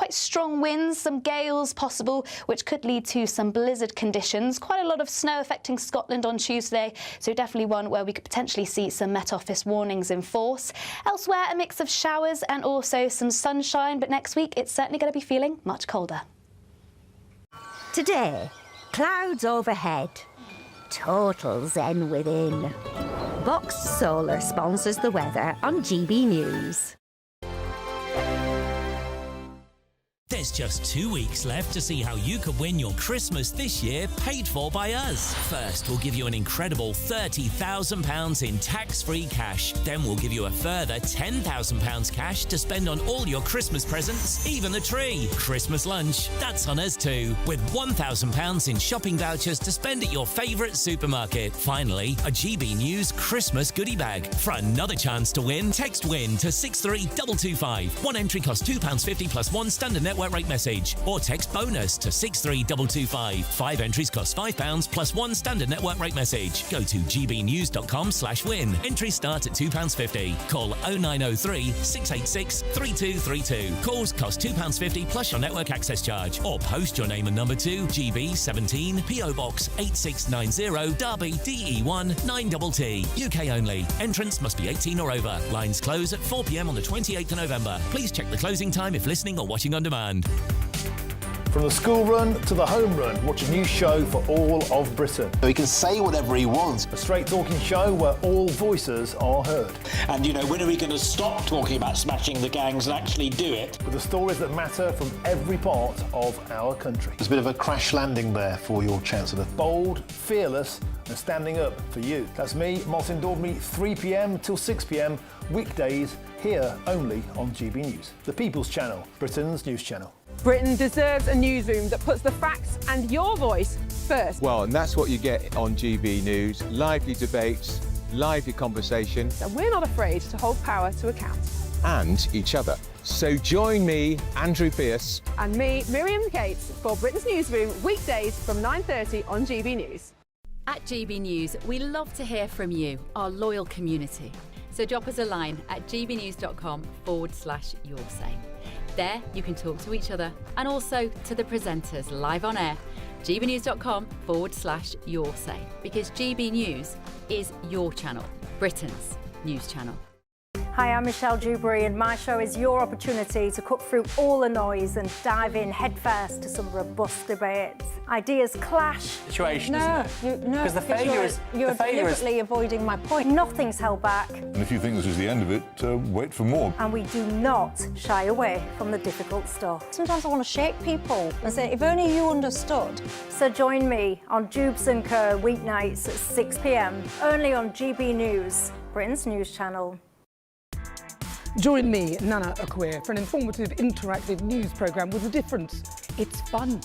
quite strong winds, some gales possible, which could lead to some blizzard conditions. Quite a lot of snow affecting Scotland on Tuesday, so definitely one where we could potentially see some Met Office warnings in force. Elsewhere, a mix of showers and also some sunshine, but next week it's certainly going to be feeling much colder. Today, clouds overhead. Total zen within. Box Solar sponsors the weather on GB News. There's just 2 weeks left to see how you could win your Christmas this year paid for by us. First, we'll give you an incredible £30,000 in tax-free cash. Then we'll give you a further £10,000 cash to spend on all your Christmas presents, even the tree. Christmas lunch, that's on us too, with £1,000 in shopping vouchers to spend at your favourite supermarket. Finally, a GB News Christmas goodie bag. For another chance to win, text WIN to 63225. One entry costs £2.50 plus one standard network rate message, or text BONUS to 63225. 5 entries cost £5 plus one standard network rate message. Go to gbnews.com/win. Entries start at £2.50. Call 0903 686 3232. Calls cost £2.50 plus your network access charge, or post your name and number to GB17 PO Box 8690 Derby DE1 9TT. UK only. Entrance must be 18 or over. Lines close at 4 p.m. on the 28th of November. Please check the closing time if listening or watching on demand. From the school run to the home run, watch a new show for all of Britain. So he can say whatever he wants. A straight-talking show where all voices are heard. And, you know, when are we going to stop talking about smashing the gangs and actually do it? With the stories that matter from every part of our country. There's a bit of a crash landing there for your Chancellor. Bold, fearless and standing up for you. That's me, Martin Dawdley, 3 p.m. till 6 p.m, weekdays, here only on GB News. The People's Channel, Britain's news channel. Britain deserves a newsroom that puts the facts and your voice first. Well, and that's what you get on GB News. Lively debates, lively conversation. And we're not afraid to hold power to account. And each other. So join me, Andrew Pierce. And me, Miriam Gates, for Britain's Newsroom, weekdays from 9:30 on GB News. At GB News, we love to hear from you, our loyal community. So drop us a line at gbnews.com/yoursay. There you can talk to each other and also to the presenters live on air. gbnews.com/yoursay, because GB News is your channel, Britain's news channel. Hi, I'm Michelle Dewberry, and my show is your opportunity to cut through all the noise and dive in headfirst to some robust debates. Ideas clash. Situation, isn't it? No, because the failure is you're deliberately avoiding my point. Nothing's held back. And if you think this is the end of it, wait for more. And we do not shy away from the difficult stuff. Sometimes I want to shake people and say, if only you understood. So join me on Jubes & Co weeknights at 6 p.m, only on GB News, Britain's news channel. Join me, Nana Okoye, for an informative, interactive news programme with a difference. It's fun.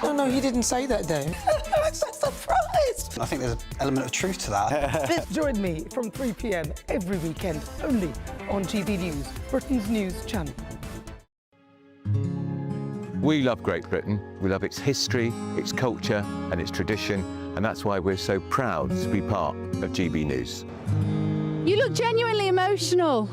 No, he didn't say that, Dave. I'm so surprised. I think there's an element of truth to that. Join me from 3 p.m. every weekend, only on GB News, Britain's news channel. We love Great Britain. We love its history, its culture and its tradition, and that's why we're so proud to be part of GB News. You look genuinely emotional.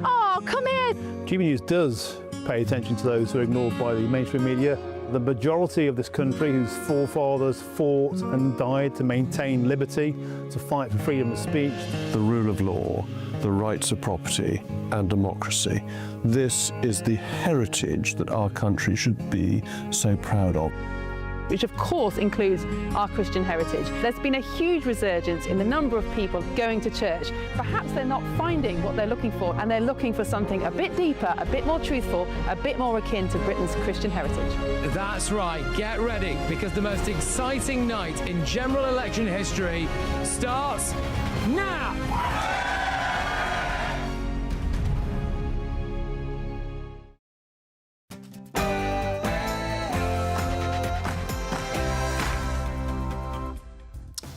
Oh, come here. GB News does pay attention to those who are ignored by the mainstream media. The majority of this country whose forefathers fought and died to maintain liberty, to fight for freedom of speech. The rule of law, the rights of property and democracy. This is the heritage that our country should be so proud of. Which of course includes our Christian heritage. There's been a huge resurgence in the number of people going to church. Perhaps they're not finding what they're looking for, and they're looking for something a bit deeper, a bit more truthful, a bit more akin to Britain's Christian heritage. That's right, get ready, because the most exciting night in general election history starts now!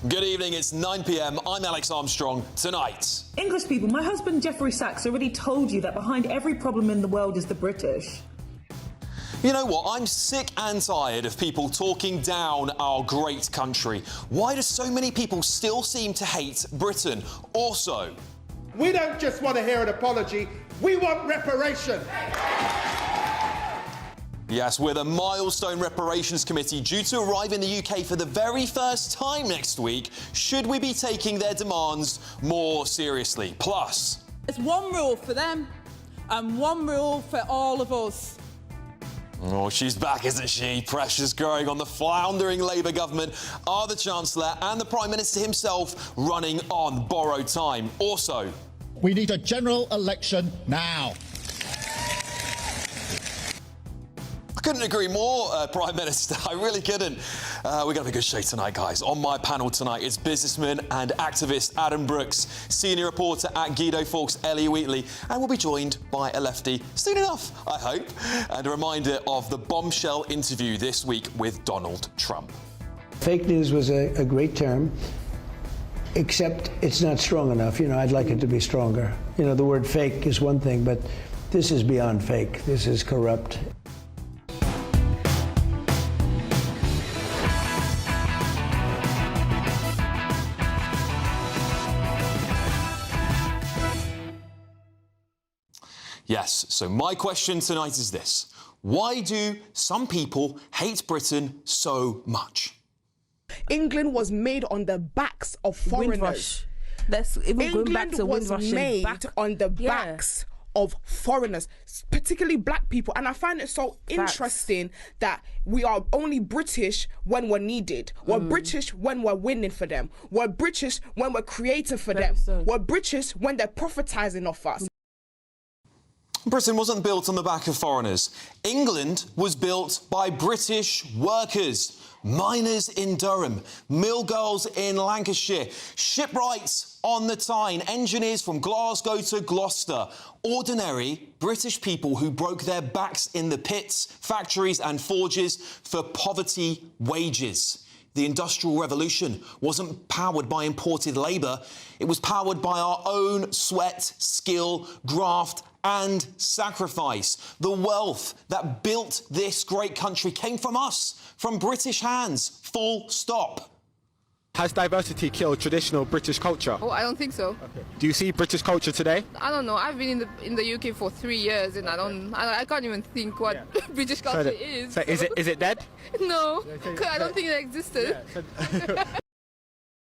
Good evening, it's 9 p.m. I'm Alex Armstrong. Tonight, English people, my husband Jeffrey Sachs already told you that behind every problem in the world is the British. you know what? I'm sick and tired of people talking down our great country. Why do so many people still seem to hate Britain? Also, we don't just want to hear an apology, we want reparation. Yes, with a milestone reparations committee due to arrive in the UK for the very first time next week, should we be taking their demands more seriously? Plus, it's one rule for them and one rule for all of us. Oh, she's back, isn't she? Pressure's growing on the floundering Labour government. Are the Chancellor and the Prime Minister himself running on borrowed time? Also, we need a general election now. I couldn't agree more, Prime Minister. I really couldn't. We're going to have a good show tonight, guys. On my panel tonight is businessman and activist Adam Brooks, senior reporter at Guido Fawkes, Ellie Wheatley, and we'll be joined by a lefty soon enough, I hope. And a reminder of the bombshell interview this week with Donald Trump. Fake news was a great term, except it's not strong enough. You know, I'd like it to be stronger. You know, the word fake is one thing, but this is beyond fake. This is corrupt. Yes, so my question tonight is this. Why do some people hate Britain so much? England was made on the backs of foreigners. That's even going back England to was made on the backs of foreigners, particularly black people. And I find it so interesting that we are only British when we're needed. We're British when we're winning for them. We're British when we're creating for them. We're British when they're prophetizing off us. Britain wasn't built on the back of foreigners. England was built by British workers. Miners in Durham, mill girls in Lancashire, shipwrights on the Tyne, engineers from Glasgow to Gloucester. Ordinary British people who broke their backs in the pits, factories and forges for poverty wages. The Industrial Revolution wasn't powered by imported labour. It was powered by our own sweat, skill, graft and sacrifice. The wealth that built this great country came from us, from British hands, full stop. Has diversity killed traditional British culture? Oh, I don't think so. Okay. Do you see British culture today? I don't know. I've been in the UK for 3 years and I can't even think what British culture is. So is it dead? No, because I don't think it existed.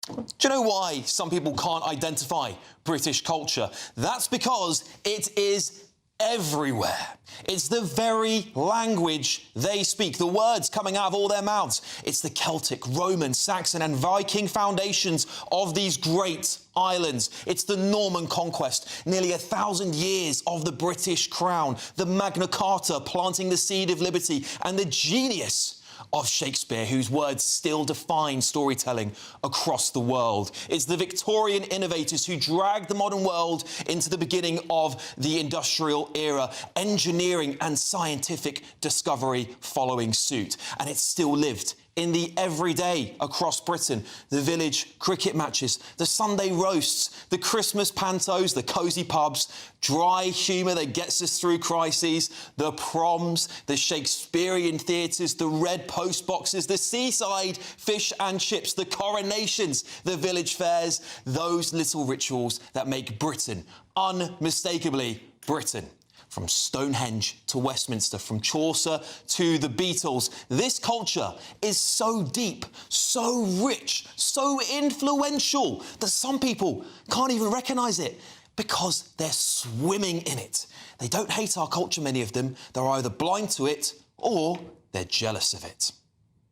Do you know why some people can't identify British culture? That's because it is everywhere. It's the very language they speak, the words coming out of all their mouths. It's the Celtic, Roman, Saxon and Viking foundations of these great islands. It's the Norman conquest, nearly 1,000 years of the British crown, the Magna Carta planting the seed of liberty, and the genius of Shakespeare, whose words still define storytelling across the world. It's the Victorian innovators who dragged the modern world into the beginning of the industrial era, engineering and scientific discovery following suit. And it's still lived in the everyday across Britain. The village cricket matches, the Sunday roasts, the Christmas pantos, the cosy pubs, dry humour that gets us through crises, the proms, the Shakespearean theatres, the red post boxes, the seaside fish and chips, the coronations, the village fairs, those little rituals that make Britain unmistakably Britain. From Stonehenge to Westminster, from Chaucer to the Beatles, this culture is so deep, so rich, so influential that some people can't even recognise it because they're swimming in it. They don't hate our culture, many of them. They're either blind to it or they're jealous of it.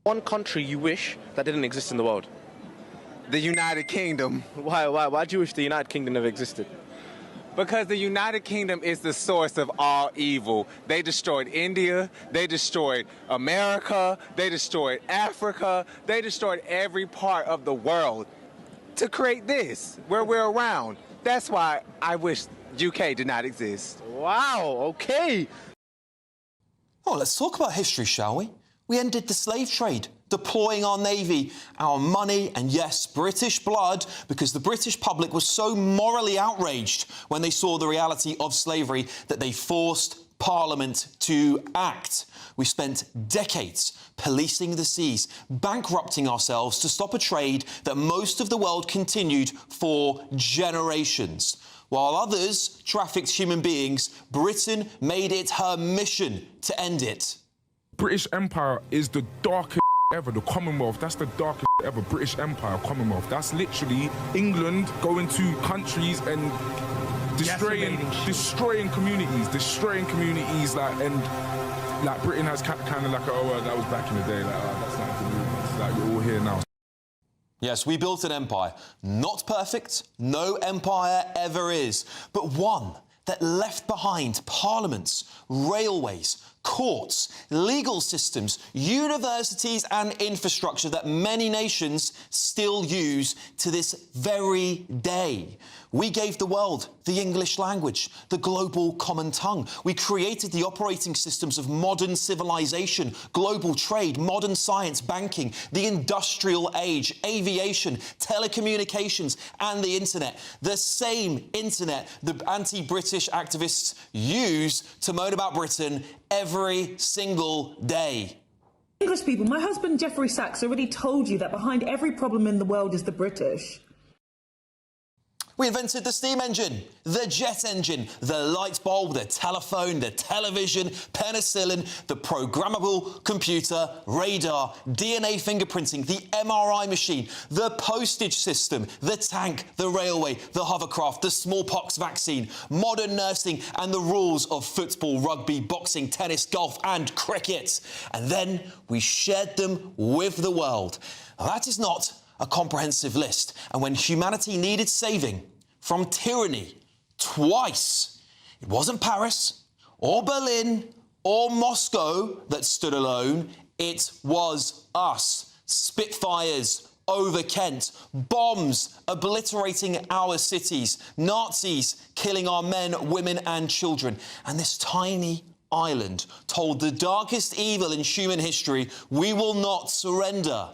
One country you wish that didn't exist in the world? The United Kingdom. Why do you wish the United Kingdom never existed? Because the United Kingdom is the source of all evil. They destroyed India, they destroyed America, they destroyed Africa, they destroyed every part of the world to create this, where we're around. That's why I wish UK did not exist. Wow, okay. Oh, let's talk about history, shall we? We ended the slave trade, deploying our navy, our money and, yes, British blood, because the British public was so morally outraged when they saw the reality of slavery that they forced Parliament to act. We spent decades policing the seas, bankrupting ourselves to stop a trade that most of the world continued for generations. While others trafficked human beings, Britain made it her mission to end it. British Empire is the darkest ever. The Commonwealth, that's the darkest ever. British Empire, Commonwealth. That's literally England going to countries and destroying communities, like, and like Britain has kind of like, that was back in the day, like, that's not the movement. It's like we're all here now. Yes, we built an empire. Not perfect, no empire ever is, but one that left behind parliaments, railways, courts, legal systems, universities and infrastructure that many nations still use to this very day. We gave the world the English language, the global common tongue. We created the operating systems of modern civilization, global trade, modern science, banking, the industrial age, aviation, telecommunications and the internet. The same internet the anti-British activists use to moan about Britain every single day. English people, my husband Jeffrey Sachs already told you that behind every problem in the world is the British. We invented the steam engine, the jet engine, the light bulb, the telephone, the television, penicillin, the programmable computer, radar, DNA fingerprinting, the MRI machine, the postage system, the tank, the railway, the hovercraft, the smallpox vaccine, modern nursing and the rules of football, rugby, boxing, tennis, golf and cricket. And then we shared them with the world. Now, that is not a comprehensive list. And when humanity needed saving from tyranny twice, it wasn't Paris or Berlin or Moscow that stood alone. It was us. Spitfires over Kent, bombs obliterating our cities, Nazis killing our men, women and children. And this tiny island told the darkest evil in human history, we will not surrender.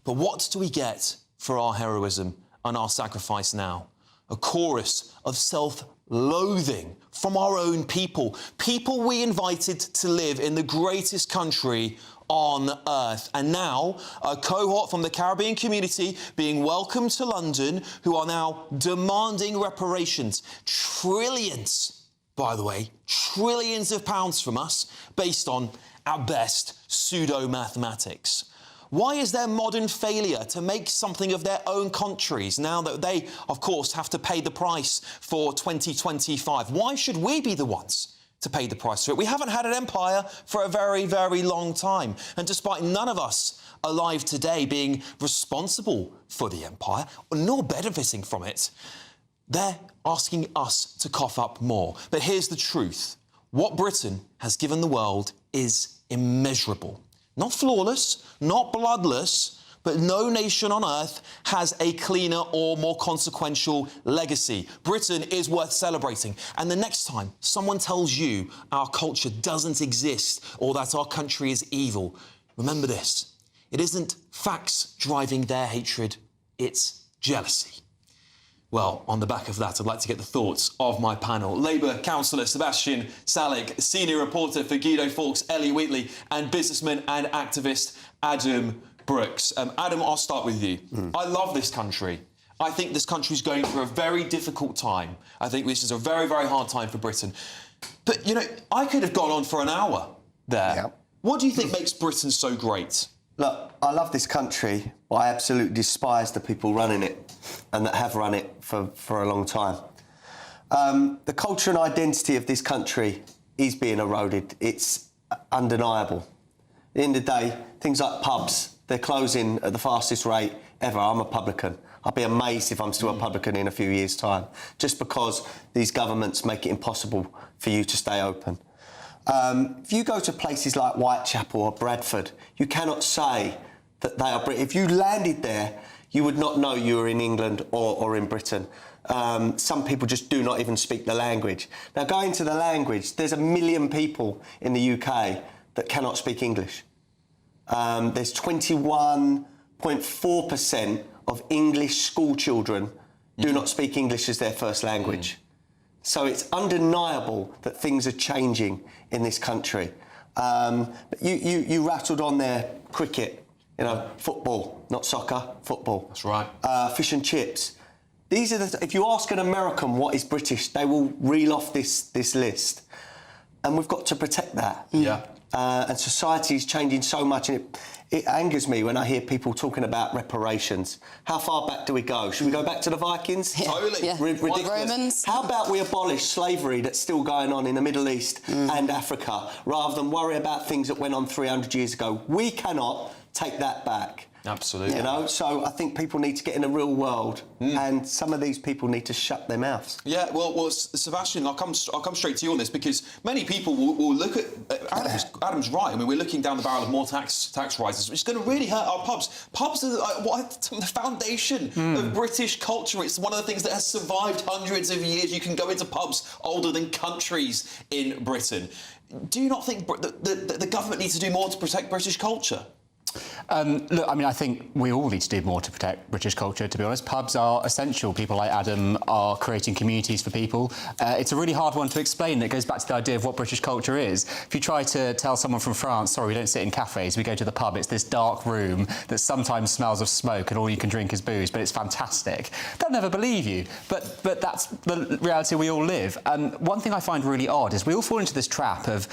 But what do we get for our heroism and our sacrifice now? A chorus of self-loathing from our own people. People we invited to live in the greatest country on earth. And now, a cohort from the Caribbean community being welcomed to London who are now demanding reparations. Trillions, by the way, trillions of pounds from us based on, at best, pseudo-mathematics. Why is there modern failure to make something of their own countries now that they, of course, have to pay the price for 2025? Why should we be the ones to pay the price for it? We haven't had an empire for a very, very long time. And despite none of us alive today being responsible for the empire, nor benefiting from it, they're asking us to cough up more. But here's the truth. What Britain has given the world is immeasurable. Not flawless, not bloodless, but no nation on earth has a cleaner or more consequential legacy. Britain is worth celebrating. And the next time someone tells you our culture doesn't exist or that our country is evil, remember this. It isn't facts driving their hatred, it's jealousy. Well, on the back of that, I'd like to get the thoughts of my panel. Labour councillor Sebastian Salik, senior reporter for Guido Fawkes, Ellie Wheatley, and businessman and activist Adam Brooks. Adam, I'll start with you. I love this country. I think this country's going through a very difficult time. I think this is a very, very hard time for Britain. But, you know, I could have gone on for an hour there. Yeah. What do you think makes Britain so great? Look, I love this country, but I absolutely despise the people running it and that have run it for a long time. The culture and identity of this country is being eroded. It's undeniable. At the end of the day, things like pubs, they're closing at the fastest rate ever. I'm a publican. I'd be amazed if I'm still a publican in a few years' time, just because these governments make it impossible for you to stay open. If you go to places like Whitechapel or Bradford, you cannot say that they are British. If you landed there, you would not know you were in England or in Britain. Some people just do not even speak the language. Now, going to the language, there's 1 million people in the UK that cannot speak English. There's 21.4% of English school children do not speak English as their first language. So it's undeniable that things are changing in this country. But you rattled on there cricket, you know, football, not soccer, football. That's right. Fish and chips. These are if you ask an American what is British, they will reel off this list. And we've got to protect that. Yeah. and society is changing so much, and it angers me when I hear people talking about reparations. How far back do we go? Should we go back to the Vikings? Yeah. Totally. Yeah. Ridiculous. Romans. How about we abolish slavery that's still going on in the Middle East and Africa, rather than worry about things that went on 300 years ago? We cannot take that back. Absolutely. You know, so I think people need to get in the real world, and some of these people need to shut their mouths. Yeah, well, Sebastian, I'll come straight to you on this, because many people will look at Adam's right. I mean, we're looking down the barrel of more tax rises, which is going to really hurt our pubs. Pubs are the foundation of British culture. It's one of the things that has survived hundreds of years. You can go into pubs older than countries in Britain. Do you not think the government needs to do more to protect British culture? Look, I mean, I think we all need to do more to protect British culture, to be honest. Pubs are essential. People like Adam are creating communities for people. It's a really hard one to explain. It goes back to the idea of what British culture is. If you try to tell someone from France, sorry, we don't sit in cafes, we go to the pub, it's this dark room that sometimes smells of smoke and all you can drink is booze, but it's fantastic. They'll never believe you. But that's the reality we all live. And one thing I find really odd is we all fall into this trap of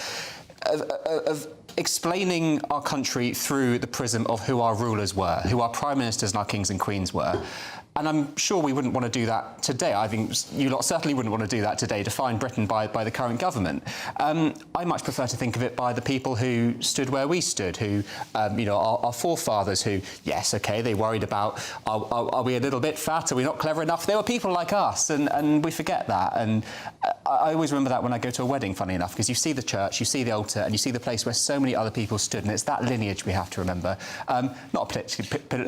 explaining our country through the prism of who our rulers were, who our prime ministers and our kings and queens were. And I'm sure we wouldn't want to do that today. I think you lot certainly wouldn't want to do that today, define Britain by the current government. I much prefer to think of it by the people who stood where we stood, who, you know, our forefathers who, yes, OK, they worried about, are we a little bit fat? Are we not clever enough? They were people like us, and we forget that. And I always remember that when I go to a wedding, funny enough, because you see the church, you see the altar, and you see the place where so many other people stood, and it's that lineage we have to remember. Not a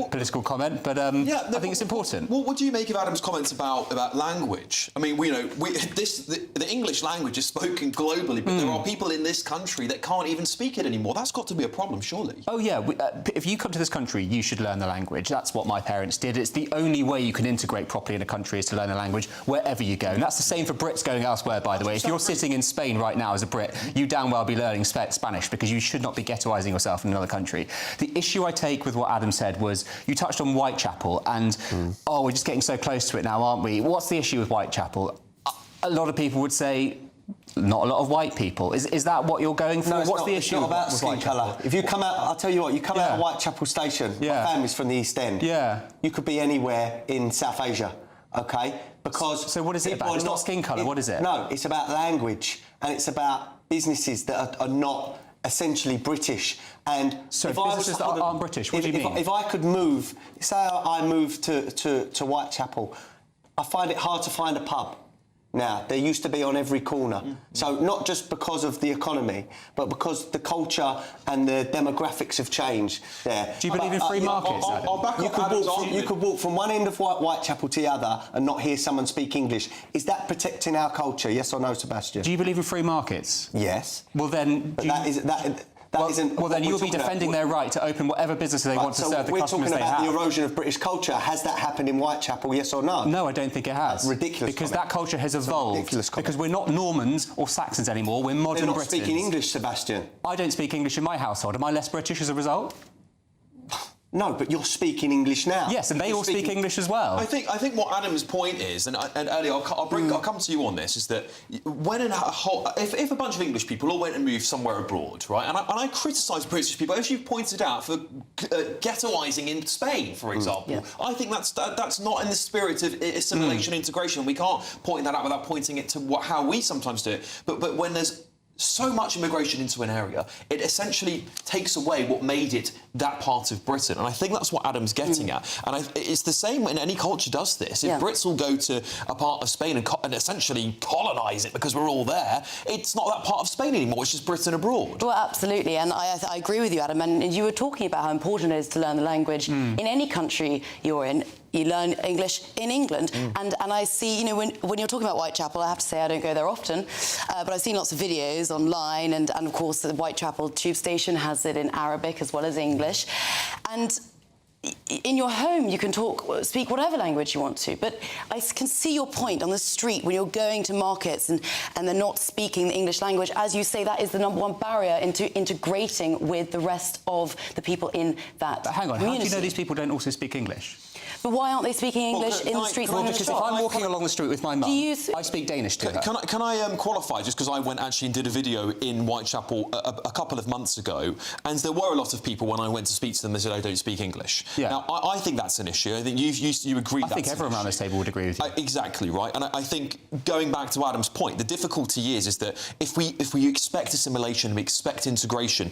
political comment, but I think it's important. Well, what do you make of Adam's comments about language? I mean, the English language is spoken globally, but there are people in this country that can't even speak it anymore. That's got to be a problem, surely. Oh, yeah. If you come to this country, you should learn the language. That's what my parents did. It's the only way you can integrate properly in a country is to learn the language wherever you go. And that's the same for Brits going elsewhere, by the way. If you're sitting in Spain right now as a Brit, you damn well be learning Spanish, because you should not be ghettoising yourself in another country. The issue I take with what Adam said was, you touched on Whitechapel, and, oh, we're just getting so close to it now, aren't we? What's the issue with Whitechapel? A lot of people would say, not a lot of white people. Is that what you're going for? No, What's the issue? It's not about skin colour. If you come out, I'll tell you what, you come out of Whitechapel Station, my family's from the East End. Yeah. You could be anywhere in South Asia, OK? Because... So what is it about? It's not skin colour, what is it? No, it's about language, and it's about businesses that are not essentially British. And so businesses that aren't British, what do you mean? If I could move, say I moved to Whitechapel, I find it hard to find a pub now. There used to be on every corner. So not just because of the economy, but because the culture and the demographics have changed there. Do you believe in free markets? You could walk from one end of Whitechapel to the other and not hear someone speak English. Is that protecting our culture? Yes or no, Sebastian? Do you believe in free markets? Yes. Well then... But well, then you'll be defending their right to open whatever business they want to serve the customers they have. We're talking about the erosion of British culture. Has that happened in Whitechapel, yes or no? No, I don't think it has. That's ridiculous. Because that culture has evolved. Because we're not Normans or Saxons anymore, we're modern Britons. They're not speaking English, Sebastian. I don't speak English in my household. Am I less British as a result? No, but you're speaking English now. Yes, and they all speak English as well. I think what Adam's point is, and earlier I'll come to you on this, is that when if a bunch of English people all went and moved somewhere abroad, right? And I criticise British people, as you've pointed out, for ghettoising in Spain, for example. Yeah. I think that's not in the spirit of assimilation integration. We can't point that out without pointing it to how we sometimes do it. But when there's so much immigration into an area, it essentially takes away what made it that part of Britain. And I think that's what Adam's getting at. And it's the same when any culture does this. If Brits all go to a part of Spain and essentially colonise it because we're all there, it's not that part of Spain anymore, it's just Britain abroad. Well, absolutely. And I agree with you, Adam. And you were talking about how important it is to learn the language in any country you're in. You learn English in England. And I see, you know, when you're talking about Whitechapel, I have to say I don't go there often, but I've seen lots of videos online, and of course the Whitechapel tube station has it in Arabic as well as English. And in your home, you can speak whatever language you want to, but I can see your point on the street when you're going to markets and they're not speaking the English language. As you say, that is the #1 barrier into integrating with the rest of the people in that But hang on, community. how do you know these people don't also speak English? But why aren't they speaking English in the streets? Well, because if I'm walking along the street with my mum, I speak Danish to her. Can I qualify, just because I went actually and did a video in Whitechapel a couple of months ago, and there were a lot of people when I went to speak to them, they said, I don't speak English. Yeah. Now, I think that's an issue. I think you agree that's I think everyone around this table would agree with you. Exactly, right. And I think, going back to Adam's point, the difficulty is that if we expect assimilation, we expect integration,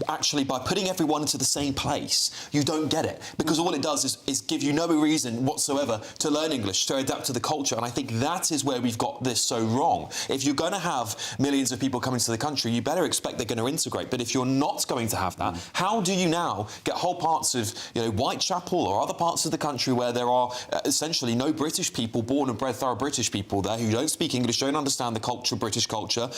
actually, by putting everyone into the same place, you don't get it. Because all it does is give you no reason whatsoever to learn English, to adapt to the culture. And I think that is where we've got this so wrong. If you're going to have millions of people coming to the country, you better expect they're going to integrate. But if you're not going to have that, how do you now get whole parts of, Whitechapel or other parts of the country where there are essentially no British people, born and bred thorough British people there who don't speak English, don't understand the culture, British culture?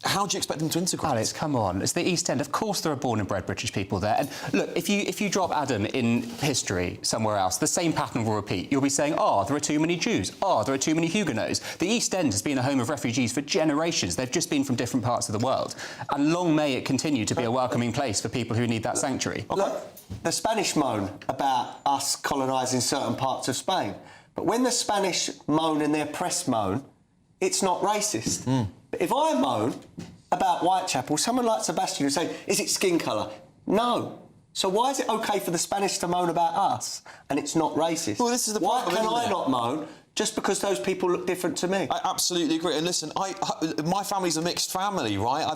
How do you expect them to integrate? Alex, come on. It's the East End. Of course there are born and bred British people there. And look, if you drop Adam in history somewhere else, the same pattern will repeat. You'll be saying, there are too many Jews. There are too many Huguenots. The East End has been a home of refugees for generations. They've just been from different parts of the world. And long may it continue to be a welcoming place for people who need that sanctuary. Look, the Spanish moan about us colonising certain parts of Spain. But when the Spanish moan and their press moan, it's not racist. But if I moan about Whitechapel, someone like Sebastian would say, is it skin colour? No. So why is it OK for the Spanish to moan about us and it's not racist? Well, this is the why problem, can I not moan just because those people look different to me? I absolutely agree. And listen, my family's a mixed family, right?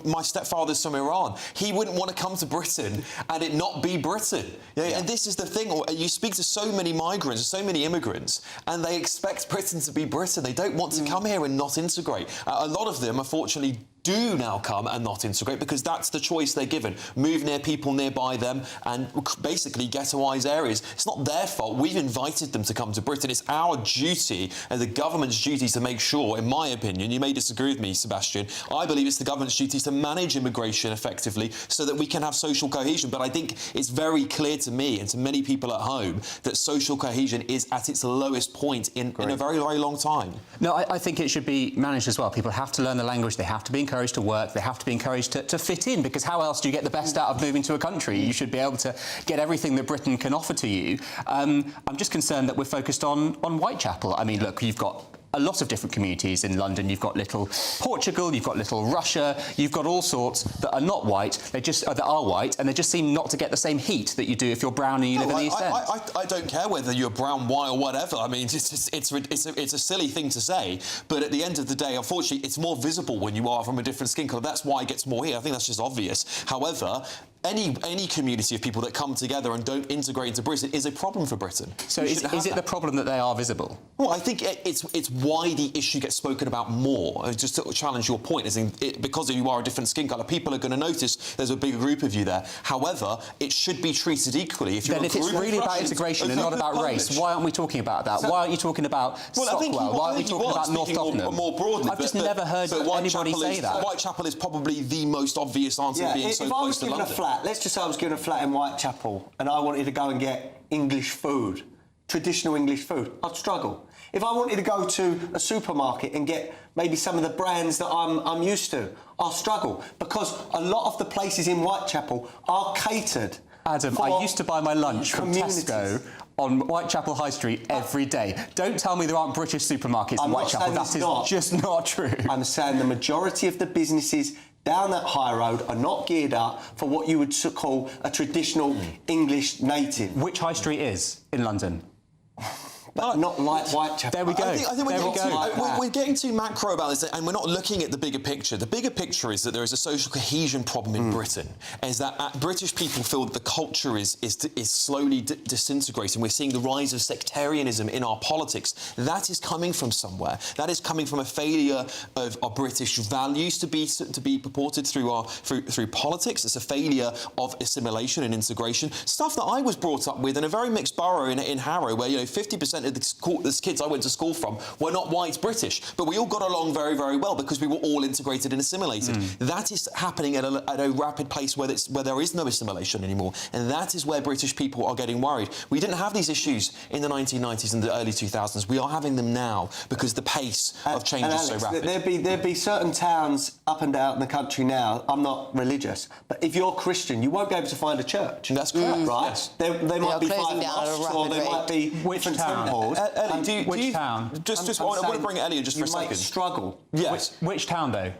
My stepfather's from Iran. He wouldn't want to come to Britain and it not be Britain. And this is the thing. You speak to so many migrants, so many immigrants, and they expect Britain to be Britain. They don't want to come here and not integrate. A lot of them, unfortunately, do now come and not integrate because that's the choice they're given. Move near people nearby them and basically ghettoise areas. It's not their fault. We've invited them to come to Britain. It's our duty and the government's duty to make sure, in my opinion, you may disagree with me, Sebastian, I believe it's the government's duty to manage immigration effectively so that we can have social cohesion. But I think it's very clear to me and to many people at home that social cohesion is at its lowest point in a very, very long time. No, I think it should be managed as well. People have to learn the language. They have to be encouraged to work. They have to be encouraged to fit in, because how else do you get the best out of moving to a country? You should be able to get everything that Britain can offer to you. I'm just concerned that we're focused on Whitechapel. I mean, look, you've got a lot of different communities in London. You've got little Portugal, you've got little Russia, you've got all sorts that are not white, that are white, and they just seem not to get the same heat that you do if you're brown and you live in the East End. I don't care whether you're brown, white or whatever. I mean, it's a silly thing to say, but at the end of the day, unfortunately, it's more visible when you are from a different skin colour. That's why it gets more here. I think that's just obvious. However, any community of people that come together and don't integrate into Britain is a problem for Britain. So is it the problem that they are visible? Well, I think it's why the issue gets spoken about more. Just to challenge your point, because you are a different skin colour, people are going to notice there's a bigger group of you there. However, it should be treated equally. If it's really about integration and not about race, why aren't we talking about that? Why aren't you talking about Stockwell? Why aren't we talking about North Tottenham? More broadly, I've just never heard anybody say that. Whitechapel is probably the most obvious answer, being so close to London. Let's just say I was given a flat in Whitechapel and I wanted to go and get English food, traditional English food, I'd struggle. If I wanted to go to a supermarket and get maybe some of the brands that I'm used to, I'll struggle, because a lot of the places in Whitechapel are catered. Adam, I used to buy my lunch from Tesco on Whitechapel High Street every day. Don't tell me there aren't British supermarkets in Whitechapel. That is just not true. I'm saying the majority of the businesses down that high road are not geared up for what you would call a traditional English native. Which high street is in London? But not like Whitechapel. There we go. I think we're getting too macro about this, and we're not looking at the bigger picture. The bigger picture is that there is a social cohesion problem in Britain, is that British people feel that the culture is slowly disintegrating. We're seeing the rise of sectarianism in our politics. That is coming from somewhere. That is coming from a failure of our British values to be purported through politics. It's a failure of assimilation and integration. Stuff that I was brought up with in a very mixed borough in Harrow, where 50% 90% of the kids I went to school from were not white British, but we all got along very, very well because we were all integrated and assimilated. That is happening at a rapid pace where there is no assimilation anymore, and that is where British people are getting worried. We didn't have these issues in the 1990s and the early 2000s. We are having them now because the pace of change is so rapid. There'd be certain towns up and down the country now. I'm not religious, but if you're Christian, you won't be able to find a church. That's correct. Right? Yes. There might be 5 mosques, or there might be different temples. Ellie, which town? I want to bring Elliot just for a second. You might struggle. Yes. Which town, though?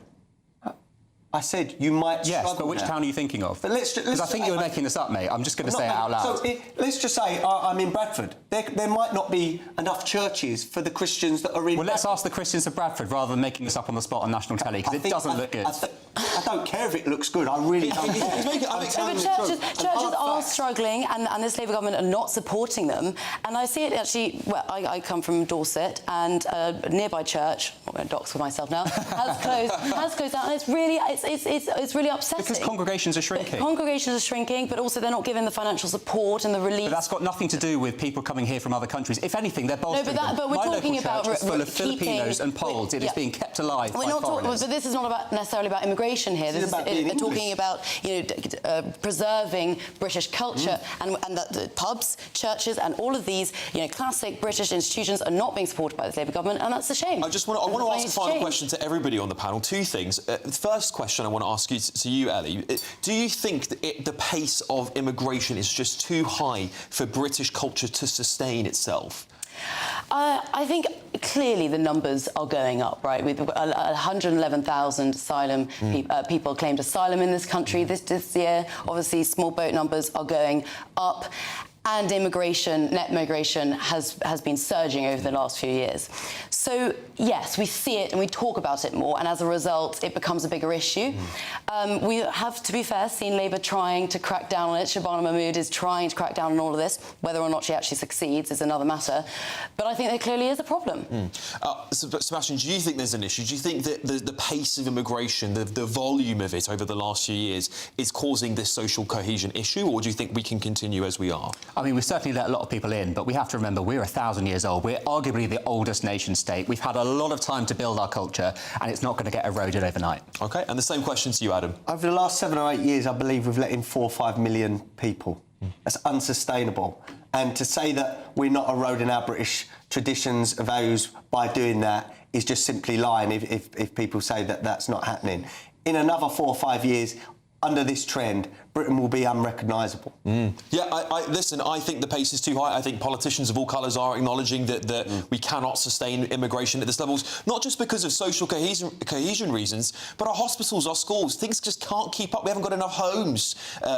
I said you might struggle. Yes, but which town are you thinking of? Because I think you're making this up, mate. I'm just going to say it out loud. So let's just say I'm in Bradford. There might not be enough churches for the Christians that are in. Well, let's ask the Christians of Bradford rather than making this up on the spot on national telly, because it doesn't look good. I don't care if it looks good. I really don't care. Churches are struggling, and this Labour government are not supporting them. And I see it actually. Well, I come from Dorset, and a nearby church, I'm going to dox for myself now, has closed down. And it's really upsetting. Because congregations are shrinking. Congregations are shrinking, but also they're not given the financial support and the relief. But that's got nothing to do with people coming here from other countries. If anything, they're bolstering them. But we're My talking local about church is full of Filipinos and Poles. It is being kept alive by foreigners. But this is not necessarily about immigration here. They're talking about preserving British culture, and the pubs, churches, and all of these classic British institutions are not being supported by this Labour government, and that's a shame. I want to ask a final question to everybody on the panel. 2 things. The first question I want to ask you, Ellie. Do you think that the pace of immigration is just too high for British culture to sustain itself? I think clearly the numbers are going up, right? We've got 111,000 asylum people claimed asylum in this country this year. Obviously, small boat numbers are going up. And net migration has been surging over the last few years. So, yes, we see it and we talk about it more, and as a result, it becomes a bigger issue. We have, to be fair, seen Labour trying to crack down on it. Shabana Mahmood is trying to crack down on all of this. Whether or not she actually succeeds is another matter. But I think there clearly is a problem. Sebastian, do you think there's an issue? Do you think that the pace of immigration, the volume of it over the last few years is causing this social cohesion issue, or do you think we can continue as we are? I mean, we've certainly let a lot of people in, but we have to remember we're 1,000 years old. We're arguably the oldest nation-state. We've had a lot of time to build our culture, and it's not going to get eroded overnight. OK, and the same question to you, Adam. Over the last 7 or 8 years, I believe we've let in 4 or 5 million people. That's unsustainable. And to say that we're not eroding our British traditions and values by doing that is just simply lying if people say that that's not happening. In another 4 or 5 years, under this trend, Britain will be unrecognisable. Yeah, listen, I think the pace is too high. I think politicians of all colours are acknowledging that we cannot sustain immigration at this levels, not just because of social cohesion reasons, but our hospitals, our schools, things just can't keep up. We haven't got enough homes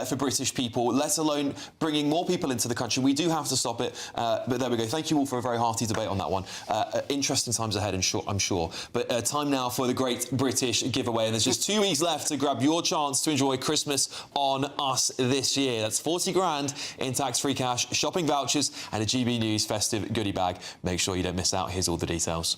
for British people, let alone bringing more people into the country. We do have to stop it, but there we go. Thank you all for a very hearty debate on that one. Interesting times ahead, I'm sure. But time now for the Great British Giveaway, and there's just 2 weeks left to grab your chance to enjoy Christmas on us this year. That's 40 grand in tax-free cash, shopping vouchers and a GB News festive goodie bag. Make sure you don't miss out. Here's all the details.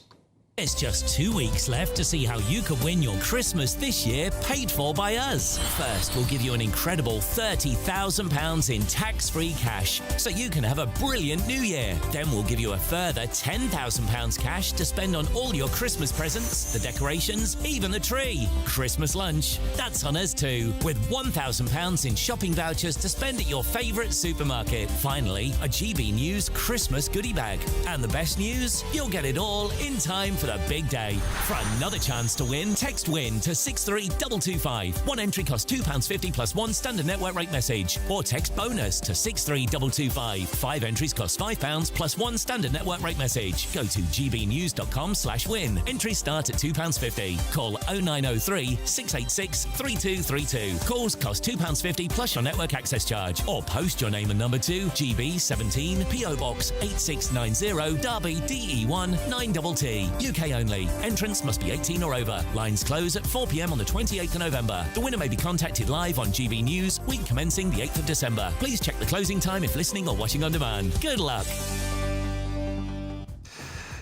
There's just 2 weeks left to see how you could win your Christmas this year paid for by us. First, we'll give you an incredible £30,000 in tax-free cash, so you can have a brilliant new year. Then we'll give you a further £10,000 cash to spend on all your Christmas presents, the decorations, even the tree. Christmas lunch, that's on us too, with £1,000 in shopping vouchers to spend at your favourite supermarket. Finally, a GB News Christmas goodie bag. And the best news? You'll get it all in time for the big day. For another chance to win, text WIN to 63225. One entry costs £2.50 plus 1 standard network rate message. Or text BONUS to 63225. 5 entries cost £5 plus 1 standard network rate message. Go to gbnews.com/win. Entries start at £2.50. Call 0903 686 3232. Calls cost £2.50 plus your network access charge. Or post your name and number to GB 17 PO Box 8690 Derby DE1 9TT. UK only. Entrance must be 18 or over. Lines close at 4 p.m. on the 28th of November. The winner may be contacted live on GB News, week commencing the 8th of December. Please check the closing time if listening or watching on demand. Good luck.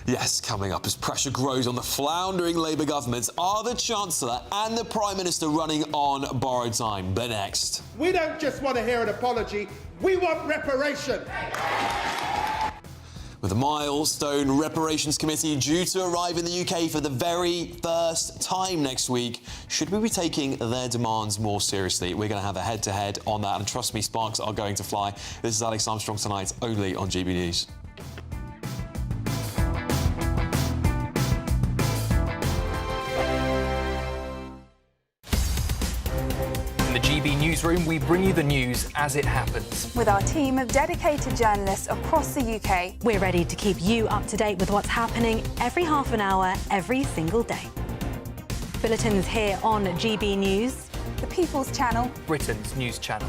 Yes, coming up as pressure grows on the floundering Labour government, are the Chancellor and the Prime Minister running on borrowed time? But next. We don't just want to hear an apology, we want reparation. With the milestone reparations committee due to arrive in the UK for the very first time next week, should we be taking their demands more seriously? We're going to have a head-to-head on that, and trust me, sparks are going to fly. This is Alex Armstrong tonight, only on GB News. In the GB Newsroom, we bring you the news as it happens. With our team of dedicated journalists across the UK, we're ready to keep you up to date with what's happening every half an hour, every single day. Bulletins here on GB News, the People's Channel, Britain's news channel.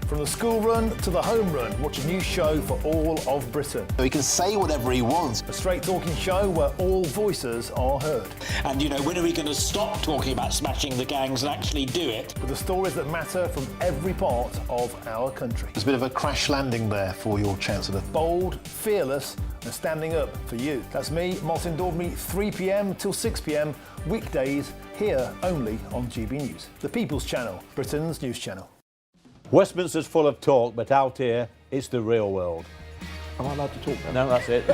From the school run to the home run, watch a new show for all of Britain. So he can say whatever he wants. A straight talking show where all voices are heard. And, you know, when are we going to stop talking about smashing the gangs and actually do it? With the stories that matter from every part of our country. There's a bit of a crash landing there for your Chancellor. Bold, fearless and standing up for you. That's me, Martin Daubney, 3 p.m. till 6 p.m, weekdays, here only on GB News. The People's Channel, Britain's news channel. Westminster's full of talk, but out here, it's the real world. Am I allowed to talk now? No, that's it.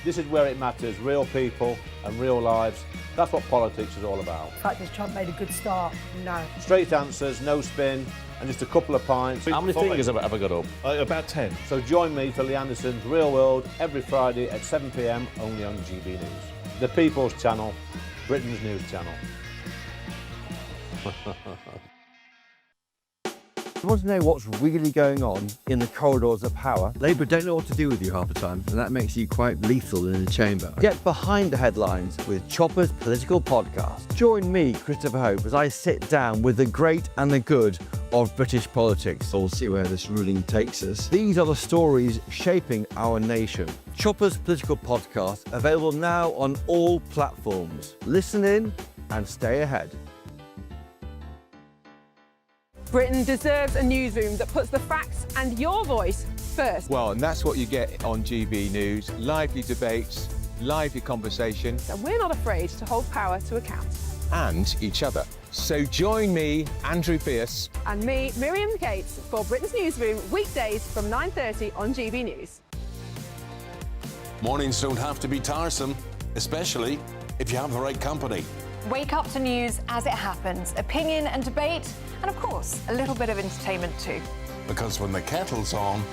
This is where it matters, real people and real lives. That's what politics is all about. The fact is Trump made a good start, no. Straight answers, no spin, and just a couple of pints. How many fingers have I got up? About 10. So join me for Lee Anderson's Real World every Friday at 7 p.m, only on GB News. The People's Channel, Britain's news channel. You want to know what's really going on in the corridors of power? Labour don't know what to do with you half the time, and that makes you quite lethal in the chamber. Get behind the headlines with Chopper's Political Podcast. Join me, Christopher Hope, as I sit down with the great and the good of British politics. We'll see where this ruling takes us. These are the stories shaping our nation. Chopper's Political Podcast, available now on all platforms. Listen in and stay ahead. Britain deserves a newsroom that puts the facts and your voice first. Well, and that's what you get on GB News. Lively debates, lively conversation. And we're not afraid to hold power to account. And each other. So join me, Andrew Pierce. And me, Miriam Gates, for Britain's Newsroom, weekdays from 9:30 on GB News. Mornings don't have to be tiresome, especially if you have the right company. Wake up to news as it happens, opinion and debate, and of course, a little bit of entertainment too. Because when the kettle's on,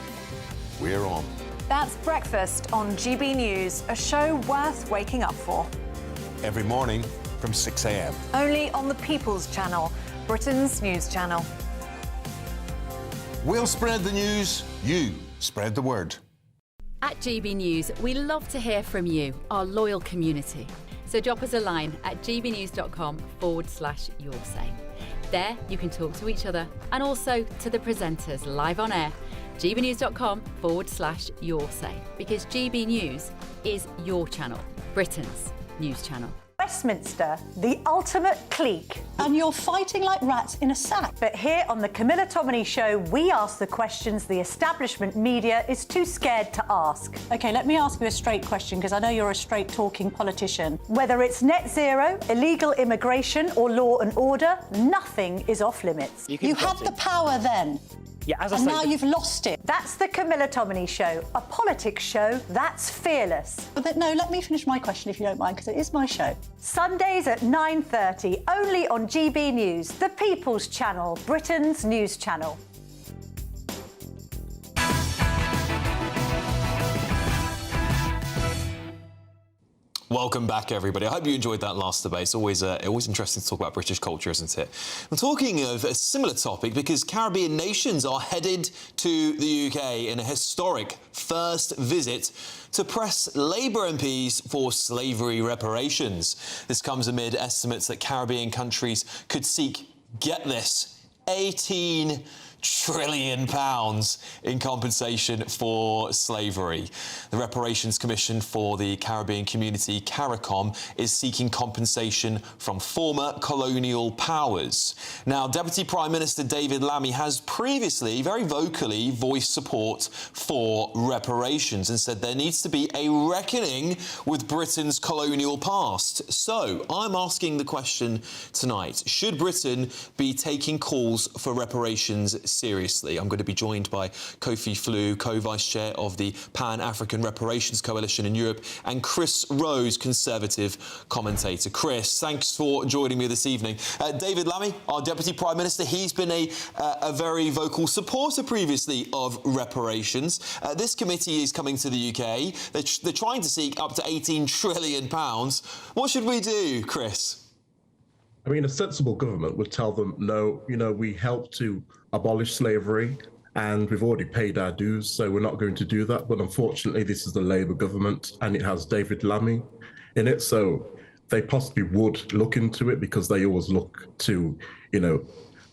we're on. That's Breakfast on GB News, a show worth waking up for. Every morning from 6 a.m. Only on the People's Channel, Britain's news channel. We'll spread the news, you spread the word. At GB News, we love to hear from you, our loyal community. So drop us a line at gbnews.com/yoursay. There you can talk to each other and also to the presenters live on air. gbnews.com/yoursay, because GB News is your channel, Britain's news channel. Westminster, the ultimate clique. And you're fighting like rats in a sack. But here on the Camilla Tominey Show, we ask the questions the establishment media is too scared to ask. OK, let me ask you a straight question, because I know you're a straight-talking politician. Whether it's net zero, illegal immigration or law and order, nothing is off limits. You had the power then. Yeah, as I and say, now you've lost it. That's the Camilla Tominey Show, a politics show that's fearless. But no, let me finish my question if you don't mind, because it is my show. Sundays at 9:30, only on GB News, the People's Channel, Britain's news channel. Welcome back, everybody. I hope you enjoyed that last debate. It's always interesting to talk about British culture, isn't it? I'm talking of a similar topic because Caribbean nations are headed to the UK in a historic first visit to press Labour MPs for slavery reparations. This comes amid estimates that Caribbean countries could seek, get this, £18 trillion in compensation for slavery. The Reparations Commission for the Caribbean Community, CARICOM, is seeking compensation from former colonial powers. Now, Deputy Prime Minister David Lammy has previously very vocally voiced support for reparations and said there needs to be a reckoning with Britain's colonial past. So, I'm asking the question tonight, should Britain be taking calls for reparations seriously. I'm going to be joined by Kofi Flew, co-vice chair of the Pan-African Reparations Coalition in Europe, and Chris Rose, Conservative commentator. Chris, thanks for joining me this evening. David Lammy, our Deputy Prime Minister, he's been a very vocal supporter previously of reparations. This committee is coming to the UK. They're trying to seek up to £18 trillion. What should we do, Chris? I mean, a sensible government would tell them, no, we helped to abolish slavery and we've already paid our dues, so we're not going to do that. But unfortunately, this is the Labour government and it has David Lammy in it. So they possibly would look into it because they always look to,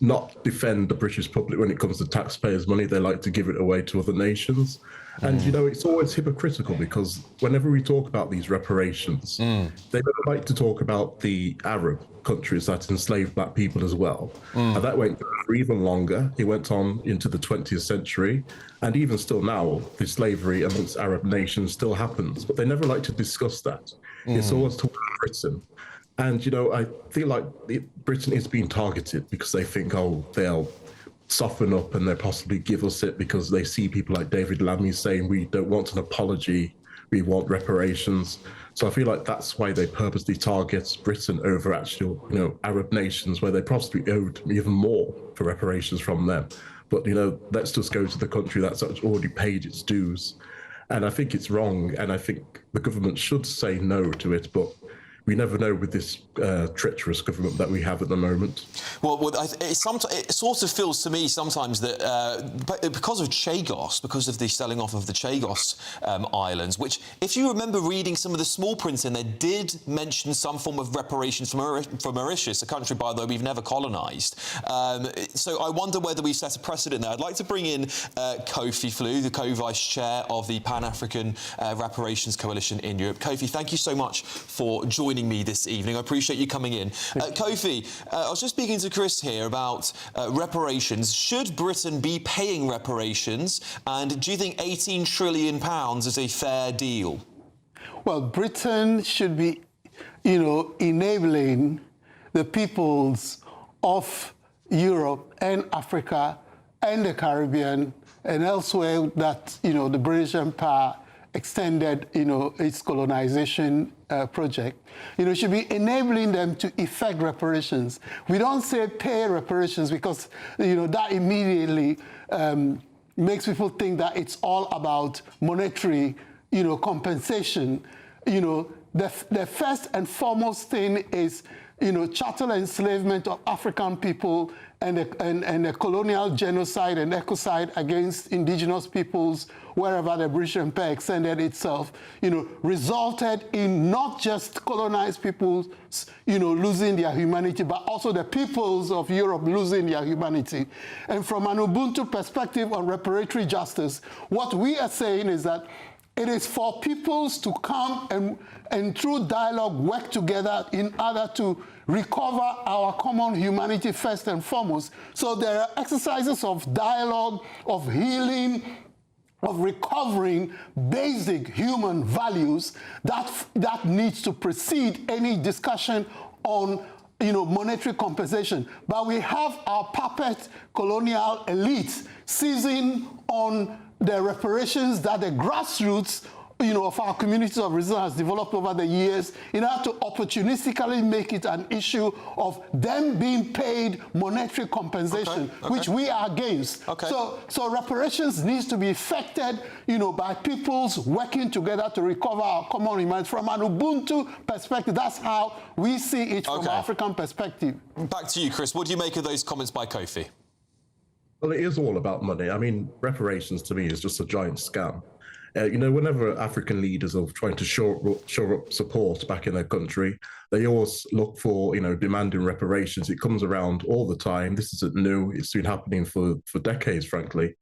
not defend the British public when it comes to taxpayers' money. They like to give it away to other nations. And, it's always hypocritical because whenever we talk about these reparations, they don't like to talk about the Arab countries that enslaved black people as well. And that went for even longer. It went on into the 20th century. And even still now, the slavery amongst Arab nations still happens. But they never like to discuss that. It's always talking about Britain. And, I feel like Britain is being targeted because they think, they'll soften up and they'll possibly give us it because they see people like David Lammy saying we don't want an apology, we want reparations. So I feel like that's why they purposely target Britain over actual, Arab nations where they possibly owed even more for reparations from them. But, let's just go to the country that's already paid its dues. And I think it's wrong. And I think the government should say no to it. But we never know with this treacherous government that we have at the moment. Well, it sort of feels to me sometimes that because of Chagos, because of the selling off of the Chagos Islands, which, if you remember reading some of the small print in there, did mention some form of reparations for Mauritius, a country, by the way, we've never colonised. So I wonder whether we've set a precedent there. I'd like to bring in Kofi Flew, the co-vice chair of the Pan-African Reparations Coalition in Europe. Kofi, thank you so much for joining me this evening. I appreciate you coming in. Kofi, I was just speaking to Chris here about reparations. Should Britain be paying reparations? And do you think £18 trillion is a fair deal? Well, Britain should be, enabling the peoples of Europe and Africa and the Caribbean and elsewhere that, the British Empire extended, its colonization project, should be enabling them to effect reparations. We don't say pay reparations because, that immediately makes people think that it's all about monetary, compensation. The first and foremost thing is, chattel enslavement of African people and the colonial genocide and ecocide against indigenous peoples wherever the British Empire extended itself, resulted in not just colonized peoples, losing their humanity, but also the peoples of Europe losing their humanity. And from an Ubuntu perspective on reparatory justice, what we are saying is that it is for peoples to come and through dialogue work together in order to recover our common humanity first and foremost. So there are exercises of dialogue, of healing, of recovering basic human values that needs to precede any discussion on monetary compensation. But we have our puppet colonial elites seizing on the reparations that the grassroots of our communities of resilience has developed over the years in order to opportunistically make it an issue of them being paid monetary compensation, which we are against. So reparations needs to be effected, by peoples working together to recover our common humanity. From an Ubuntu perspective, that's how we see it from an African perspective. Back to you, Chris. What do you make of those comments by Kofi? Well, it is all about money. I mean, reparations to me is just a giant scam. Whenever African leaders are trying to shore up support back in their country, they always look for, demanding reparations. It comes around all the time. This isn't new. It's been happening for decades, frankly.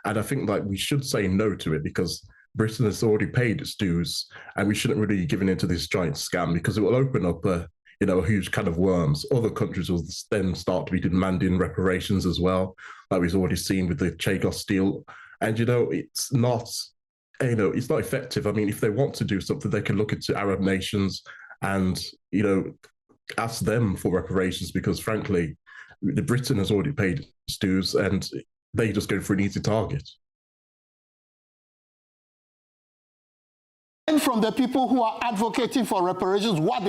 And I think we should say no to it because Britain has already paid its dues and we shouldn't really be giving into this giant scam because it will open up a huge can of worms. Other countries will then start to be demanding reparations as well, like we've already seen with the Chagos deal. And, it's not effective. I mean, if they want to do something, they can look into Arab nations and, ask them for reparations because, frankly, Britain has already paid its dues and they just go for an easy target. And from the people who are advocating for reparations, what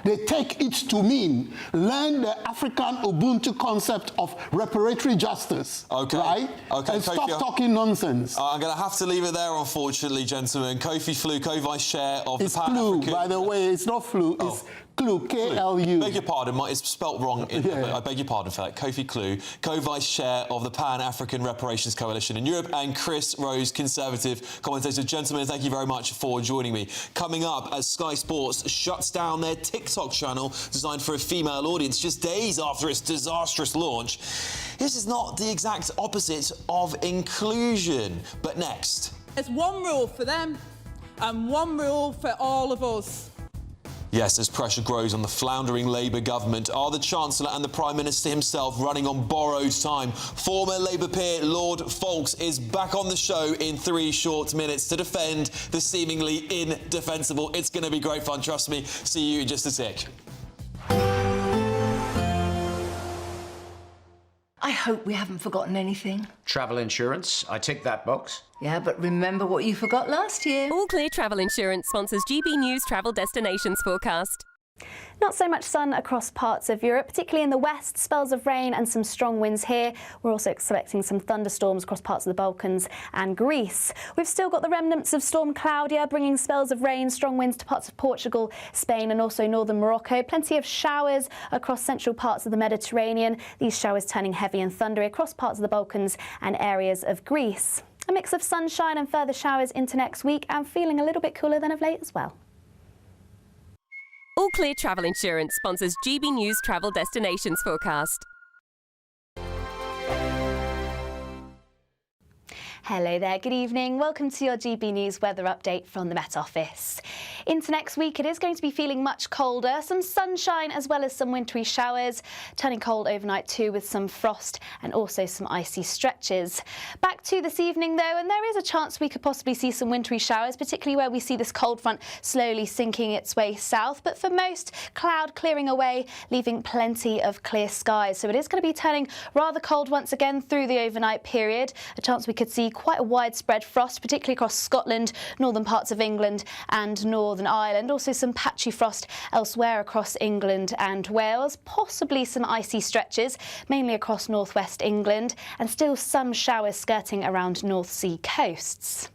they take it to mean. Learn the African Ubuntu concept of reparatory justice. Okay. Right? Okay. And Kofi, stop talking nonsense. I'm going to have to leave it there, unfortunately, gentlemen. Kofi Flu, co-vice chair of it's the Pan-African... Flu, by the way. It's not flu. It's Klue, K-L-U. Beg your pardon, it's spelt wrong. I beg your pardon for that. Kofi Klue, co-vice chair of the Pan-African Reparations Coalition in Europe, and Chris Rose, Conservative commentator. Gentlemen, thank you very much for joining me. Coming up, as Sky Sports shuts down their TikTok channel designed for a female audience just days after its disastrous launch. This is not the exact opposite of inclusion. But next... There's one rule for them and one rule for all of us. Yes, as pressure grows on the floundering Labour government, are the Chancellor and the Prime Minister himself running on borrowed time? Former Labour peer Lord Foulkes is back on the show in 3 short minutes to defend the seemingly indefensible. It's going to be great fun, trust me. See you in just a tick. I hope we haven't forgotten anything. Travel insurance, I tick that box. Yeah, but remember what you forgot last year. All Clear Travel Insurance sponsors GB News Travel Destinations Forecast. Not so much sun across parts of Europe, particularly in the west, spells of rain and some strong winds here. We're also expecting some thunderstorms across parts of the Balkans and Greece. We've still got the remnants of Storm Claudia, bringing spells of rain, strong winds to parts of Portugal, Spain and also northern Morocco. Plenty of showers across central parts of the Mediterranean. These showers turning heavy and thundery across parts of the Balkans and areas of Greece. A mix of sunshine and further showers into next week, and feeling a little bit cooler than of late as well. All Clear Travel Insurance sponsors GB News Travel Destinations Forecast. Hello there, good evening. Welcome to your GB News weather update from the Met Office. Into next week, it is going to be feeling much colder, some sunshine as well as some wintry showers, turning cold overnight too with some frost and also some icy stretches. Back to this evening though, and there is a chance we could possibly see some wintry showers, particularly where we see this cold front slowly sinking its way south, but for most, cloud clearing away, leaving plenty of clear skies. So it is going to be turning rather cold once again through the overnight period. A chance we could see quite a widespread frost, particularly across Scotland, northern parts of England and Northern Ireland. Also some patchy frost elsewhere across England and Wales. Possibly some icy stretches, mainly across northwest England, and still some showers skirting around North Sea coasts.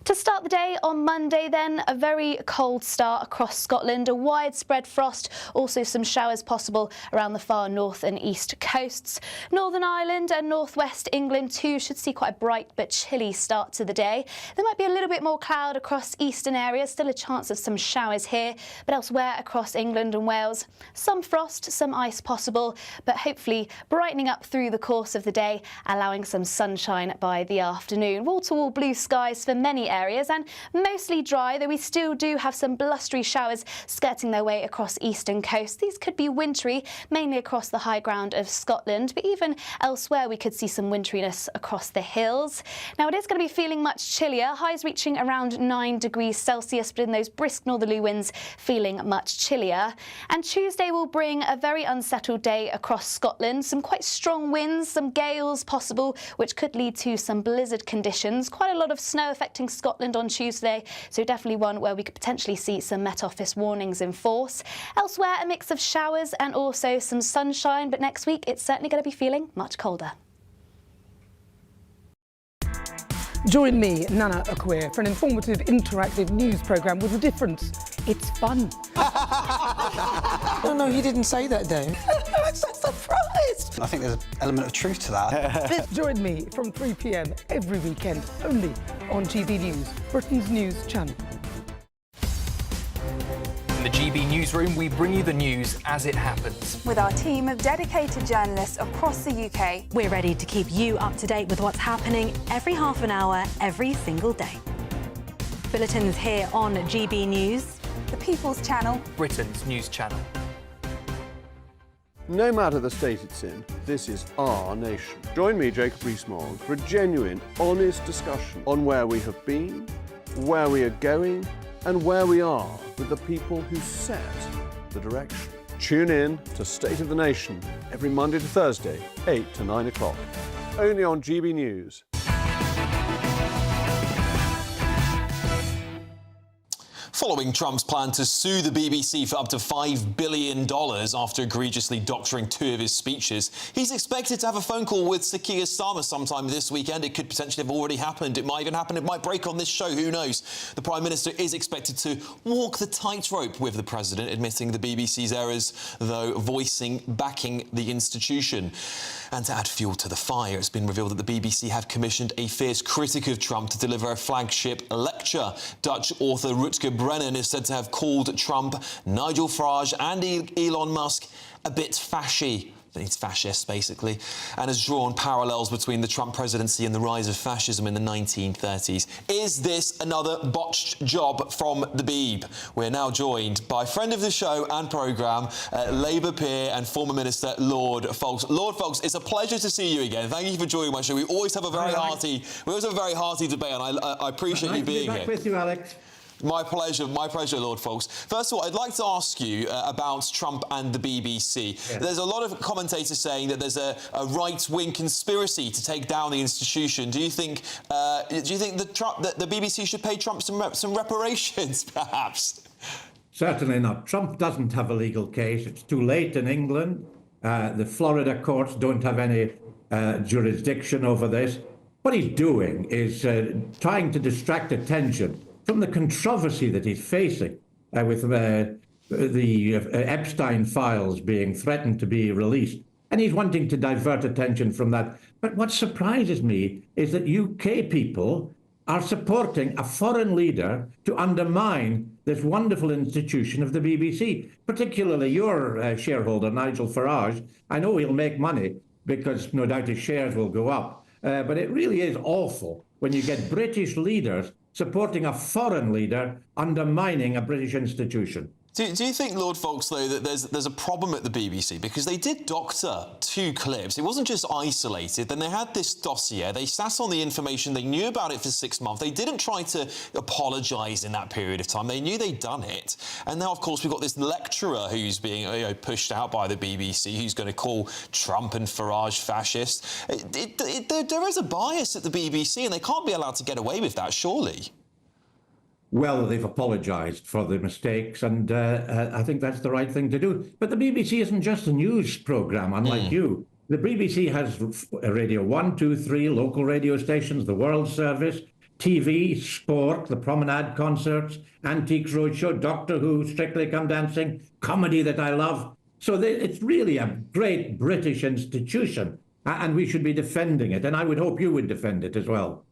To start the day on Monday then, a very cold start across Scotland, a widespread frost, also some showers possible around the far north and east coasts. Northern Ireland and northwest England too should see quite a bright but chilly start to the day. There might be a little bit more cloud across eastern areas, still a chance of some showers here, but elsewhere across England and Wales, some frost, some ice possible, but hopefully brightening up through the course of the day, allowing some sunshine by the afternoon. Wall-to-wall blue skies for many areas and mostly dry, though we still do have some blustery showers skirting their way across eastern coast. These could be wintry, mainly across the high ground of Scotland, but even elsewhere we could see some wintriness across the hills. Now it is going to be feeling much chillier, highs reaching around 9 degrees Celsius, but in those brisk northerly winds feeling much chillier. And Tuesday will bring a very unsettled day across Scotland, some quite strong winds, some gales possible, which could lead to some blizzard conditions. Quite a lot of snow affecting Scotland on Tuesday, so definitely one where we could potentially see some Met Office warnings in force. Elsewhere, a mix of showers and also some sunshine, but next week it's certainly going to be feeling much colder. Join me, Nana Okoye, for an informative, interactive news programme with a difference. It's fun. No, he didn't say that, Dave. I'm so surprised. I think there's an element of truth to that. Join me from 3 p.m. every weekend, only on GB News, Britain's news channel. In the GB Newsroom, we bring you the news as it happens. With our team of dedicated journalists across the UK. We're ready to keep you up to date with what's happening every half an hour, every single day. Bulletins here on GB News. The People's Channel. Britain's news channel. No matter the state it's in, this is our nation. Join me, Jacob Rees-Mogg, for a genuine, honest discussion on where we have been, where we are going, and where we are with the people who set the direction. Tune in to State of the Nation every Monday to Thursday, 8 to 9 o'clock. only on GB News. Following Trump's plan to sue the BBC for up to $5 billion after egregiously doctoring 2 of his speeches, he's expected to have a phone call with Sir Keir Starmer sometime this weekend. It could potentially have already happened. It might even happen. It might break on this show. Who knows? The Prime Minister is expected to walk the tightrope with the President, admitting the BBC's errors, though backing the institution. And to add fuel to the fire, it's been revealed that the BBC have commissioned a fierce critic of Trump to deliver a flagship lecture. Dutch author Rutger Brennan is said to have called Trump, Nigel Farage and Elon Musk a bit fashy. It's fascist, basically, and has drawn parallels between the Trump presidency and the rise of fascism in the 1930s. Is this another botched job from the Beeb? We're now joined by friend of the show and programme, Labour peer and former Minister Lord Foulkes. Lord Foulkes, it's a pleasure to see you again. Thank you for joining my show. We always have a very hearty debate, and I appreciate you being here. Back with you, Alex. My pleasure, Lord Foulkes. First of all, I'd like to ask you about Trump and the BBC. Yes. There's a lot of commentators saying that there's a right-wing conspiracy to take down the institution. Do you think that the BBC should pay Trump some reparations, perhaps? Certainly not. Trump doesn't have a legal case. It's too late in England. The Florida courts don't have any jurisdiction over this. What he's doing is trying to distract attention from the controversy that he's facing with the Epstein files being threatened to be released. And he's wanting to divert attention from that. But what surprises me is that UK people are supporting a foreign leader to undermine this wonderful institution of the BBC, particularly your shareholder, Nigel Farage. I know he'll make money because no doubt his shares will go up. But it really is awful when you get British leaders supporting a foreign leader undermining a British institution. Do you think, Lord Foulkes, though, that there's a problem at the BBC? Because they did doctor 2 clips. It wasn't just isolated. Then they had this dossier. They sat on the information. They knew about it for 6 months. They didn't try to apologise in that period of time. They knew they'd done it. And now, of course, we've got this lecturer who's being pushed out by the BBC, who's going to call Trump and Farage fascists. There is a bias at the BBC, and they can't be allowed to get away with that, surely. Well, they've apologised for the mistakes, and I think that's the right thing to do. But the BBC isn't just a news programme, unlike you. The BBC has Radio 1, 2, 3, local radio stations, the World Service, TV, sport, the Promenade concerts, Antiques Roadshow, Doctor Who, Strictly Come Dancing, comedy that I love. So it's really a great British institution, and we should be defending it. And I would hope you would defend it as well.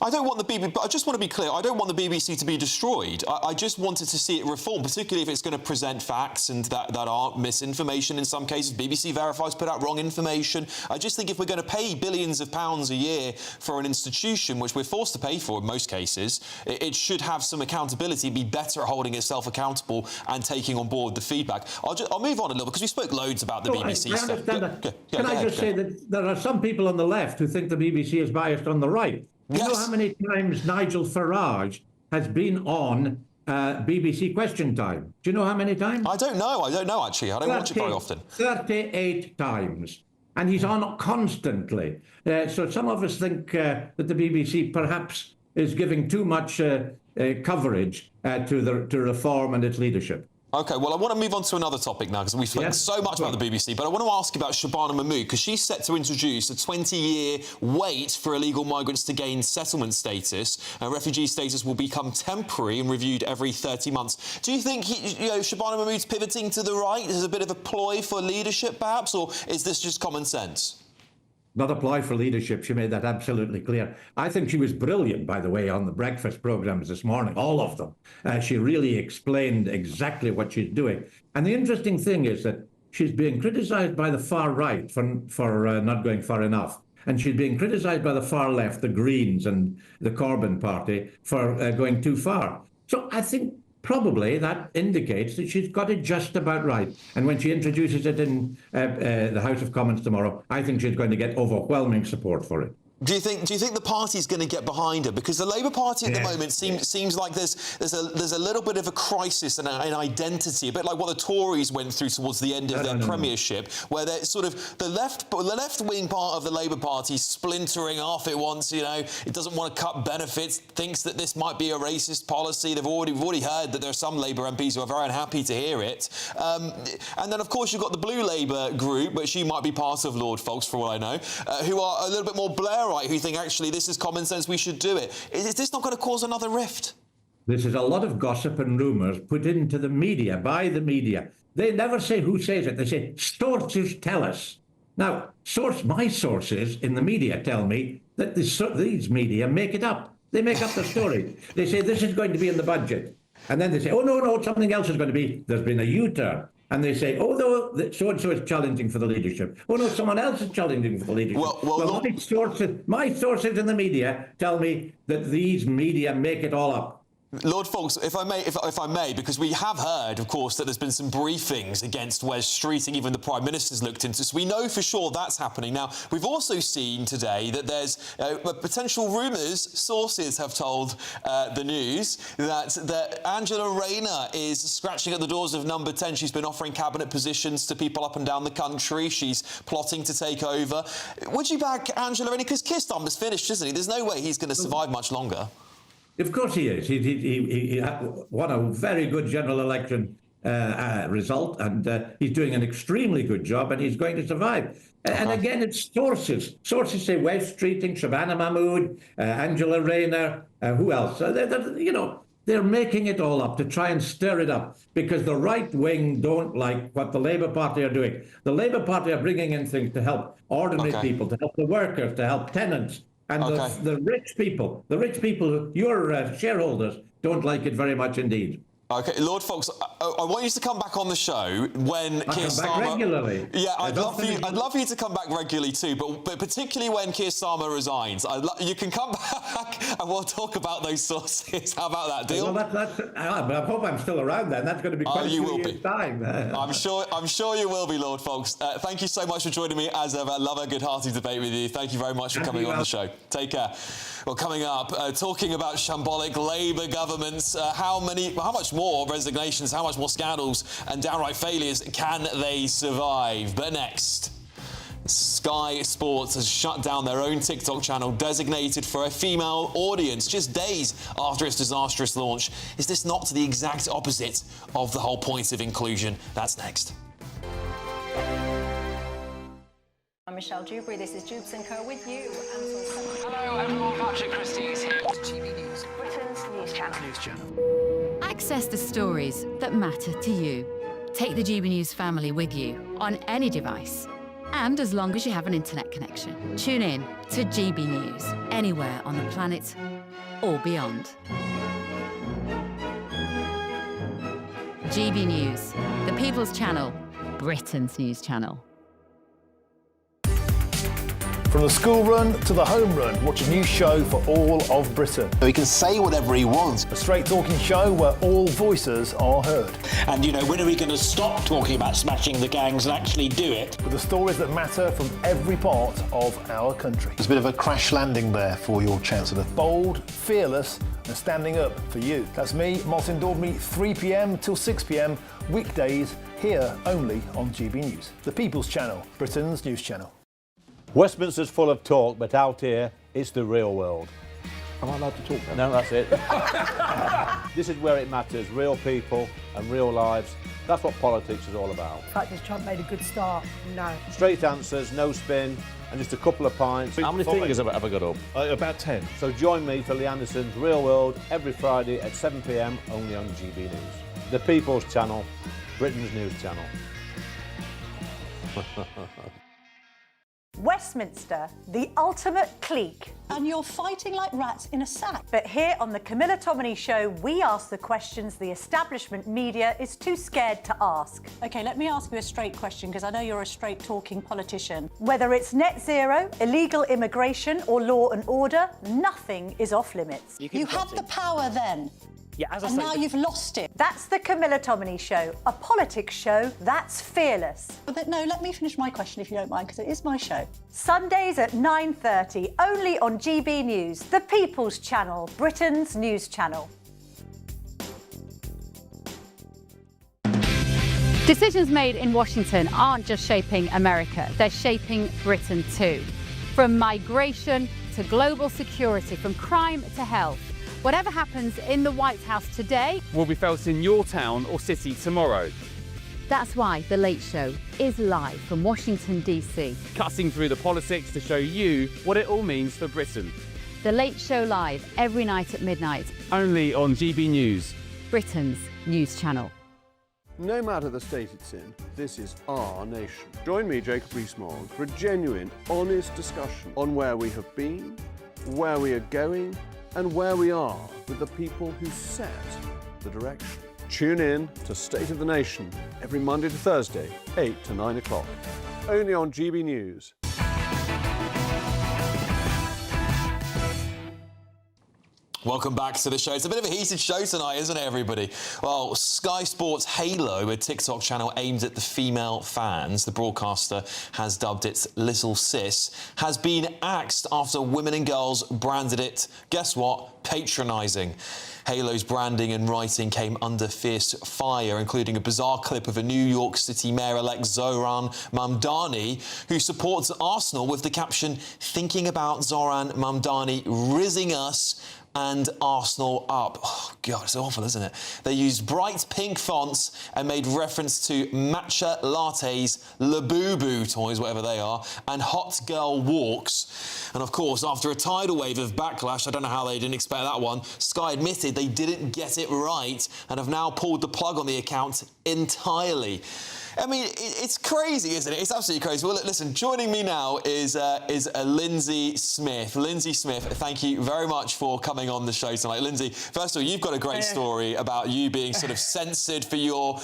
I don't want the BBC, but I just want to be clear, I don't want the BBC to be destroyed. I just wanted to see it reformed, particularly if it's going to present facts and that are misinformation in some cases. BBC Verifies put out wrong information. I just think if we're going to pay billions of pounds a year for an institution, which we're forced to pay for in most cases, it should have some accountability, be better at holding itself accountable and taking on board the feedback. I'll move on a little, because we spoke loads about the BBC stuff. I understand that. Can I just say that there are some people on the left who think the BBC is biased on the right? Do you know how many times Nigel Farage has been on BBC Question Time? Do you know how many times? I don't know, actually. I don't watch it very often. 38 times. And he's on constantly. So some of us think that the BBC perhaps is giving too much coverage to reform and its leadership. OK, well, I want to move on to another topic now, because we've spoken so much about the BBC, but I want to ask you about Shabana Mahmood, because she's set to introduce a 20-year wait for illegal migrants to gain settlement status. Refugee status will become temporary and reviewed every 30 months. Do you think Shabana Mahmood's pivoting to the right? Is it a bit of a ploy for leadership, perhaps, or is this just common sense? Not apply for leadership. She made that absolutely clear. I think she was brilliant, by the way, on the breakfast programmes this morning, all of them. She really explained exactly what she's doing. And the interesting thing is that she's being criticised by the far right for not going far enough. And she's being criticised by the far left, the Greens and the Corbyn party, for going too far. So I think probably that indicates that she's got it just about right. And when she introduces it in the House of Commons tomorrow, I think she's going to get overwhelming support for it. Do you think the party's going to get behind her? Because the Labour Party at the moment seems like there's a little bit of a crisis and an identity, a bit like what the Tories went through towards the end of their premiership, where they're sort of the left-wing part of the Labour Party splintering off. It wants, it doesn't want to cut benefits, thinks that this might be a racist policy. We've already heard that there are some Labour MPs who are very unhappy to hear it. And then, of course, you've got the Blue Labour group, which you might be part of, Lord Fox, for all I know, who are a little bit more Blairite, who think, actually, this is common sense, we should do it. Is this not going to cause another rift? This is a lot of gossip and rumours put into the media, by the media. They never say who says it. They say, sources tell us. Now, my sources in the media tell me that these media make it up. They make up the story. They say, this is going to be in the budget. And then they say, oh, no, something else is going to be. There's been a U-turn. And they say, oh, no, so-and-so is challenging for the leadership. Oh, no, someone else is challenging for the leadership. Well, my sources in the media tell me that these media make it all up. Lord Fox, if I may, because we have heard, of course, that there's been some briefings against Wes Street, and even the Prime Minister's looked into, so we know for sure that's happening. Now, we've also seen today that there's potential rumours, sources have told the news, that Angela Rayner is scratching at the doors of Number 10. She's been offering cabinet positions to people up and down the country. She's plotting to take over. Would you back Angela Rayner? Because Keir Starmer's finished, isn't he? There's no way he's going to survive much longer. Of course he is. He won a very good general election result, and he's doing an extremely good job, and he's going to survive. And again, it's sources. Sources say Wes Streeting, Shabana Mahmood, Angela Rayner, who else? They're making it all up to try and stir it up, because the right wing don't like what the Labour Party are doing. The Labour Party are bringing in things to help ordinary people, to help the workers, to help tenants. And the rich people, your shareholders, don't like it very much indeed. OK, Lord Fox, I want you to come back on the show when Keir Starmer... regularly. Yeah, I'd love for you to come back regularly too, but particularly when Keir Starmer resigns. You can come back and we'll talk about those sources. How about that, deal? Well, but I hope I'm still around then. That's going to be quite a few years' time. I'm sure you will be, Lord Fox. Thank you so much for joining me as ever. I love a good hearty debate with you. Thank you very much for coming on the show. Take care. Well, coming up, talking about shambolic Labour governments, how much more resignations, how much more scandals and downright failures can they survive? But next, Sky Sports has shut down their own TikTok channel designated for a female audience just days after its disastrous launch. Is this not the exact opposite of the whole point of inclusion? That's next. I'm Michelle Dewberry. This is Jubes & Co with you. Hello everyone, Patrick Christie's here. GB News, Britain's news channel. Access the stories that matter to you. Take the GB News family with you on any device. And as long as you have an internet connection. Tune in to GB News, anywhere on the planet or beyond. GB News, the People's Channel, Britain's news channel. From the school run to the home run, watch a new show for all of Britain. So he can say whatever he wants. A straight talking show where all voices are heard. And, when are we going to stop talking about smashing the gangs and actually do it? With the stories that matter from every part of our country. There's a bit of a crash landing there for your Chancellor. Bold, fearless and standing up for you. That's me, Martin Daubney, 3 p.m. till 6 p.m, weekdays, here only on GB News. The People's Channel, Britain's news channel. Westminster's full of talk, but out here, it's the real world. Am I allowed to talk then? No, that's it. This is where it matters, real people and real lives. That's what politics is all about. In fact, has Trump made a good start? No. Straight answers, no spin, and just a couple of pints. How many fingers have I got up? About 10. So join me for Lee Anderson's Real World every Friday at 7 p.m, only on GB News. The People's Channel, Britain's news channel. Westminster, the ultimate clique. And you're fighting like rats in a sack. But here on the Camilla Tominey Show, we ask the questions the establishment media is too scared to ask. OK, let me ask you a straight question, because I know you're a straight-talking politician. Whether it's net zero, illegal immigration or law and order, nothing is off limits. You have the power then. Yeah, as I and say, now you've lost it. That's the Camilla Tominey Show, a politics show that's fearless. But no, let me finish my question if you don't mind, because it is my show. Sundays at 9:30, only on GB News, the People's Channel, Britain's news channel. Decisions made in Washington aren't just shaping America, they're shaping Britain too. From migration to global security, from crime to health. Whatever happens in the White House today will be felt in your town or city tomorrow. That's why The Late Show is live from Washington, DC. Cutting through the politics to show you what it all means for Britain. The Late Show live every night at midnight. Only on GB News, Britain's news channel. No matter the state it's in, this is our nation. Join me, Jacob Rees-Mogg, for a genuine, honest discussion on where we have been, where we are going, and where we are with the people who set the direction. Tune in to State of the Nation every Monday to Thursday, 8 to 9 o'clock. Only on GB News. Welcome back to the show. It's a bit of a heated show tonight, isn't it, everybody? Well, Sky Sports Halo, a TikTok channel aimed at the female fans, the broadcaster has dubbed it Little Sis, has been axed after women and girls branded it, guess what, patronising. Halo's branding and writing came under fierce fire, including a bizarre clip of a New York City Mayor-elect Zoran Mamdani, who supports Arsenal, with the caption, "Thinking about Zoran Mamdani rizzing us and Arsenal up." Oh, God, it's awful, isn't it? They used bright pink fonts and made reference to matcha lattes, Labubu toys, whatever they are, and hot girl walks. And of course, after a tidal wave of backlash, I don't know how they didn't expect that one, Sky admitted they didn't get it right and have now pulled the plug on the account entirely. I mean, it's crazy, isn't it? It's absolutely crazy. Well, listen, joining me now is Lindsay Smith. Lindsay Smith, thank you very much for coming on the show tonight. Lindsay, first of all, you've got a great story about you being sort of censored for your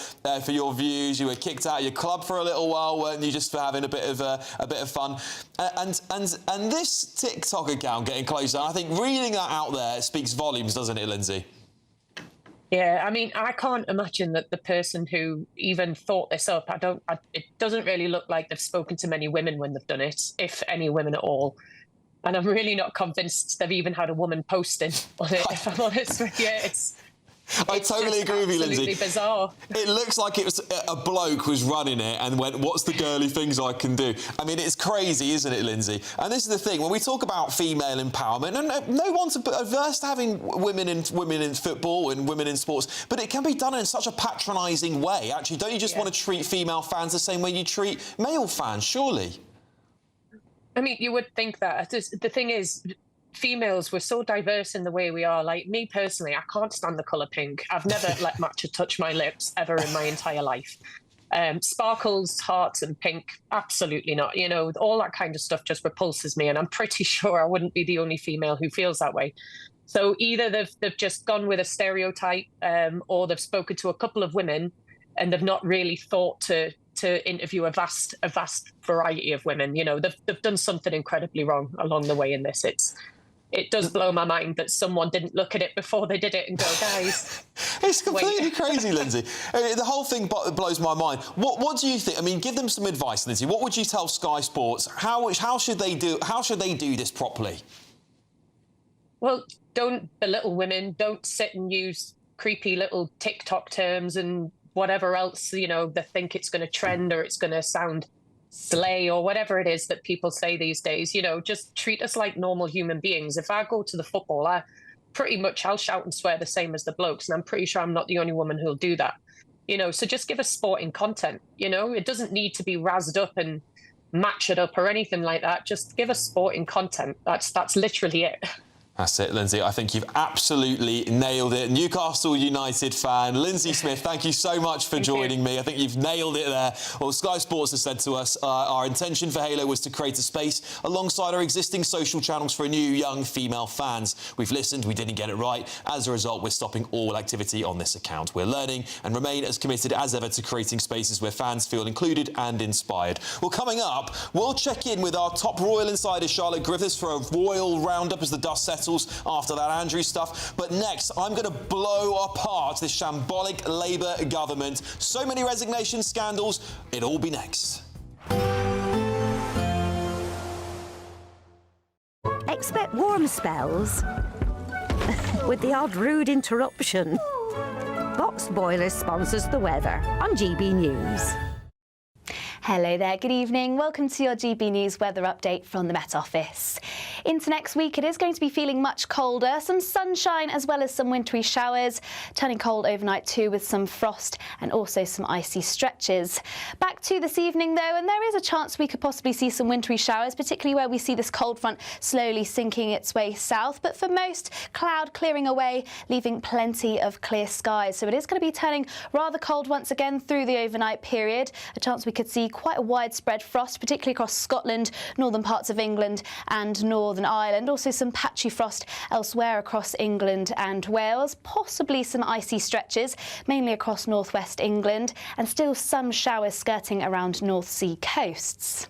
views. You were kicked out of your club for a little while, weren't you, just for having a bit of fun? And this TikTok account getting closed down, I think reading that out there speaks volumes, doesn't it, Lindsay? Yeah, I mean, I can't imagine that the person who even thought this up, it doesn't really look like they've spoken to many women when they've done it, if any women at all. And I'm really not convinced they've even had a woman posting on it, if I'm honest with you. I totally agree with you, Lindsay. Absolutely bizarre. It looks like it was a bloke was running it and went, "What's the girly things I can do?" I mean, it's crazy, isn't it, Lindsay? And this is the thing, when we talk about female empowerment, and no one's averse to having women in football and women in sports, but it can be done in such a patronising way. Actually, don't you just want to treat female fans the same way you treat male fans, surely? I mean, you would think that. The thing is, females, we're so diverse in the way we are. Like, me personally, I can't stand the colour pink. I've never let matcha touch my lips ever in my entire life. Sparkles, hearts and pink, absolutely not. You know, all that kind of stuff just repulses me, and I'm pretty sure I wouldn't be the only female who feels that way. So either they've just gone with a stereotype, or they've spoken to a couple of women and they've not really thought to interview a vast variety of women. You know, they've done something incredibly wrong along the way in this. It does blow my mind that someone didn't look at it before they did it and go, guys. It's completely crazy, Lindsay. The whole thing blows my mind. What do you think? I mean, give them some advice, Lindsay. What would you tell Sky Sports? How should they do this properly? Well, don't belittle women. Don't sit and use creepy little TikTok terms and whatever else, you know, they think it's going to trend or it's going to sound slay or whatever it is that people say these days. You know, just treat us like normal human beings. If I go to the football, I'll shout and swear the same as the blokes, and I'm pretty sure I'm not the only woman who'll do that. You know, so just give us sporting content. You know, it doesn't need to be razzed up and matched up or anything like that. Just give us sporting content. That's literally it. That's it, Lindsay. I think you've absolutely nailed it. Newcastle United fan, Lindsay Smith, thank you so much for joining me. I think you've nailed it there. Well, Sky Sports has said to us, our intention for Halo was to create a space alongside our existing social channels for new, young female fans. We've listened, we didn't get it right. As a result, we're stopping all activity on this account. We're learning and remain as committed as ever to creating spaces where fans feel included and inspired. Well, coming up, we'll check in with our top royal insider, Charlotte Griffiths, for a royal roundup as the dust settles rehearsals after that Andrew stuff. But next, I'm going to blow apart this shambolic Labour government. So many resignation scandals. It'll all be next. Expect warm spells with the odd rude interruption. Box Boilers sponsors the weather on GB News. Hello there, good evening. Welcome to your GB News weather update from the Met Office. Into next week, it is going to be feeling much colder, some sunshine as well as some wintry showers, turning cold overnight too with some frost and also some icy stretches. Back to this evening though, and there is a chance we could possibly see some wintry showers, particularly where we see this cold front slowly sinking its way south, but for most, cloud clearing away, leaving plenty of clear skies. So it is going to be turning rather cold once again through the overnight period, a chance we could see quite a widespread frost, particularly across Scotland, northern parts of England and Northern Ireland. Also some patchy frost elsewhere across England and Wales, possibly some icy stretches, mainly across northwest England, and still some showers skirting around North Sea coasts.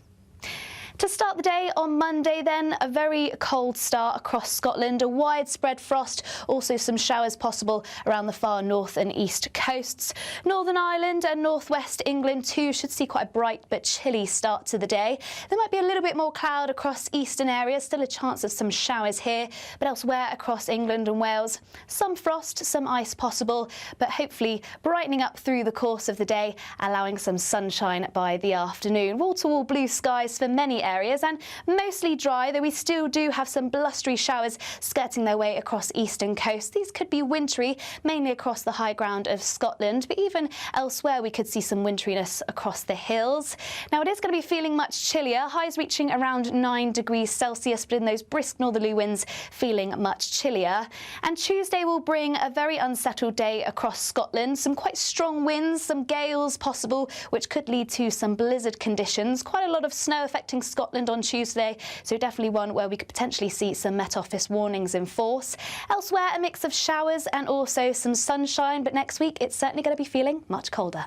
To start the day on Monday then, a very cold start across Scotland, a widespread frost, also some showers possible around the far north and east coasts. Northern Ireland and northwest England too should see quite a bright but chilly start to the day. There might be a little bit more cloud across eastern areas, still a chance of some showers here, but elsewhere across England and Wales, some frost, some ice possible, but hopefully brightening up through the course of the day, allowing some sunshine by the afternoon. Wall-to-wall blue skies for many areas and mostly dry, though we still do have some blustery showers skirting their way across eastern coast. These could be wintry, mainly across the high ground of Scotland, but even elsewhere we could see some wintriness across the hills. Now it is going to be feeling much chillier, highs reaching around 9 degrees Celsius, but in those brisk northerly winds feeling much chillier. And Tuesday will bring a very unsettled day across Scotland, some quite strong winds, some gales possible, which could lead to some blizzard conditions. Quite a lot of snow affecting Scotland on Tuesday, so definitely one where we could potentially see some Met Office warnings in force. Elsewhere, a mix of showers and also some sunshine, but next week it's certainly going to be feeling much colder.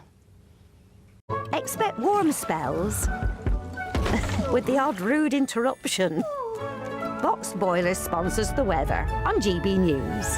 Expect warm spells with the odd rude interruption. Box Boilers sponsors the weather on GB News.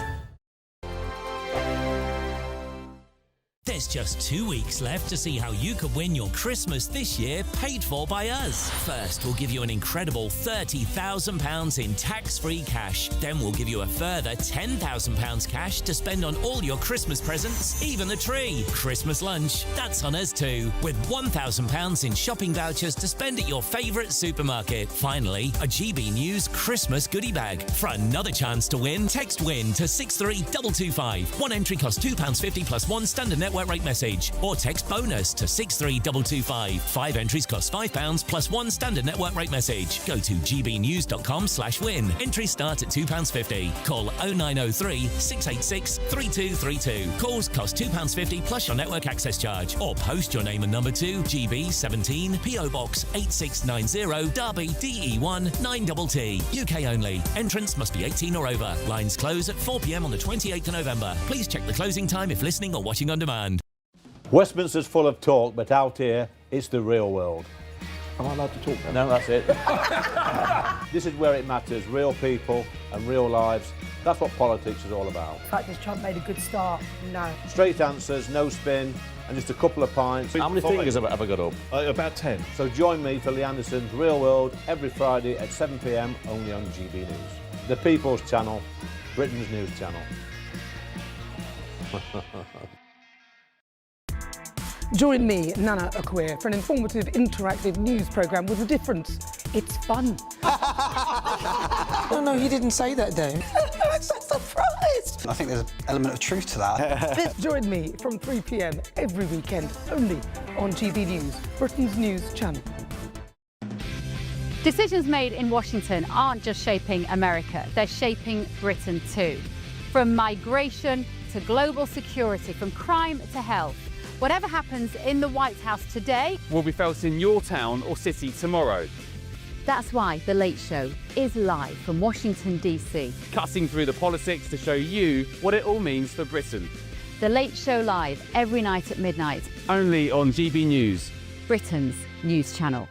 There's just 2 weeks left to see how you could win your Christmas this year paid for by us. First, we'll give you an incredible £30,000 in tax-free cash. Then we'll give you a further £10,000 cash to spend on all your Christmas presents, even the tree. Christmas lunch, that's on us too, with £1,000 in shopping vouchers to spend at your favourite supermarket. Finally, a GB News Christmas goodie bag. For another chance to win, text WIN to 63225. One entry costs £2.50 plus one standard network rate message, or text BONUS to 63225. 5 entries cost £5 plus one standard network rate message. Go to gbnews.com/win. Entries start at £2.50. Call 0903 686 3232. Calls cost £2.50 plus your network access charge, or post your name and number to GB17 PO Box 8690 Derby DE1 9TT. UK only. Entrance must be 18 or over. Lines close at 4 p.m. on the 28th of November. Please check the closing time if listening or watching on demand. Westminster's full of talk, but out here, it's the real world. Am I allowed to talk then? No, that's it. This is where it matters, real people and real lives. That's what politics is all about. The fact that Trump made a good start, no. Straight answers, no spin, and just a couple of pints. How many fingers have I got up? About 10. So join me for Lee Anderson's Real World every Friday at 7 p.m. only on GB News. The People's Channel, Britain's news channel. Join me, Nana Akweer, for an informative, interactive news programme with a difference. It's fun. No, you didn't say that, though. I'm so surprised. I think there's an element of truth to that. Join me from 3 p.m. every weekend, only on GB News, Britain's news channel. Decisions made in Washington aren't just shaping America, they're shaping Britain too. From migration to global security, from crime to health. Whatever happens in the White House today will be felt in your town or city tomorrow. That's why The Late Show is live from Washington, D.C. Cutting through the politics to show you what it all means for Britain. The Late Show live every night at midnight. Only on GB News, Britain's news channel.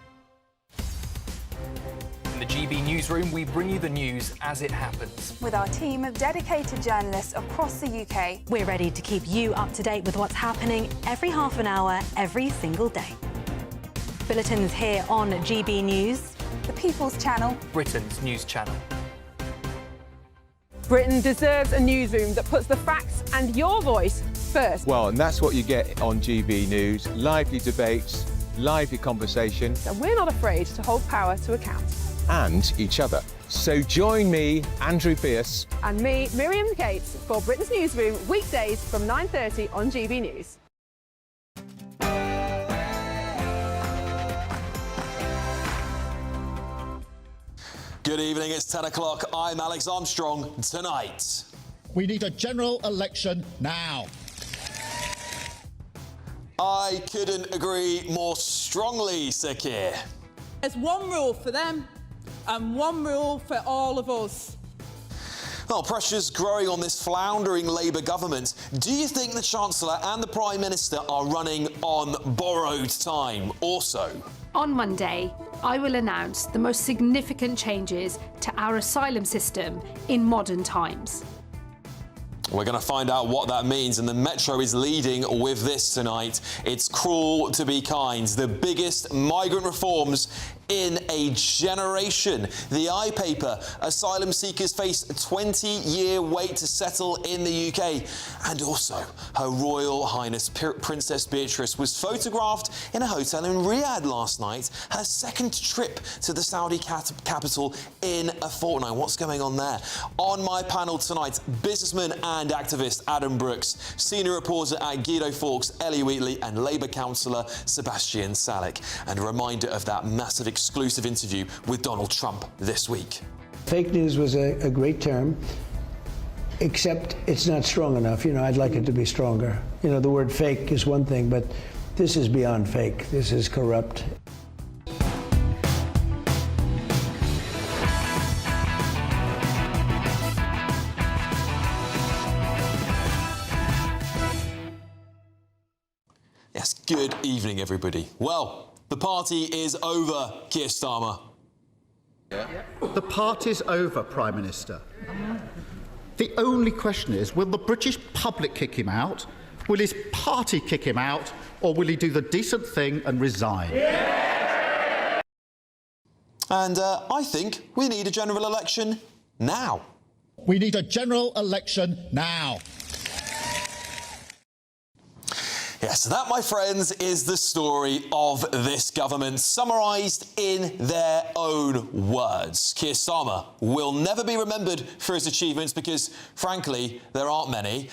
In the GB newsroom, we bring you the news as it happens. With our team of dedicated journalists across the UK. We're ready to keep you up to date with what's happening every half an hour, every single day. Bulletins here on GB News. The People's Channel. Britain's news channel. Britain deserves a newsroom that puts the facts and your voice first. Well, and that's what you get on GB News. Lively debates, lively conversation. And we're not afraid to hold power to account. And each other. So join me, Andrew Pierce. And me, Miriam Gates, for Britain's Newsroom, weekdays from 9:30 on GB News. Good evening, it's 10 o'clock. I'm Alex Armstrong. Tonight, we need a general election now. I couldn't agree more strongly, Sir Keir. There's one rule for them and one rule for all of us. Well, pressure's growing on this floundering Labour government. Do you think the Chancellor and the Prime Minister are running on borrowed time also? On Monday, I will announce the most significant changes to our asylum system in modern times. We're going to find out what that means, and the Metro is leading with this tonight. It's cruel to be kind. The biggest migrant reforms in a generation. The I-Paper, asylum seekers face a 20-year wait to settle in the UK. And also, Her Royal Highness Princess Beatrice was photographed in a hotel in Riyadh last night, her second trip to the Saudi capital in a fortnight. What's going on there? On my panel tonight, businessman and activist Adam Brooks, senior reporter at Guido Fawkes, Ellie Wheatley, and Labour councillor Sebastian Salek. And a reminder of that massive exclusive interview with Donald Trump this week. Fake news was a great term, except it's not strong enough. You know, I'd like it to be stronger. You know, the word fake is one thing, but this is beyond fake. This is corrupt. Yes, good evening, everybody. Well, the party is over, Keir Starmer. The party's over, Prime Minister. The only question is, will the British public kick him out, will his party kick him out, or will he do the decent thing and resign? And I think we need a general election now. We need a general election now. Yes, that, my friends, is the story of this government, summarised in their own words. Keir Starmer will never be remembered for his achievements because, frankly, there aren't many.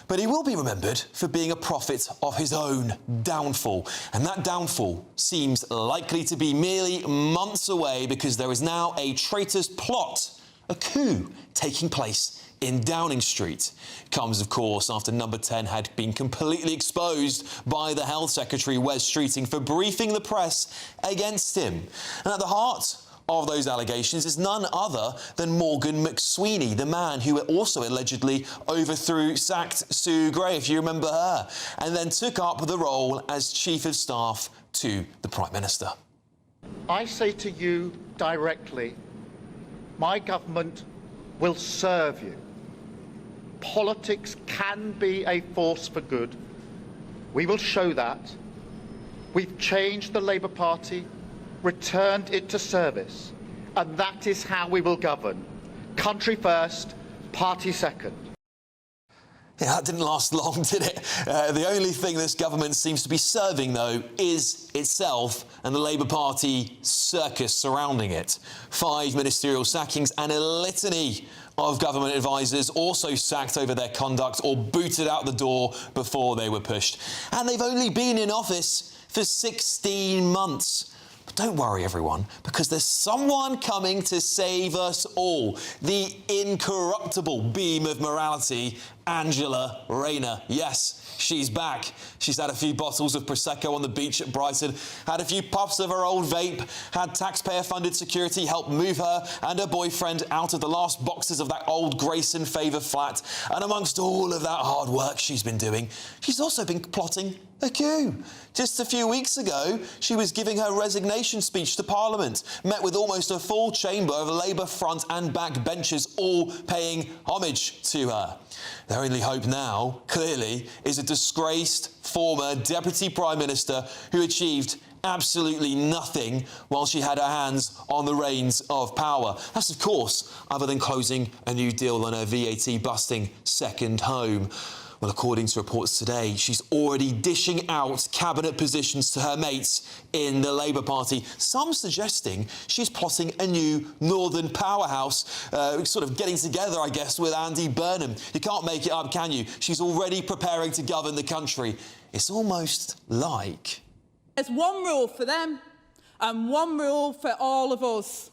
But he will be remembered for being a prophet of his own downfall. And that downfall seems likely to be merely months away because there is now a traitor's plot, a coup, taking place in Downing Street. Comes, of course, after Number 10 had been completely exposed by the Health Secretary, Wes Streeting, for briefing the press against him. And at the heart of those allegations is none other than Morgan McSweeney, the man who also allegedly sacked Sue Gray, if you remember her, and then took up the role as Chief of Staff to the Prime Minister. I say to you directly, my government will serve you. Politics can be a force for good. We will show that. We've changed the Labour Party, returned it to service, and that is how we will govern. Country first, party second. Yeah, that didn't last long, did it? The only thing this government seems to be serving, though, is itself and the Labour Party circus surrounding it. 5 ministerial sackings and a litany of government advisers also sacked over their conduct or booted out the door before they were pushed. And they've only been in office for 16 months. But don't worry, everyone, because there's someone coming to save us all. The incorruptible beam of morality, Angela Rayner. Yes, she's back. She's had a few bottles of Prosecco on the beach at Brighton, had a few puffs of her old vape, had taxpayer-funded security help move her and her boyfriend out of the last boxes of that old Grayson Favour flat. And amongst all of that hard work she's been doing, she's also been plotting A coup. Just a few weeks ago, she was giving her resignation speech to Parliament, met with almost a full chamber of Labour front and back benches, all paying homage to her. Their only hope now, clearly, is a disgraced former Deputy Prime Minister who achieved absolutely nothing while she had her hands on the reins of power. That's, of course, other than closing a new deal on her VAT-busting second home. Well, according to reports today, she's already dishing out cabinet positions to her mates in the Labour Party, some suggesting she's plotting a new northern powerhouse, sort of getting together, I guess, with Andy Burnham. You can't make it up, can you? She's already preparing to govern the country. It's almost like... There's one rule for them and one rule for all of us.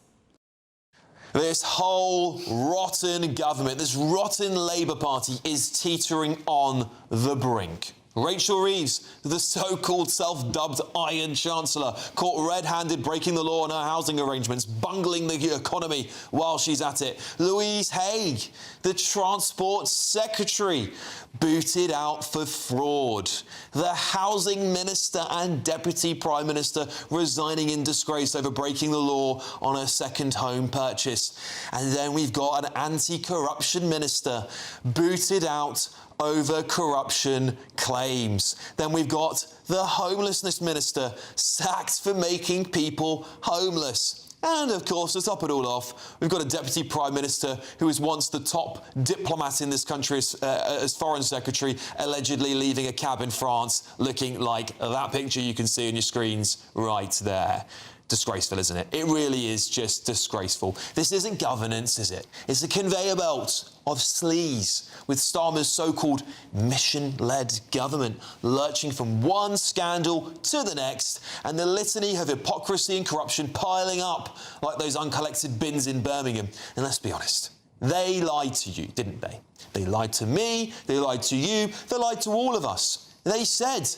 This whole rotten government, this rotten Labour Party is teetering on the brink. Rachel Reeves, the so-called self-dubbed Iron Chancellor, caught red-handed breaking the law on her housing arrangements, bungling the economy while she's at it. Louise Haigh, the Transport Secretary, booted out for fraud. The Housing Minister and Deputy Prime Minister resigning in disgrace over breaking the law on her second home purchase. And then we've got an anti-corruption minister booted out over corruption claims. Then we've got the homelessness minister sacked for making people homeless. And, of course, to top it all off, we've got a Deputy Prime Minister who was once the top diplomat in this country as Foreign Secretary, allegedly leaving a cab in France looking like that picture you can see on your screens right there. Disgraceful, isn't it? It really is just disgraceful. This isn't governance, is it? It's a conveyor belt of sleaze, with Starmer's so-called mission-led government lurching from one scandal to the next, and the litany of hypocrisy and corruption piling up like those uncollected bins in Birmingham. And let's be honest, they lied to you, didn't they? They lied to me, they lied to you, they lied to all of us. They said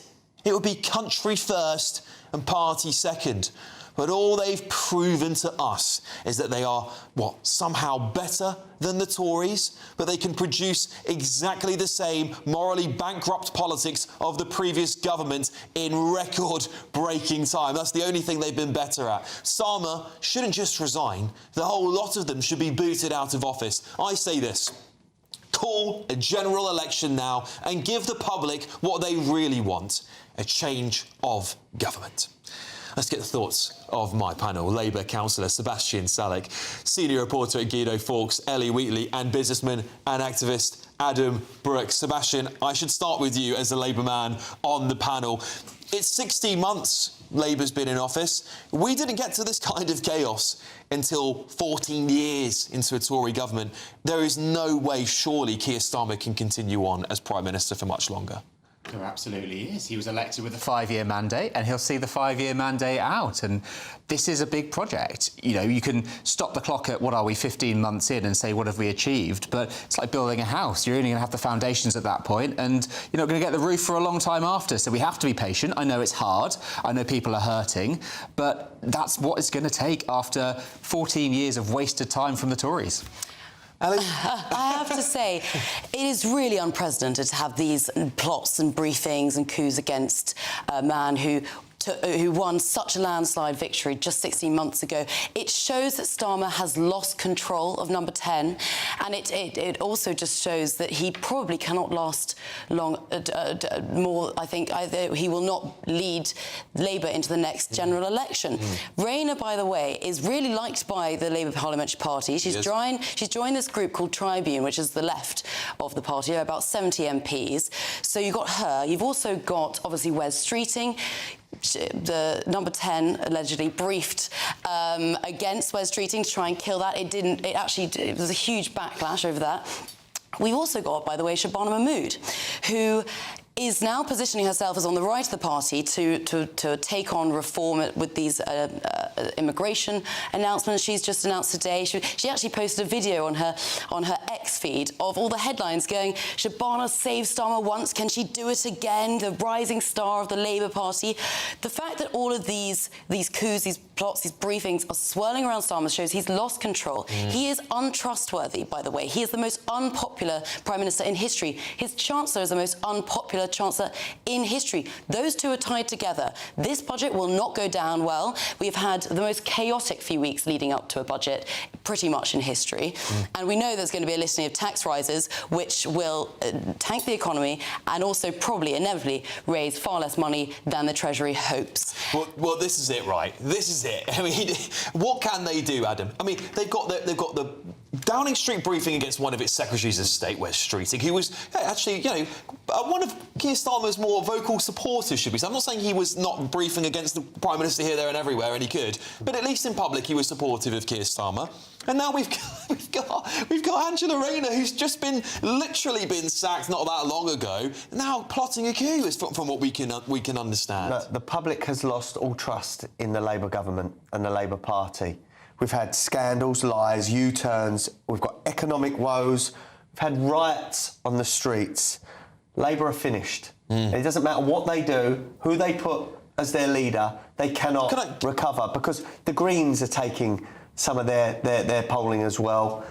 it would be country first and party second. But all they've proven to us is that they are, what, somehow better than the Tories, but they can produce exactly the same morally bankrupt politics of the previous government in record-breaking time. That's the only thing they've been better at. Starmer shouldn't just resign. The whole lot of them should be booted out of office. I say this. Call a general election now and give the public what they really want, a change of government. Let's get the thoughts of my panel. Labour councillor Sebastian Salek, senior reporter at Guido Fawkes, Ellie Wheatley, and businessman and activist Adam Brooks. Sebastian, I should start with you as a Labour man on the panel. It's 16 months Labour's been in office. We didn't get to this kind of chaos until 14 years into a Tory government. There is no way, surely, Keir Starmer can continue on as Prime Minister for much longer. There absolutely is. He was elected with a 5-year mandate, and he'll see the 5-year mandate out. And this is a big project. You know, you can stop the clock at, 15 months in and say, what have we achieved? But it's like building a house. You're only going to have the foundations at that point, and you're not going to get the roof for a long time after. So we have to be patient. I know it's hard. I know people are hurting. But that's what it's going to take after 14 years of wasted time from the Tories. I have to say, it is really unprecedented to have these plots and briefings and coups against a man who won such a landslide victory just 16 months ago. It shows that Starmer has lost control of number 10, and it also just shows that he probably cannot last long more. I think he will not lead Labour into the next general election. Rayner, by the way, is really liked by the Labour Parliamentary Party. She's joined this group called Tribune, which is the left of the party, about 70 MPs. So you've got her. You've also got, obviously, Wes Streeting. The number 10 allegedly briefed against Wes Streeting to try and kill that. It was a huge backlash over that. We've also got, by the way, Shabana Mahmood, who is now positioning herself as on the right of the party to take on reform with these immigration announcements she's just announced today. She actually posted a video on her X X feed of all the headlines going, Shabana saved Starmer once, can she do it again? The rising star of the Labour Party. The fact that all of these coups, these plots, these briefings are swirling around Starmer shows he's lost control. He is untrustworthy, by the way. He is the most unpopular Prime Minister in history. His Chancellor is the most unpopular Chancellor in history. Those two are tied together. This budget will not go down well. We've had the most chaotic few weeks leading up to a budget pretty much in history. And we know there's going to be a litany of tax rises which will tank the economy and also probably inevitably raise far less money than the Treasury hopes. Well, this is it, right? This is it. I mean, what can they do, Adam? I mean, they've got the Downing Street briefing against one of its secretaries of state, Wes Streeting, who was actually, you know, one of Keir Starmer's more vocal supporters, should we say. I'm not saying he was not briefing against the Prime Minister here, there and everywhere, and he could, but at least in public he was supportive of Keir Starmer. And now we've got Angela Rayner, who's just literally been sacked not that long ago, now plotting a coup, from what we can understand. Look, the public has lost all trust in the Labour government and the Labour Party. We've had scandals, lies, U-turns, we've got economic woes, we've had riots on the streets. Labour are finished. It doesn't matter what they do, who they put as their leader, they cannot recover, because the Greens are taking some of their polling as well.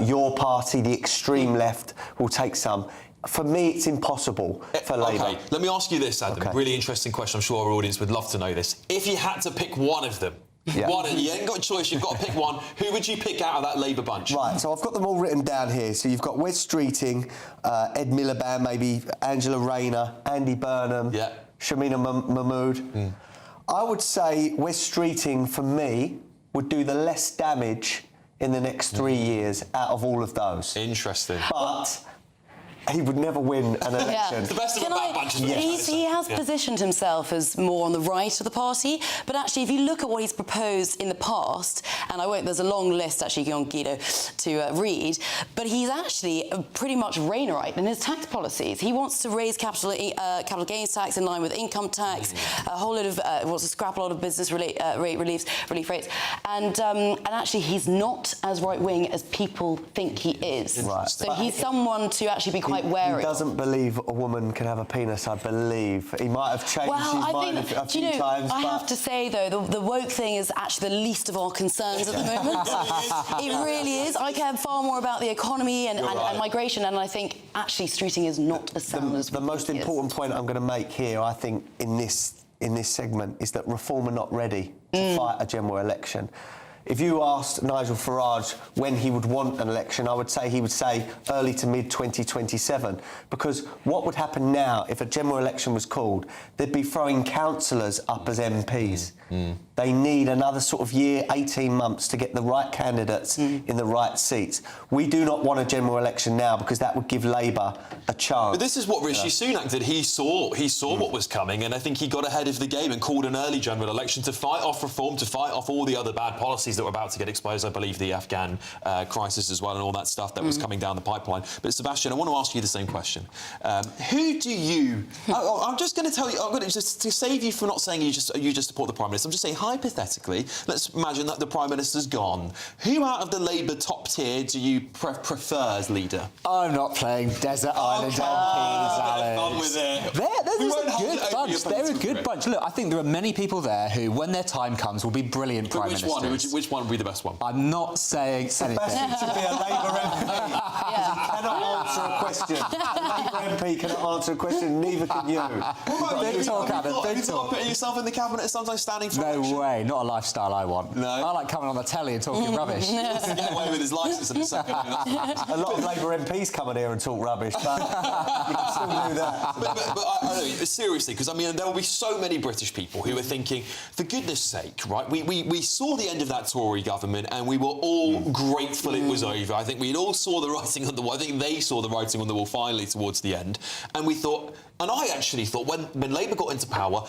Your party, the extreme left, will take some. For me, it's impossible for Labour. OK, let me ask you this, Adam. Really interesting question. I'm sure our audience would love to know this. If you had to pick one of them, one, you ain't got a choice, you've got to pick one, who would you pick out of that Labour bunch? Right, so I've got them all written down here. So you've got Wes Streeting, Ed Miliband, maybe Angela Rayner, Andy Burnham, Shamina Mahmood. I would say Wes Streeting, for me, would do the less damage in the next 3 years out of all of those. Interesting. But he would never win an election. The best of a bad bunch. He has positioned himself as more on the right of the party, but actually, if you look at what he's proposed in the past, and I won't, there's a long list actually on Guido to read, but he's actually pretty much Raynerite in his tax policies. He wants to raise capital gains tax in line with income tax, a whole lot of wants to scrap a lot of business relief rates, and actually he's not as right wing as people think he is. Right. So he's someone to actually be quite wary. He doesn't believe a woman can have a penis, I believe. He might have changed his mind a few times. I have to say, though, the woke thing is actually the least of our concerns at the moment. It really is. I care far more about the economy and migration, and I think actually Streeting is not as sound as the most important point I'm going to make here, I think, in this segment, is that Reform are not ready to fight a general election. If you asked Nigel Farage when he would want an election, I would say he would say early to mid-2027. Because what would happen now if a general election was called? They'd be throwing councillors up as MPs. They need another sort of year, 18 months to get the right candidates in the right seats. We do not want a general election now because that would give Labour a chance. But this is what Rishi Sunak did. He saw what was coming, and I think he got ahead of the game and called an early general election to fight off reform, to fight off all the other bad policies that were about to get exposed. I believe the Afghan crisis as well, and all that stuff that was coming down the pipeline. But Sebastian, I want to ask you the same question. Who do you? I'm just going to tell you. I'm going to just to save you from not saying you just support the Prime Minister. I'm just saying hypothetically. Let's imagine that the Prime Minister's gone. Who out of the Labour top tier do you prefer as leader? I'm not playing Desert Island MPs, Alex. Fun with it. They're a good bunch. They're a good bunch. Look, I think there are many people there who, when their time comes, will be brilliant Prime Ministers. Which one would be the best one? I'm not saying anything. Sebastian should be a Labour MP. He cannot answer a question. Labour MP cannot answer a question, neither can you. Big talk, Adam. Big talk. Putting yourself in the cabinet, sometimes standing for election. No way. Not a lifestyle I want. No. I like coming on the telly and talking rubbish. He wants to get away with his licence in a second. A lot of Labour MPs come in here and talk rubbish, but you can still do that. But I seriously, because I mean, there will be so many British people who are thinking, for goodness sake, right? We saw the end of that Tory government and we were all grateful it was over. I think we all saw the writing on the wall. I think they saw the writing on the wall finally towards the end. And we thought, and I actually thought when Labour got into power,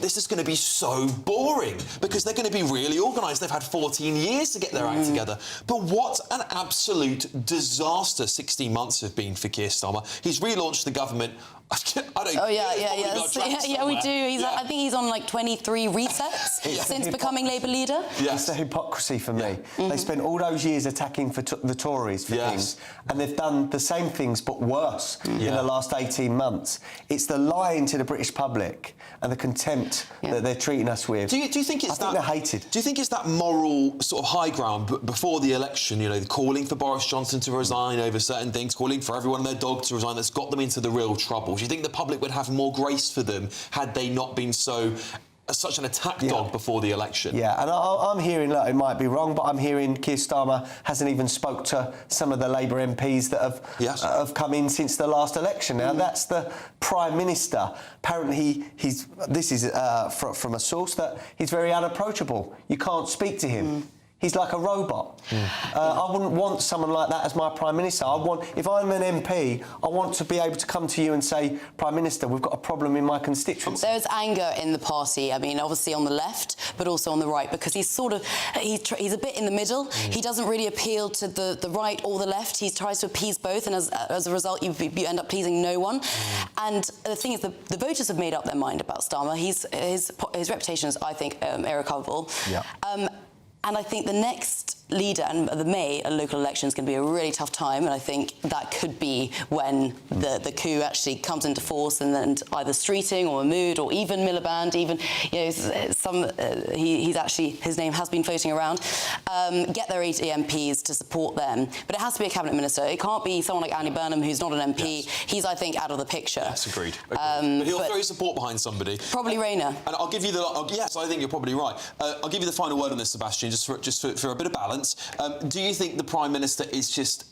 this is going to be so boring because they're going to be really organised. They've had 14 years to get their act together. But what an absolute disaster 16 months have been for Keir Starmer. He's relaunched the government I don't Oh yeah, care. yeah, we do. I think he's on like 23 resets since becoming Labour leader. It's a hypocrisy for me. They spent all those years attacking for the Tories for things, and they've done the same things but worse in the last 18 months. It's the lying to the British public and the contempt that they're treating us with. Do you think it's they're hated. Do you think it's that moral sort of high ground before the election? You know, calling for Boris Johnson to resign over certain things, calling for everyone and their dog to resign. That's got them into the real trouble. Do you think the public would have more grace for them had they not been such an attack dog before the election? Yeah, and I'm hearing, look, it might be wrong, but I'm hearing Keir Starmer hasn't even spoke to some of the Labour MPs that have come in since the last election. Now, that's the Prime Minister. Apparently, this is from a source that he's very unapproachable. You can't speak to him. He's like a robot. I wouldn't want someone like that as my Prime Minister. If I'm an MP, I want to be able to come to you and say, Prime Minister, we've got a problem in my constituency. There's anger in the party, I mean, obviously on the left, but also on the right, because he's sort of, he's a bit in the middle. He doesn't really appeal to the right or the left. He tries to appease both, and as a result, you end up pleasing no one. And the thing is, the voters have made up their mind about Starmer. His reputation is, I think, irrecoverable. And I think the next leader and the May local election is going to be a really tough time, and I think that could be when the coup actually comes into force, and then either Streeting or Mahmood or even Miliband, even he's actually, his name has been floating around, get their 80 MPs to support them. But it has to be a cabinet minister. It can't be someone like Andy Burnham, who's not an MP. He's, I think, out of the picture. Yes, agreed. But he'll throw his support behind somebody. Probably Rayner. And I'll give you yes, I think you're probably right. I'll give you the final word on this, Sebastian, just for a bit of balance. Do you think the Prime Minister is just,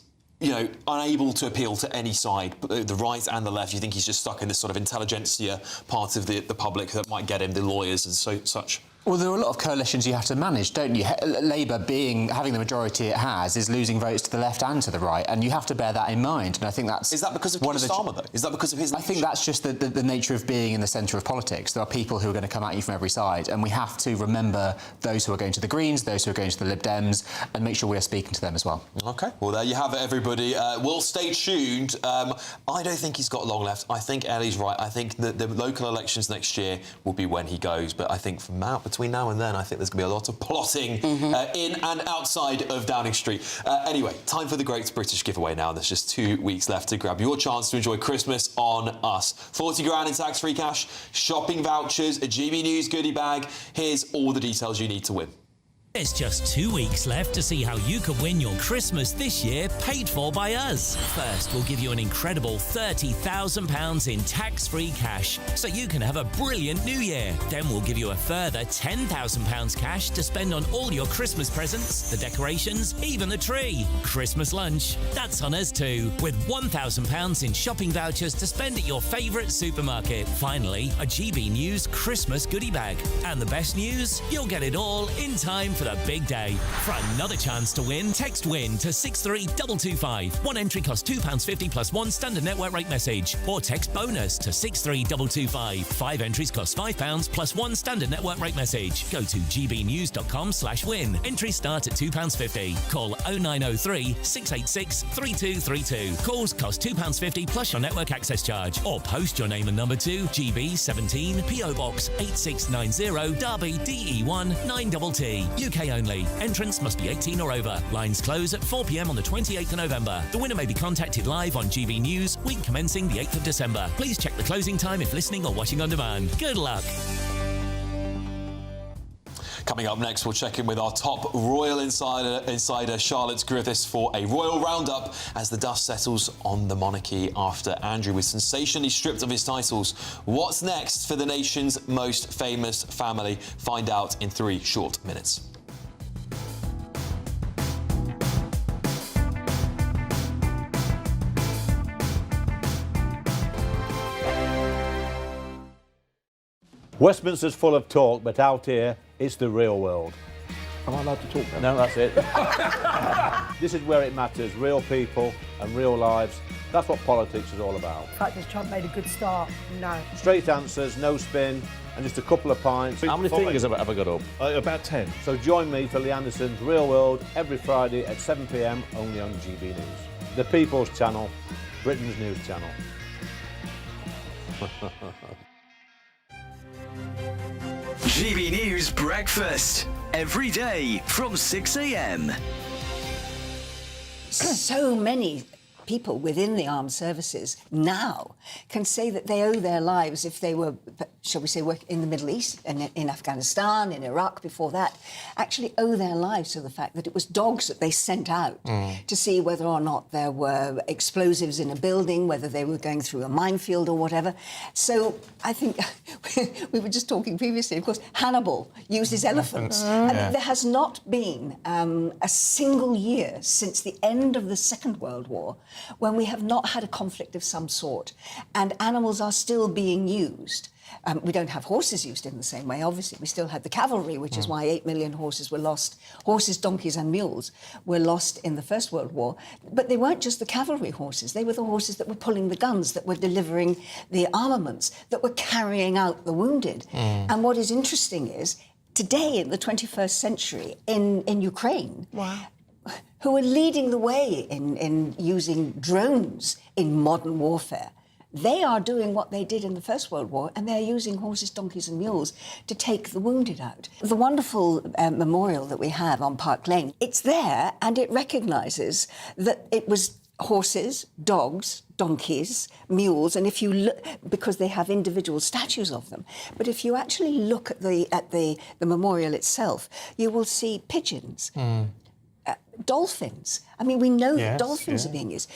unable to appeal to any side, the right and the left? You think he's just stuck in this sort of intelligentsia part of the public that might get him, the lawyers and such? Well, there are a lot of coalitions you have to manage, don't you? Labour, having the majority it has, is losing votes to the left and to the right, and you have to bear that in mind. And I think that's... Is that because of Keir Starmer, though? Is that because of his... I think that's just the nature of being in the centre of politics. There are people who are going to come at you from every side, and we have to remember those who are going to the Greens, those who are going to the Lib Dems, and make sure we are speaking to them as well. OK, well, there you have it, everybody. We'll stay tuned. I don't think he's got long left. I think Ellie's right. I think the local elections next year will be when he goes, but I think between now and then, I think there's going to be a lot of plotting in and outside of Downing Street. Anyway, time for the Great British Giveaway now. There's just 2 weeks left to grab your chance to enjoy Christmas on us. 40 grand in tax-free cash, shopping vouchers, a GB News goodie bag. Here's all the details you need to win. There's just 2 weeks left to see how you could win your Christmas this year paid for by us. First, we'll give you an incredible £30,000 in tax-free cash so you can have a brilliant new year. Then we'll give you a further £10,000 cash to spend on all your Christmas presents, the decorations, even the tree. Christmas lunch, that's on us too, with £1,000 in shopping vouchers to spend at your favourite supermarket. Finally, a GB News Christmas goodie bag. And the best news? You'll get it all in time for the big day. For another chance to win, text WIN to 63225. One entry costs £2.50 plus one standard network rate message. Or text BONUS to 63225. 5 entries cost £5 plus one standard network rate message. Go to gbnews.com/win. Entries start at £2.50. Call 0903 686 3232. Calls cost £2.50 plus your network access charge. Or post your name and number to GB17 PO Box 8690 Derby DE1 9TT. UK only. Entrance must be 18 or over. Lines close at 4 p.m. on the 28th of November. The winner may be contacted live on GB News, week commencing the 8th of December. Please check the closing time if listening or watching on demand. Good luck. Coming up next, we'll check in with our top royal insider Charlotte Griffiths for a royal roundup as the dust settles on the monarchy after Andrew was sensationally stripped of his titles. What's next for the nation's most famous family? Find out in 3 short minutes. Westminster's full of talk, but out here, it's the real world. Am I allowed to talk now? No, that's it. This is where it matters. Real people and real lives. That's what politics is all about. The fact has Trump made a good start? No. Straight answers, no spin, and just a couple of pints. How many fingers have I got up? About 10. So join me for Lee Anderson's Real World every Friday at 7 p.m. only on GB News. The People's Channel, Britain's news channel. GB News Breakfast, every day from 6 a.m. So many people within the armed services now can say that they owe their lives if they were, shall we say, work in the Middle East and in Afghanistan, in Iraq before that, actually owe their lives to the fact that it was dogs that they sent out to see whether or not there were explosives in a building, whether they were going through a minefield or whatever. So I think we were just talking previously, of course, Hannibal uses elephants. And there has not been a single year since the end of the Second World War when we have not had a conflict of some sort, and animals are still being used. We don't have horses used in the same way, obviously. We still had the cavalry, which is why 8 million horses were lost. Horses, donkeys and mules were lost in the First World War. But they weren't just the cavalry horses. They were the horses that were pulling the guns, that were delivering the armaments, that were carrying out the wounded. And what is interesting is, today in the 21st century, in Ukraine, who are leading the way in using drones in modern warfare, they are doing what they did in the First World War, and they're using horses, donkeys and mules to take the wounded out. The wonderful memorial that we have on Park Lane, it's there and it recognises that it was horses, dogs, donkeys, mules, and if you look, because they have individual statues of them, but if you actually look at the memorial itself, you will see pigeons, dolphins. I mean, we know that dolphins are being used.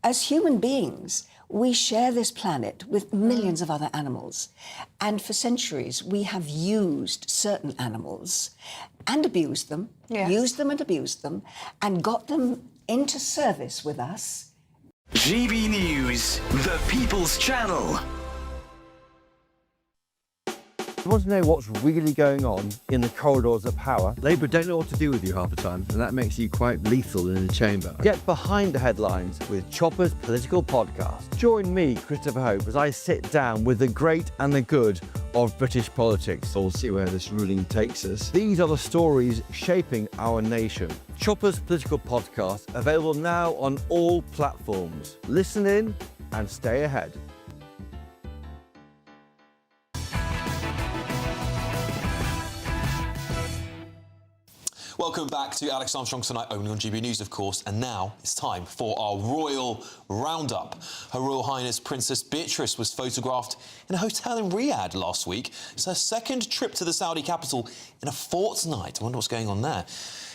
As human beings, we share this planet with millions of other animals. And for centuries, we have used certain animals and abused them, used them and abused them, and got them into service with us. GB News, the People's Channel. You want to know what's really going on in the corridors of power? Labour don't know what to do with you half the time, and that makes you quite lethal in the chamber. Get behind the headlines with Chopper's Political Podcast. Join me, Christopher Hope, as I sit down with the great and the good of British politics. We'll see where this ruling takes us. These are the stories shaping our nation. Chopper's Political Podcast, available now on all platforms. Listen in and stay ahead. Welcome back to Alex Armstrong Tonight, only on GB News, of course. And now it's time for our royal roundup. Her Royal Highness Princess Beatrice was photographed in a hotel in Riyadh last week. It's her second trip to the Saudi capital in a fortnight. I wonder what's going on there.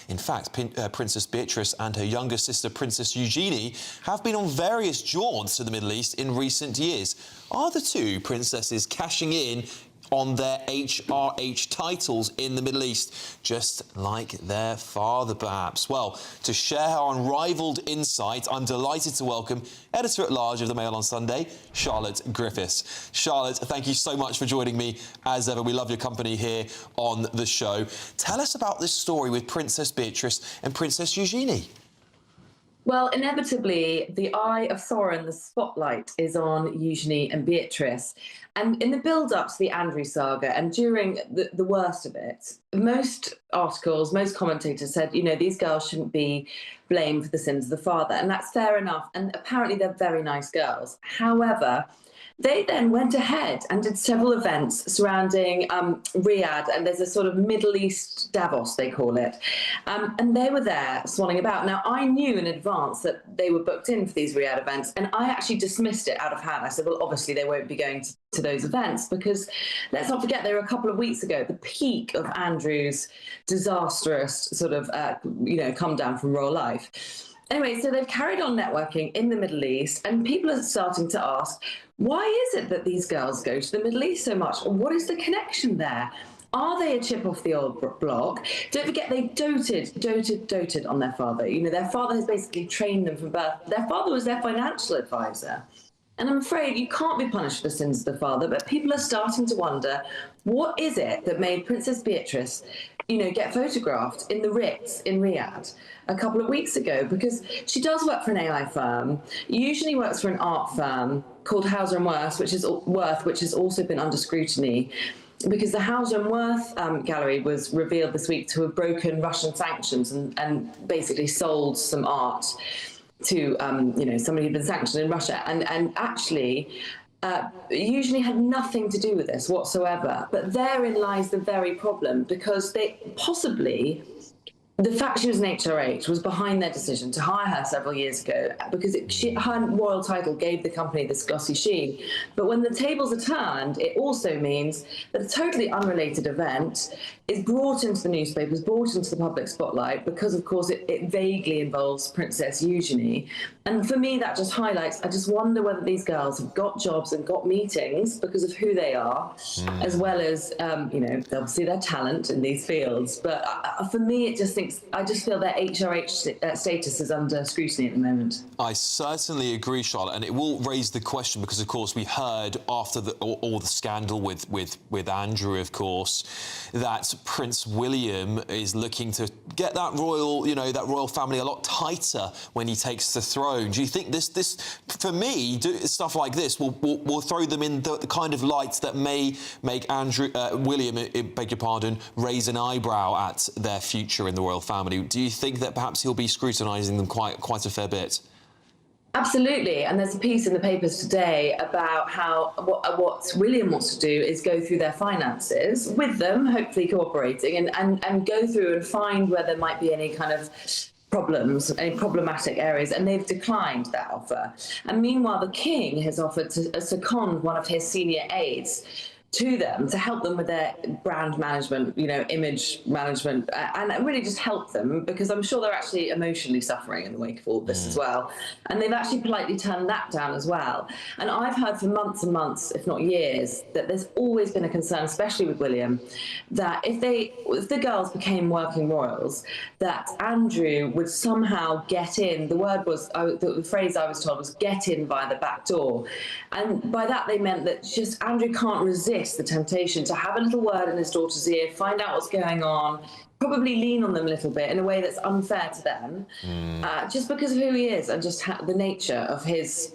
In fact, Princess Beatrice and her younger sister, Princess Eugenie, have been on various jaunts to the Middle East in recent years. Are the two princesses cashing in on their HRH titles in the Middle East, just like their father, perhaps? Well, to share her unrivalled insight, I'm delighted to welcome Editor-at-Large of the Mail on Sunday, Charlotte Griffiths. Charlotte, thank you so much for joining me, as ever. We love your company here on the show. Tell us about this story with Princess Beatrice and Princess Eugenie. Well, inevitably, the eye of Thorin, the spotlight, is on Eugenie and Beatrice. And in the build-up to the Andrew saga, and during the worst of it, most articles, most commentators said, you know, these girls shouldn't be blamed for the sins of the father. And that's fair enough. And apparently they're very nice girls. However, they then went ahead and did several events surrounding Riyadh, and there's a sort of Middle East Davos, they call it. And they were there swanning about. Now, I knew in advance that they were booked in for these Riyadh events, and I actually dismissed it out of hand. I said, well, obviously they won't be going to those events, because let's not forget they were a couple of weeks ago, the peak of Andrew's disastrous sort of, come down from royal life. Anyway, so they've carried on networking in the Middle East, and people are starting to ask, why is it that these girls go to the Middle East so much? What is the connection there? Are they a chip off the old block? Don't forget, they doted on their father. You know, their father has basically trained them from birth. Their father was their financial advisor. And I'm afraid you can't be punished for the sins of the father, but people are starting to wonder, what is it that made Princess Beatrice, get photographed in the Ritz in Riyadh a couple of weeks ago? Because she does work for an AI firm, usually works for an art firm called Hauser & Wirth, which has also been under scrutiny, because the Hauser & Wirth gallery was revealed this week to have broken Russian sanctions and basically sold some art to somebody who'd been sanctioned in Russia. And actually, usually had nothing to do with this whatsoever. But therein lies the very problem, because they possibly... The fact she was an HRH was behind their decision to hire her several years ago, because her royal title gave the company this glossy sheen. But when the tables are turned, it also means that a totally unrelated event is brought into the newspapers, brought into the public spotlight, because, of course, it vaguely involves Princess Eugenie. And for me, that just highlights, I just wonder whether these girls have got jobs and got meetings because of who they are, as well as, you know, obviously their talent in these fields. But for me, I just feel their HRH status is under scrutiny at the moment. I certainly agree, Charlotte, and it will raise the question because, of course, we heard after all the scandal with Andrew, of course, that Prince William is looking to get that royal family a lot tighter when he takes the throne. Do you think this for me, stuff like this will throw them in the kind of light that may make William, beg your pardon, raise an eyebrow at their future in the royal family? Do you think that perhaps he'll be scrutinising them quite a fair bit? Absolutely, and there's a piece in the papers today about how what William wants to do is go through their finances with them, hopefully cooperating, and go through and find where there might be any kind of problems, any problematic areas, and they've declined that offer. And meanwhile, the King has offered to second one of his senior aides to them to help them with their brand management, you know, image management, and really just help them, because I'm sure they're actually emotionally suffering in the wake of all this as well. And they've actually politely turned that down as well. And I've heard for months and months, if not years, that there's always been a concern, especially with William, that if the girls became working royals, that Andrew would somehow get in. The phrase I was told was get in via the back door. And by that they meant that just Andrew can't resist the temptation to have a little word in his daughter's ear, find out what's going on, probably lean on them a little bit in a way that's unfair to them, just because of who he is and just the nature of his,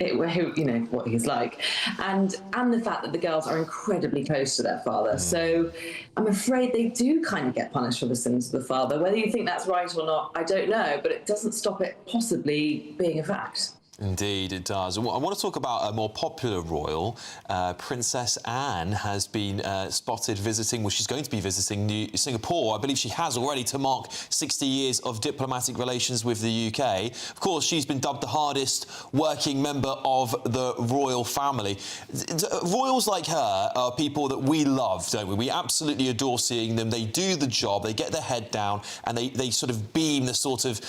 you know, what he's like, and the fact that the girls are incredibly close to their father. So I'm afraid they do kind of get punished for the sins of the father. Whether you think that's right or not, I don't know, but it doesn't stop it possibly being a fact. Indeed, it does. I want to talk about a more popular royal. Princess Anne has been spotted visiting, well, she's going to be visiting Singapore. I believe she has already, to mark 60 years of diplomatic relations with the UK. Of course, she's been dubbed the hardest working member of the royal family. Royals like her are people that we love, don't we? We absolutely adore seeing them. They do the job, they get their head down, and they sort of beam the sort of,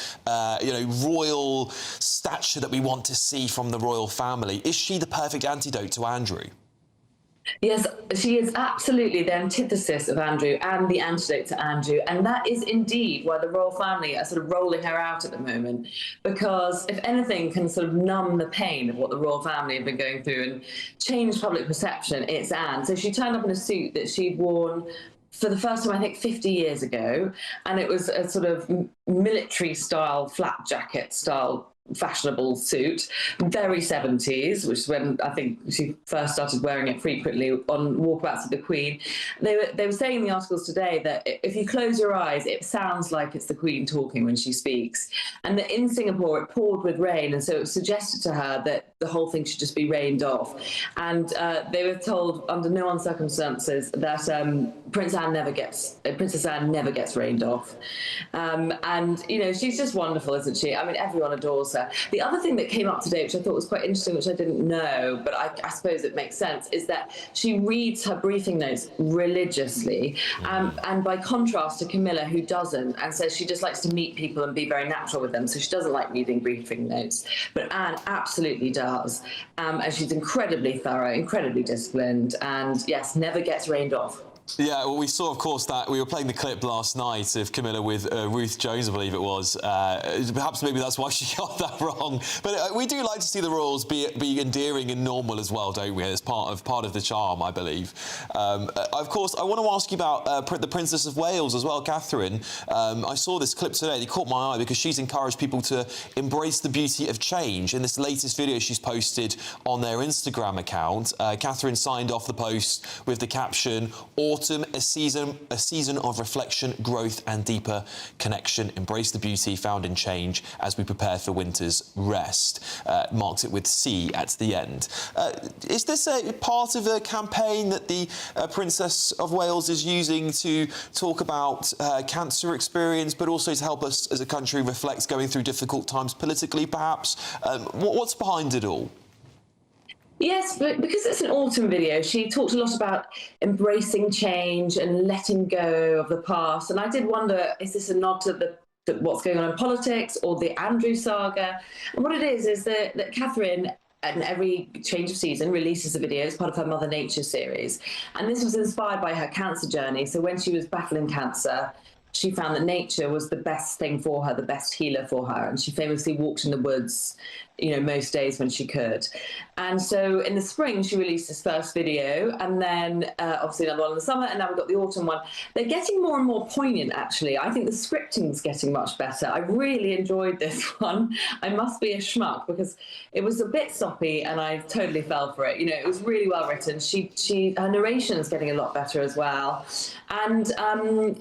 you know, royal stature that we want to see from the royal family. Is she the perfect antidote to Andrew? Yes, she is absolutely the antithesis of Andrew and the antidote to Andrew, and that is indeed why the royal family are sort of rolling her out at the moment, because if anything can sort of numb the pain of what the royal family have been going through and change public perception, it's Anne. So she turned up in a suit that she'd worn for the first time, I think, 50 years ago, and it was a sort of military-style, flat jacket-style fashionable suit, very 70s, which is when I think she first started wearing it frequently on walkabouts with the Queen. They were saying in the articles today that if you close your eyes, it sounds like it's the Queen talking when she speaks. And that in Singapore, it poured with rain, and so it was suggested to her that the whole thing should just be rained off. And they were told under no circumstances that Princess Anne never gets rained off. And, you know, she's just wonderful, isn't she? I mean, everyone adores her. The other thing that came up today, which I thought was quite interesting, which I didn't know, but I suppose it makes sense, is that she reads her briefing notes religiously, and by contrast to Camilla, who doesn't, and says she just likes to meet people and be very natural with them, so she doesn't like reading briefing notes. But Anne absolutely does, and she's incredibly thorough, incredibly disciplined, and yes, never gets rained off. Yeah, well, we saw, of course, that we were playing the clip last night of Camilla with Ruth Jones, I believe it was. Perhaps maybe that's why she got that wrong. But we do like to see the royals be endearing and normal as well, don't we? As part of the charm, I believe. Of course, I want to ask you about the Princess of Wales as well, Catherine. I saw this clip today. It caught my eye because she's encouraged people to embrace the beauty of change. In this latest video she's posted on their Instagram account, Catherine signed off the post with the caption, "Autumn autumn, a season of reflection, growth and deeper connection. Embrace the beauty found in change as we prepare for winter's rest. Marks it with C at the end. Is this a part of a campaign that the Princess of Wales is using to talk about cancer experience, but also to help us as a country reflect going through difficult times politically, perhaps? What's behind it all? Yes, but because it's an autumn video, she talked a lot about embracing change and letting go of the past. And I did wonder, is this a nod to what's going on in politics or the Andrew saga? And what it is that Catherine, at every change of season, releases a video as part of her Mother Nature series. And this was inspired by her cancer journey. So when she was battling cancer, she found that nature was the best thing for her, the best healer for her. And she famously walked in the woods, most days when she could. And so in the spring, she released this first video, and then obviously another one in the summer, and now we've got the autumn one. They're getting more and more poignant, actually. I think the scripting's getting much better. I really enjoyed this one. I must be a schmuck, because it was a bit soppy, and I totally fell for it. It was really well written. Her narration's getting a lot better as well. And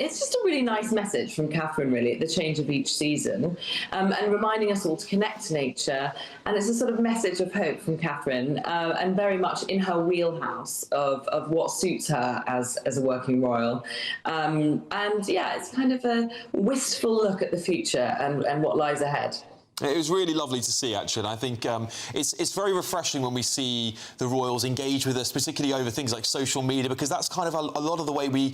it's just a really nice message from Catherine, really, at the change of each season, and reminding us all to connect to nature. And it's a sort of message of hope from Catherine, and very much in her wheelhouse of what suits her as a working royal. And yeah, it's kind of a wistful look at the future and what lies ahead. It was really lovely to see, actually. And I think it's very refreshing when we see the royals engage with us, particularly over things like social media, because that's kind of a lot of the way we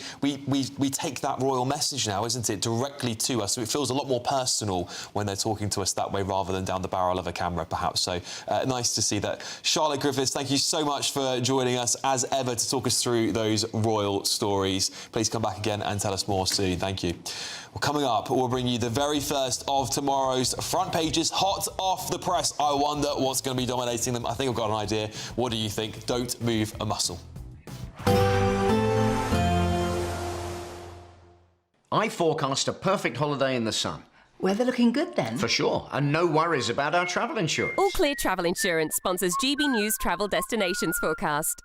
take that royal message now, isn't it, directly to us. So it feels a lot more personal when they're talking to us that way rather than down the barrel of a camera, perhaps. So nice to see that. Charlotte Griffiths, thank you so much for joining us, as ever, to talk us through those royal stories. Please come back again and tell us more soon. Thank you. Well, coming up, we'll bring you the very first of tomorrow's front pages, hot off the press. I wonder what's going to be dominating them. I think I've got an idea. What do you think? Don't move a muscle. I forecast a perfect holiday in the sun. Weather looking good then? For sure, and no worries about our travel insurance. All Clear Travel Insurance sponsors GB News Travel Destinations forecast.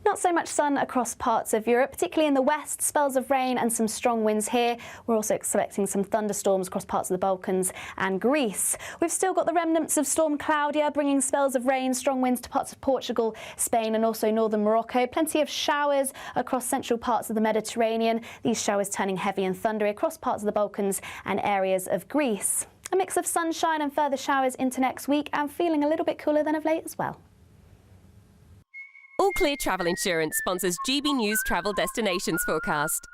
Not so much sun across parts of Europe, particularly in the west, spells of rain and some strong winds here. We're also expecting some thunderstorms across parts of the Balkans and Greece. We've still got the remnants of Storm Claudia, bringing spells of rain, strong winds to parts of Portugal, Spain and also northern Morocco. Plenty of showers across central parts of the Mediterranean. These showers turning heavy and thundery across parts of the Balkans and areas of Greece. A mix of sunshine and further showers into next week, and feeling a little bit cooler than of late as well. All Clear Travel Insurance sponsors GB News Travel Destinations forecast.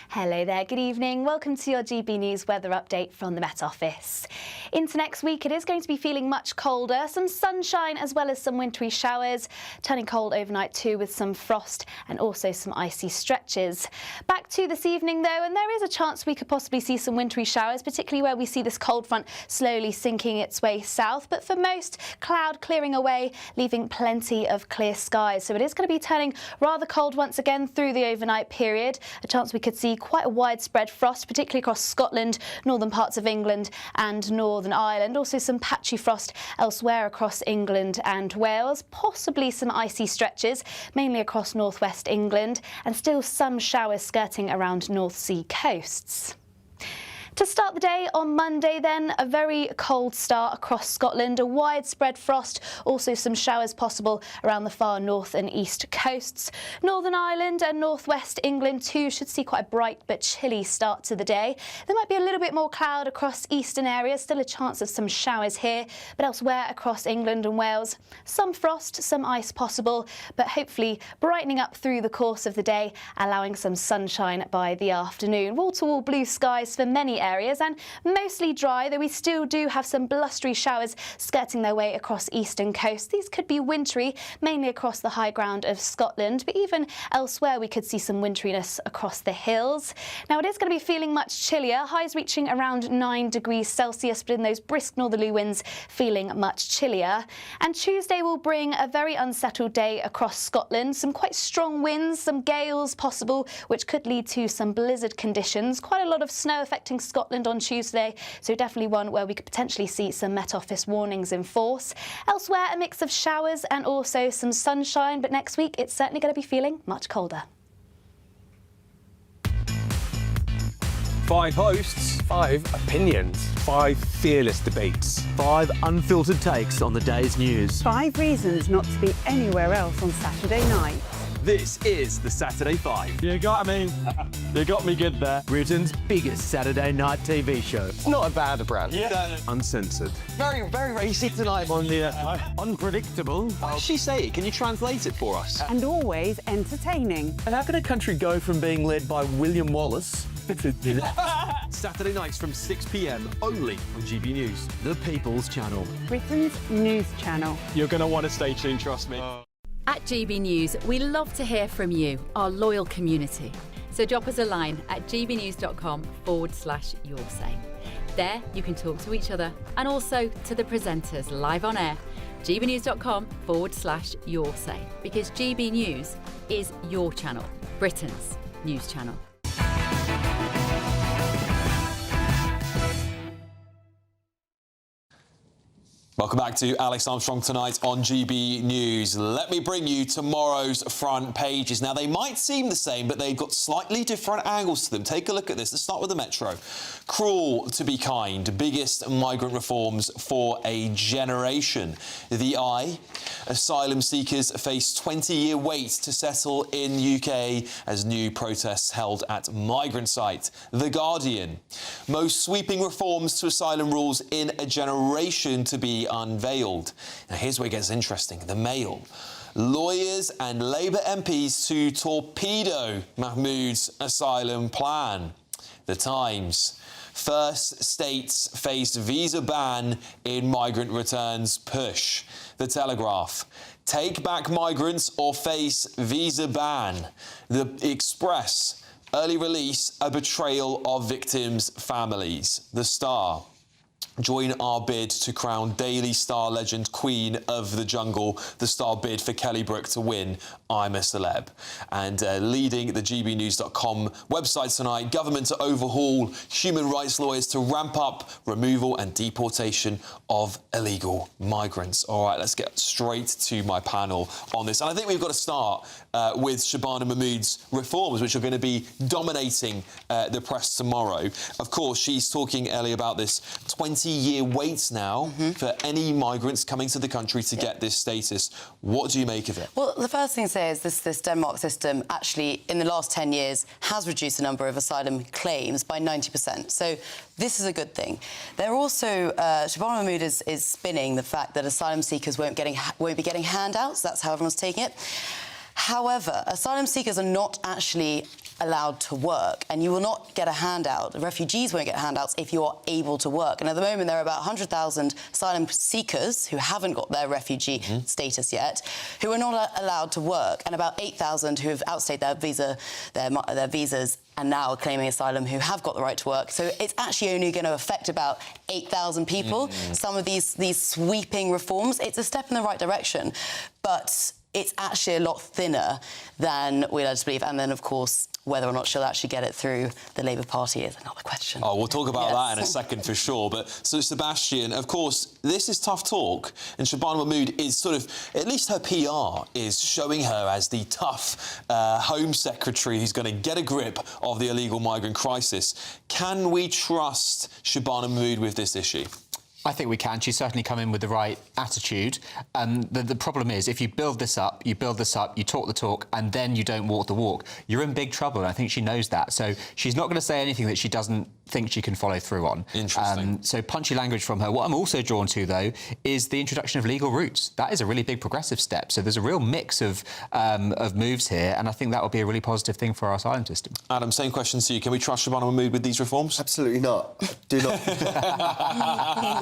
Hello there, good evening. Welcome to your GB News weather update from the Met Office. Into next week, it is going to be feeling much colder, some sunshine as well as some wintry showers, turning cold overnight too with some frost and also some icy stretches. Back to this evening though, and there is a chance we could possibly see some wintry showers, particularly where we see this cold front slowly sinking its way south, but for most, cloud clearing away, leaving plenty of clear skies. So it is going to be turning rather cold once again through the overnight period. A chance we could see quite a widespread frost, particularly across Scotland, northern parts of England and Northern Ireland. Also some patchy frost elsewhere across England and Wales. Possibly some icy stretches, mainly across northwest England, and still some showers skirting around North Sea coasts. To start the day on Monday then, a very cold start across Scotland, a widespread frost, also some showers possible around the far north and east coasts. Northern Ireland and northwest England too should see quite a bright but chilly start to the day. There might be a little bit more cloud across eastern areas, still a chance of some showers here, but elsewhere across England and Wales, some frost, some ice possible, but hopefully brightening up through the course of the day, allowing some sunshine by the afternoon. Wall-to-wall blue skies for many areas and mostly dry, though we still do have some blustery showers skirting their way across eastern coasts. These could be wintry, mainly across the high ground of Scotland, but even elsewhere we could see some wintriness across the hills. Now it is going to be feeling much chillier, highs reaching around 9 degrees Celsius, but in those brisk northerly winds feeling much chillier. And Tuesday will bring a very unsettled day across Scotland, some quite strong winds, some gales possible, which could lead to some blizzard conditions. Quite a lot of snow affecting Scotland on Tuesday, so definitely one where we could potentially see some Met Office warnings in force. Elsewhere, a mix of showers and also some sunshine, but next week it's certainly going to be feeling much colder. 5 hosts, 5 opinions, 5 fearless debates, 5 unfiltered takes on the day's news. 5 reasons not to be anywhere else on Saturday night. This is the Saturday 5. You got me. You got me good there. Britain's biggest Saturday night TV show. It's not a bad brand. Yeah. Uncensored. Very, very racy tonight. On the unpredictable. What does she say? Can you translate it for us? And always entertaining. And how can a country go from being led by William Wallace Saturday nights from 6 p.m. only on GB News, the People's Channel. Britain's news channel. You're going to want to stay tuned, trust me. At GB News, we love to hear from you, our loyal community. So drop us a line at gbnews.com/yoursay. There you can talk to each other and also to the presenters live on air. gbnews.com/yoursay, because GB News is your channel, Britain's news channel. Welcome back to Alex Armstrong tonight on GB News. Let me bring you tomorrow's front pages. Now, they might seem the same, but they've got slightly different angles to them. Take a look at this. Let's start with the Metro. Cruel to be kind. Biggest migrant reforms for a generation. The Eye. Asylum seekers face 20-year wait to settle in UK as new protests held at migrant site. The Guardian. Most sweeping reforms to asylum rules in a generation to be unveiled. Now, here's where it gets interesting. The Mail. Lawyers and Labour MPs to torpedo Mahmoud's asylum plan. The Times. First states face visa ban in migrant returns push. The Telegraph. Take back migrants or face visa ban. The Express. Early release, a betrayal of victims' families. The Star. Join our bid to crown Daily Star legend Queen of the Jungle. The Star bid for Kelly Brook to win I'm a Celeb. And leading the gbnews.com website tonight, government to overhaul human rights lawyers to ramp up removal and deportation of illegal migrants. All right, let's get straight to my panel on this. And I think we've got to start with Shabana Mahmood's reforms, which are going to be dominating the press tomorrow. Of course, she's talking earlier about this 20-year wait now for any migrants coming to the country to get this status. What do you make of it? Well, the first thing to say is this Denmark system actually, in the last 10 years, has reduced the number of asylum claims by 90%. So this is a good thing. They're also, Shabana Mahmood is spinning the fact that asylum seekers won't be getting handouts. That's how everyone's taking it. However, asylum seekers are not actually allowed to work, and you will not get a handout. Refugees won't get handouts if you are able to work. And at the moment, there are about 100,000 asylum seekers who haven't got their refugee status yet, who are not allowed to work, and about 8,000 who have outstayed their visas and now are claiming asylum who have got the right to work. So it's actually only going to affect about 8,000 people. Some of these sweeping reforms, it's a step in the right direction, but it's actually a lot thinner than we like to believe. And then, of course, whether or not she'll actually get it through the Labour Party is another question. Oh, we'll talk about that in a second for sure. But so, Sebastian, of course, this is tough talk. And Shabana Mahmood is sort of, at least her PR is showing her as the tough Home Secretary who's going to get a grip of the illegal migrant crisis. Can we trust Shabana Mahmood with this issue? I think we can. She's certainly come in with the right attitude. The problem is, if you build this up, you talk the talk, and then you don't walk the walk, you're in big trouble, and I think she knows that. So she's not going to say anything that she doesn't think she can follow through on. Interesting. So punchy language from her. What I'm also drawn to, though, is the introduction of legal routes. That is a really big progressive step. So there's a real mix of moves here, and I think that will be a really positive thing for our asylum system. Adam, same question to you. Can we trust Shabana Mahmood with these reforms? Absolutely not. Do not.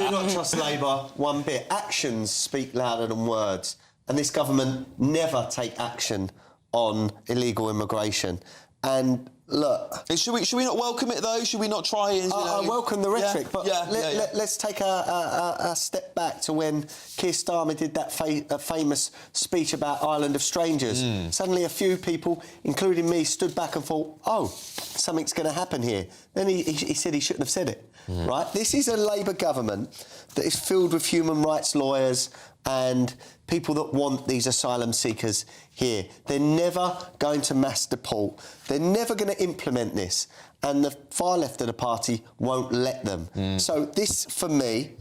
Do not trust Labour one bit. Actions speak louder than words, and this government never take action on illegal immigration. And look, should we not welcome it though? Should we not try it? I welcome the rhetoric, but yeah. let's take a step back to when Keir Starmer did that famous speech about Island of Strangers. Suddenly a few people, including me, stood back and thought, oh, something's going to happen here. Then he said he shouldn't have said it, right? This is a Labour government that is filled with human rights lawyers and people that want these asylum seekers here. They're never going to mass deport. They're never going to implement this. And the far left of the party won't let them. So this, for me,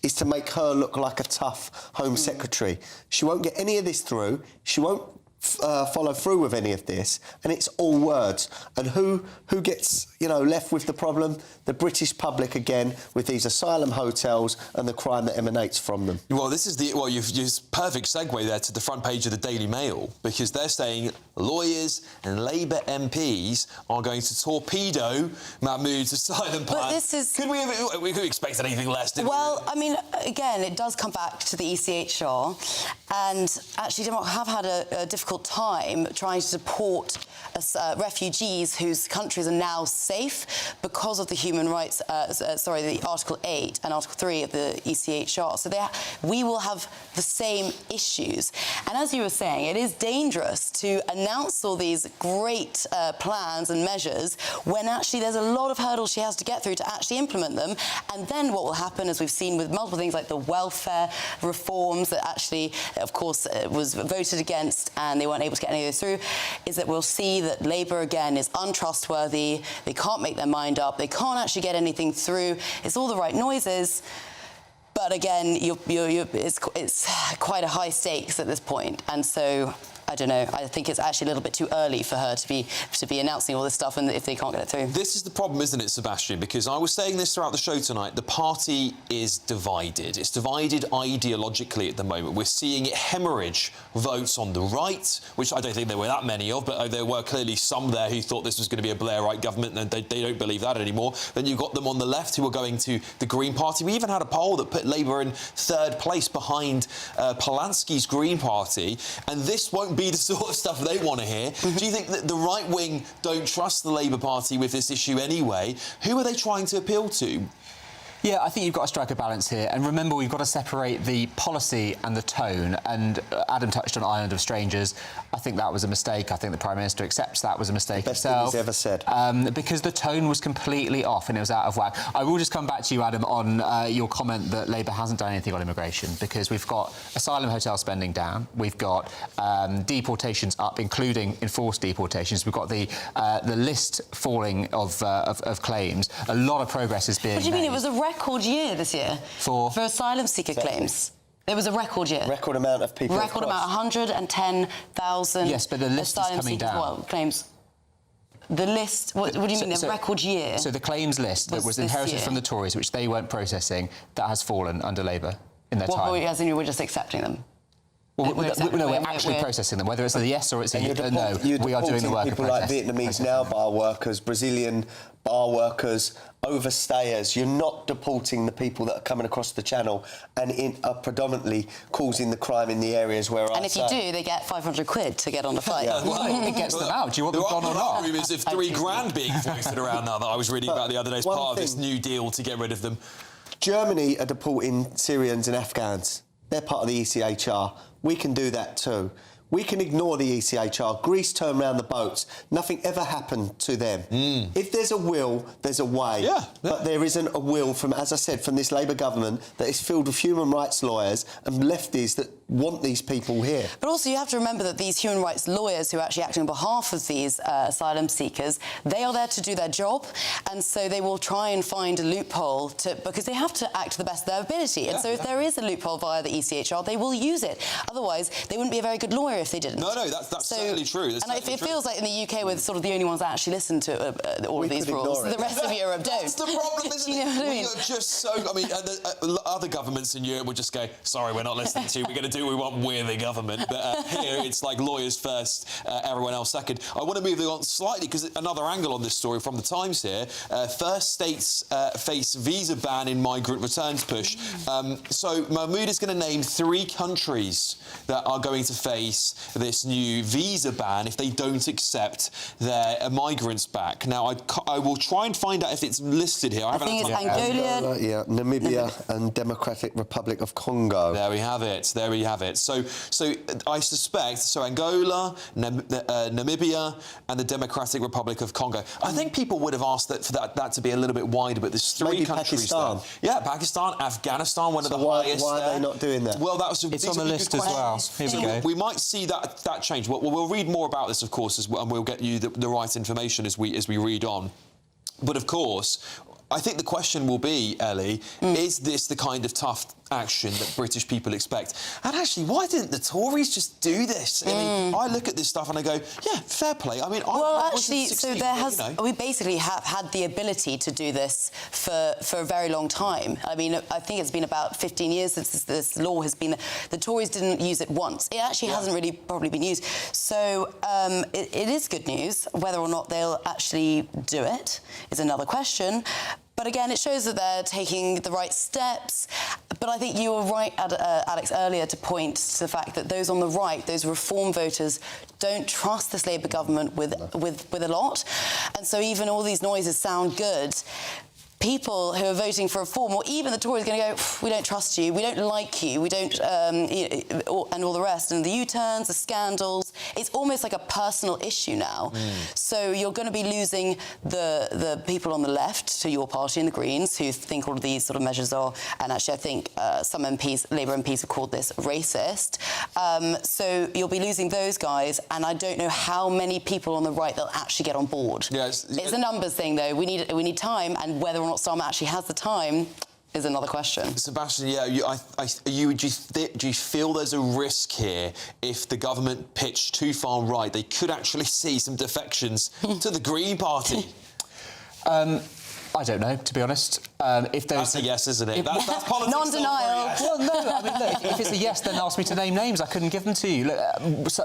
is to make her look like a tough Home Secretary. She won't get any of this through. She won't follow through with any of this, and it's all words. And who gets, left with the problem? The British public again, with these asylum hotels and the crime that emanates from them. Well, this is you've used perfect segue there to the front page of the Daily Mail, because they're saying lawyers and Labour MPs are going to torpedo Mahmoud's asylum plan. But this is... We could expect anything less, didn't we? Well, I mean, again, it does come back to the ECHR, and actually Denmark have had a difficult time trying to deport refugees whose countries are now safe because of the human rights, the Article 8 and Article 3 of the ECHR. So we will have the same issues. And as you were saying, it is dangerous to announce all these great plans and measures when actually there's a lot of hurdles she has to get through to actually implement them. And then what will happen, as we've seen with multiple things like the welfare reforms that actually, of course, was voted against and they weren't able to get any of those through, is that we'll see that Labour, again, is untrustworthy. They can't make their mind up. They can't actually get anything through. It's all the right noises. But again, it's quite a high stakes at this point. And so, I don't know, I think it's actually a little bit too early for her to be announcing all this stuff, and if they can't get it through. This is the problem, isn't it, Sebastian? Because I was saying this throughout the show tonight, the party is divided. It's divided ideologically at the moment. We're seeing it hemorrhage votes on the right, which I don't think there were that many of, but there were clearly some there who thought this was going to be a Blairite government, and they don't believe that anymore. Then you've got them on the left who are going to the Green Party. We even had a poll that put Labour in third place behind Polanski's Green Party, and this won't be the sort of stuff they want to hear. Do you think that the right wing don't trust the Labour Party with this issue anyway? Who are they trying to appeal to? Yeah, I think you've got to strike a balance here. And remember, we've got to separate the policy and the tone. And Adam touched on Island of Strangers. I think that was a mistake. I think the Prime Minister accepts that was a mistake himself. Best thing he's ever said. Because the tone was completely off and it was out of whack. I will just come back to you, Adam, on your comment that Labour hasn't done anything on immigration, because we've got asylum hotel spending down. We've got deportations up, including enforced deportations. We've got the list falling of claims. A lot of progress is being made. What do you mean? It was a record year this year for asylum seeker claims. It was a record year. Record amount of people. Record amount, 110,000. Yes, but the list is coming down. Claims. The list. What do you mean? A record year. So the claims list that was inherited from the Tories, which they weren't processing, that has fallen under Labour in their time. As in you were just accepting them. Well, we're actually processing them. Whether it's a yes or it's a no, we are doing the work of people like Vietnamese now bar workers, Brazilian bar workers, overstayers. You're not deporting the people that are coming across the channel and are predominantly causing the crime in the areas where And if you do, they get 500 quid to get on the flight. It gets them out. Do you want them gone or not? There are rumours of £3,000 being floated around now that I was reading about the other day as part of this new deal to get rid of them. Germany are deporting Syrians and Afghans. They're part of the ECHR. We can do that too. We can ignore the ECHR. Greece turned around the boats. Nothing ever happened to them. If there's a will, there's a way. But there isn't a will, as I said, from this Labour government that is filled with human rights lawyers and lefties that want these people here. But also you have to remember that these human rights lawyers who are actually acting on behalf of these asylum seekers, they are there to do their job, and so they will try and find a loophole because they have to act to the best of their ability. And so if there is a loophole via the ECHR, they will use it. Otherwise, they wouldn't be a very good lawyer if they didn't. No, that's certainly true. It feels like in the UK we're sort of the only ones that actually listen to all of these rules. The rest of Europe don't. That's the problem, isn't you know what I mean? We are just so... I mean, other governments in Europe would just go, sorry, we're not listening to you. We're going to do what we want, we're the government. But here it's like lawyers first, everyone else second. I want to move on slightly because another angle on this story from the Times here. First states face visa ban in migrant returns push. So Mahmoud is going to name 3 countries that are going to face this new visa ban if they don't accept their migrants back. Now, I will try and find out if it's listed here. I think it's Angola, Namibia and Democratic Republic of Congo. There we have it. There we have it. So I suspect, Angola, Namibia and the Democratic Republic of Congo. I think people would have asked for that to be a little bit wider, but there's 3 countries Pakistan. there. Yeah, Pakistan, Afghanistan, one of the highest. Why are they not doing that? Well, it's on the list as well. Here we go. We might see that change. We'll read more about this, of course, and we'll get you the right information as we read on. But of course, I think the question will be, Ellie, is this the kind of tough action that British people expect? And actually, why didn't the Tories just do this? I mean, I look at this stuff and I go, yeah, fair play. I mean, we basically have had the ability to do this for a very long time. I mean, I think it's been about 15 years since this law has been. The Tories didn't use it once. It actually hasn't really probably been used. So it is good news. Whether or not they'll actually do it is another question. But again, it shows that they're taking the right steps. But I think you were right, Alex, earlier to point to the fact that those on the right, those reform voters, don't trust this Labour government with a lot. And so even all these noises sound good. People who are voting for reform, or even the Tories, are going to go, we don't trust you, we don't like you, we don't, and all the rest. And the U-turns, the scandals, it's almost like a personal issue now. So you're going to be losing the people on the left to your party and the Greens, who think all of these sort of measures are, and actually I think some MPs, Labour MPs, have called this racist. So you'll be losing those guys, and I don't know how many people on the right that'll actually get on board. It's a numbers thing, though. We need time, and whether or not Starmer actually has the time is another question. Sebastian, do you feel there's a risk here if the government pitched too far right? They could actually see some defections to the Green Party. I don't know, to be honest. That's a yes, isn't it? That's politics. Non-denial. Well, no, I mean, look, if it's a yes, then ask me to name names. I couldn't give them to you. Look,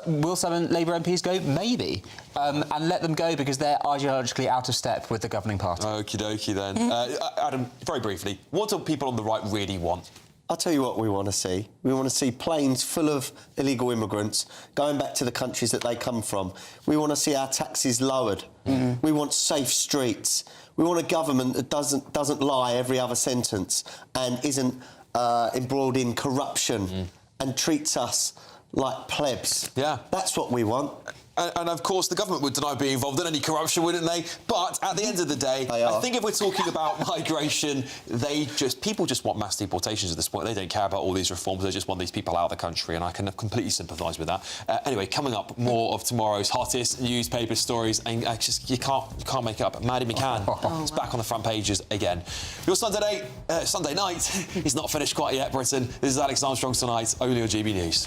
will some Labour MPs go? Maybe. And let them go because they're ideologically out of step with the governing party. Okie dokie then. Adam, very briefly, what do people on the right really want? I'll tell you what we want to see. We want to see planes full of illegal immigrants going back to the countries that they come from. We want to see our taxes lowered. We want safe streets. We want a government that doesn't lie every other sentence and isn't embroiled in corruption and treats us like plebs. Yeah. That's what we want. And of course, the government would deny being involved in any corruption, wouldn't they? But at the end of the day, I think if we're talking about migration, people just want mass deportations at this point. They don't care about all these reforms. They just want these people out of the country, and I can completely sympathise with that. Anyway, coming up, more of tomorrow's hottest newspaper stories, and you can't make it up. Maddie McCann is back on the front pages again. Your Sunday night is not finished quite yet, Britain. This is Alex Armstrong tonight, only on GB News.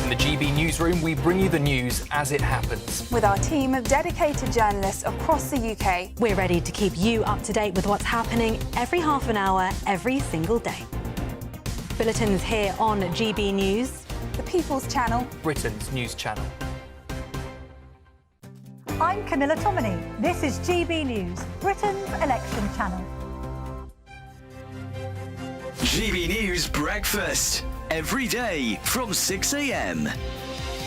In the GB Newsroom, we bring you the news as it happens. With our team of dedicated journalists across the UK, we're ready to keep you up to date with what's happening every half an hour, every single day. Bulletins here on GB News, the People's Channel, Britain's news channel. I'm Camilla Tominey. This is GB News, Britain's election channel. GB News Breakfast. Every day from 6 a.m.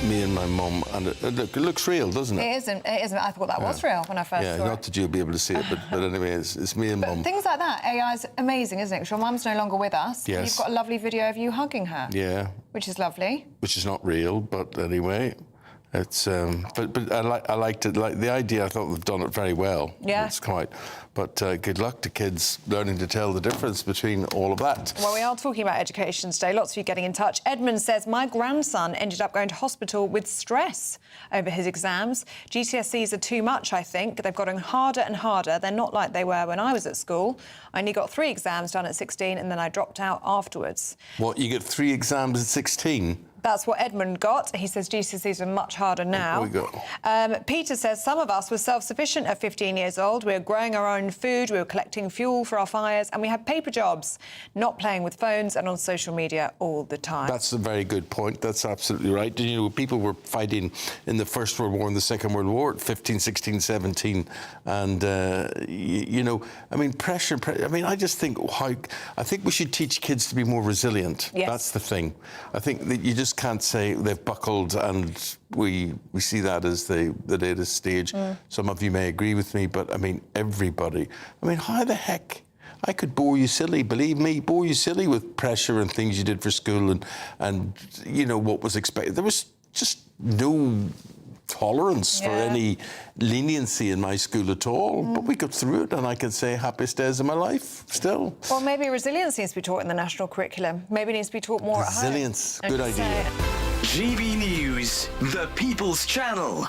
Me and my mum, and it looks real, doesn't it? It isn't. I thought that was real when I first saw it. Yeah, not that you'll be able to see it, but anyway, it's me and mum. Things like that, AI is amazing, isn't it? Because your mum's no longer with us. Yes. You've got a lovely video of you hugging her. Yeah. Which is lovely. Which is not real, but anyway. It's but I liked it. Like the idea, I thought they've done it very well. Yeah. It's quite. But good luck to kids learning to tell the difference between all of that. Well, we are talking about education today. Lots of you getting in touch. Edmund says, my grandson ended up going to hospital with stress over his exams. GCSEs are too much, I think. They've gotten harder and harder. They're not like they were when I was at school. I only got 3 exams done at 16 and then I dropped out afterwards. What, you get 3 exams at 16? That's what Edmund got. He says GCSEs are much harder now. There we go. Peter says some of us were self-sufficient at 15 years old. We were growing our own food, we were collecting fuel for our fires, and we had paper jobs, not playing with phones and on social media all the time. That's a very good point. That's absolutely right. You know, people were fighting in the First World War and the Second World War at 15, 16, 17. And, you know, I mean, pressure. I mean, I just think I think we should teach kids to be more resilient. Yes. That's the thing. I think that you just can't say they've buckled and we see that as the latest stage. Some of you may agree with me, but I mean, everybody. I mean, how the heck? I could bore you silly, believe me, bore you silly with pressure and things you did for school and you know, what was expected. There was just no tolerance for any leniency in my school at all. But we got through it, and I can say happiest days of my life still. Well, maybe resilience needs to be taught in the national curriculum. Maybe it needs to be taught more Resilience, at home. good idea. GB News, the People's Channel.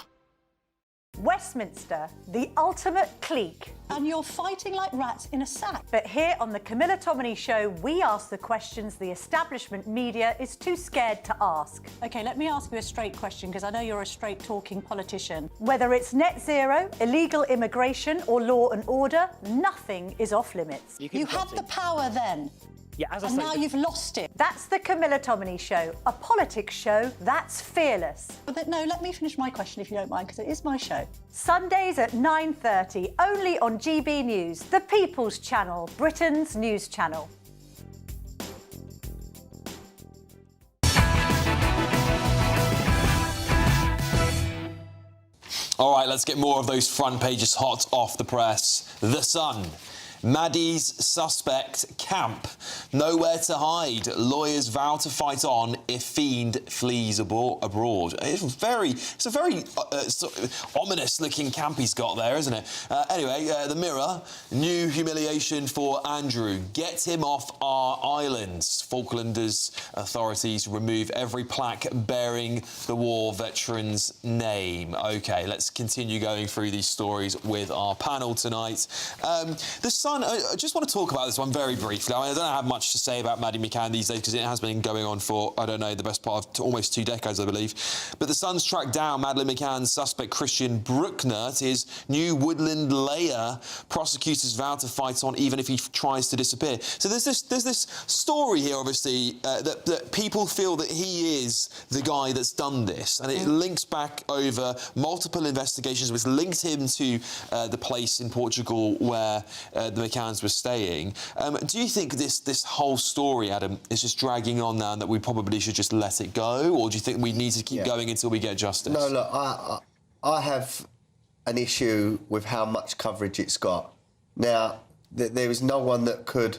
Westminster, the ultimate clique. And you're fighting like rats in a sack. But here on the Camilla Tominey Show, we ask the questions the establishment media is too scared to ask. OK, let me ask you a straight question, because I know you're a straight-talking politician. Whether it's net zero, illegal immigration or law and order, nothing is off limits. You had the power then. Yeah, as I and say, now you've lost it. That's the Camilla Tominey Show, a politics show that's fearless. But no, let me finish my question if you don't mind, because it is my show. Sundays at 9:30, only on GB News, the People's Channel, Britain's news channel. All right, let's get more of those front pages hot off the press. The Sun. Maddie's suspect camp. Nowhere to hide. Lawyers vow to fight on if fiend flees abroad. It's a very ominous-looking camp he's got there, isn't it? Anyway, The Mirror. New humiliation for Andrew. Get him off our islands. Falklanders authorities remove every plaque bearing the war veteran's name. OK, let's continue going through these stories with our panel tonight. The Sun. I just want to talk about this one very briefly. I mean, I don't have much to say about Maddie McCann these days because it has been going on for, I don't know, the best part of almost 2 decades, I believe. But the Sun's tracked down Madeleine McCann's suspect Christian Bruckner at his new woodland lair. Prosecutors vow to fight on even if he tries to disappear. So there's this story here, obviously, that people feel that he is the guy that's done this. And it links back over multiple investigations which linked him to the place in Portugal where the McCanns were staying. Do you think this whole story, Adam, is just dragging on now and that we probably should just let it go? Or do you think we need to keep going until we get justice? No, look, I have an issue with how much coverage it's got. Now, there is no one that could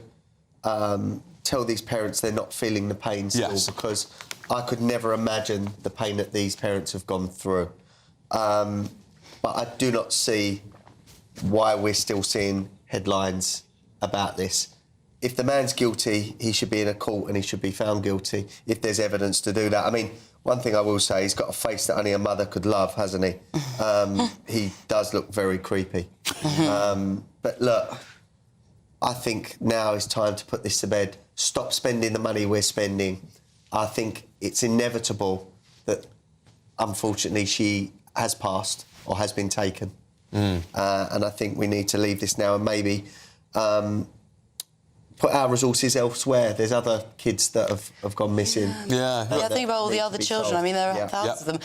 tell these parents they're not feeling the pain still, because I could never imagine the pain that these parents have gone through. But I do not see why we're still seeing headlines about this. If the man's guilty, he should be in a court and he should be found guilty if there's evidence to do that. I mean, one thing I will say, he's got a face that only a mother could love, hasn't he? He does look very creepy. But look, I think now is time to put this to bed. Stop spending the money we're spending. I think it's inevitable that, unfortunately, she has passed or has been taken. And I think we need to leave this now and maybe put our resources elsewhere. There's other kids that have gone missing. Yeah, think about all the other children. I mean, there are thousands of them.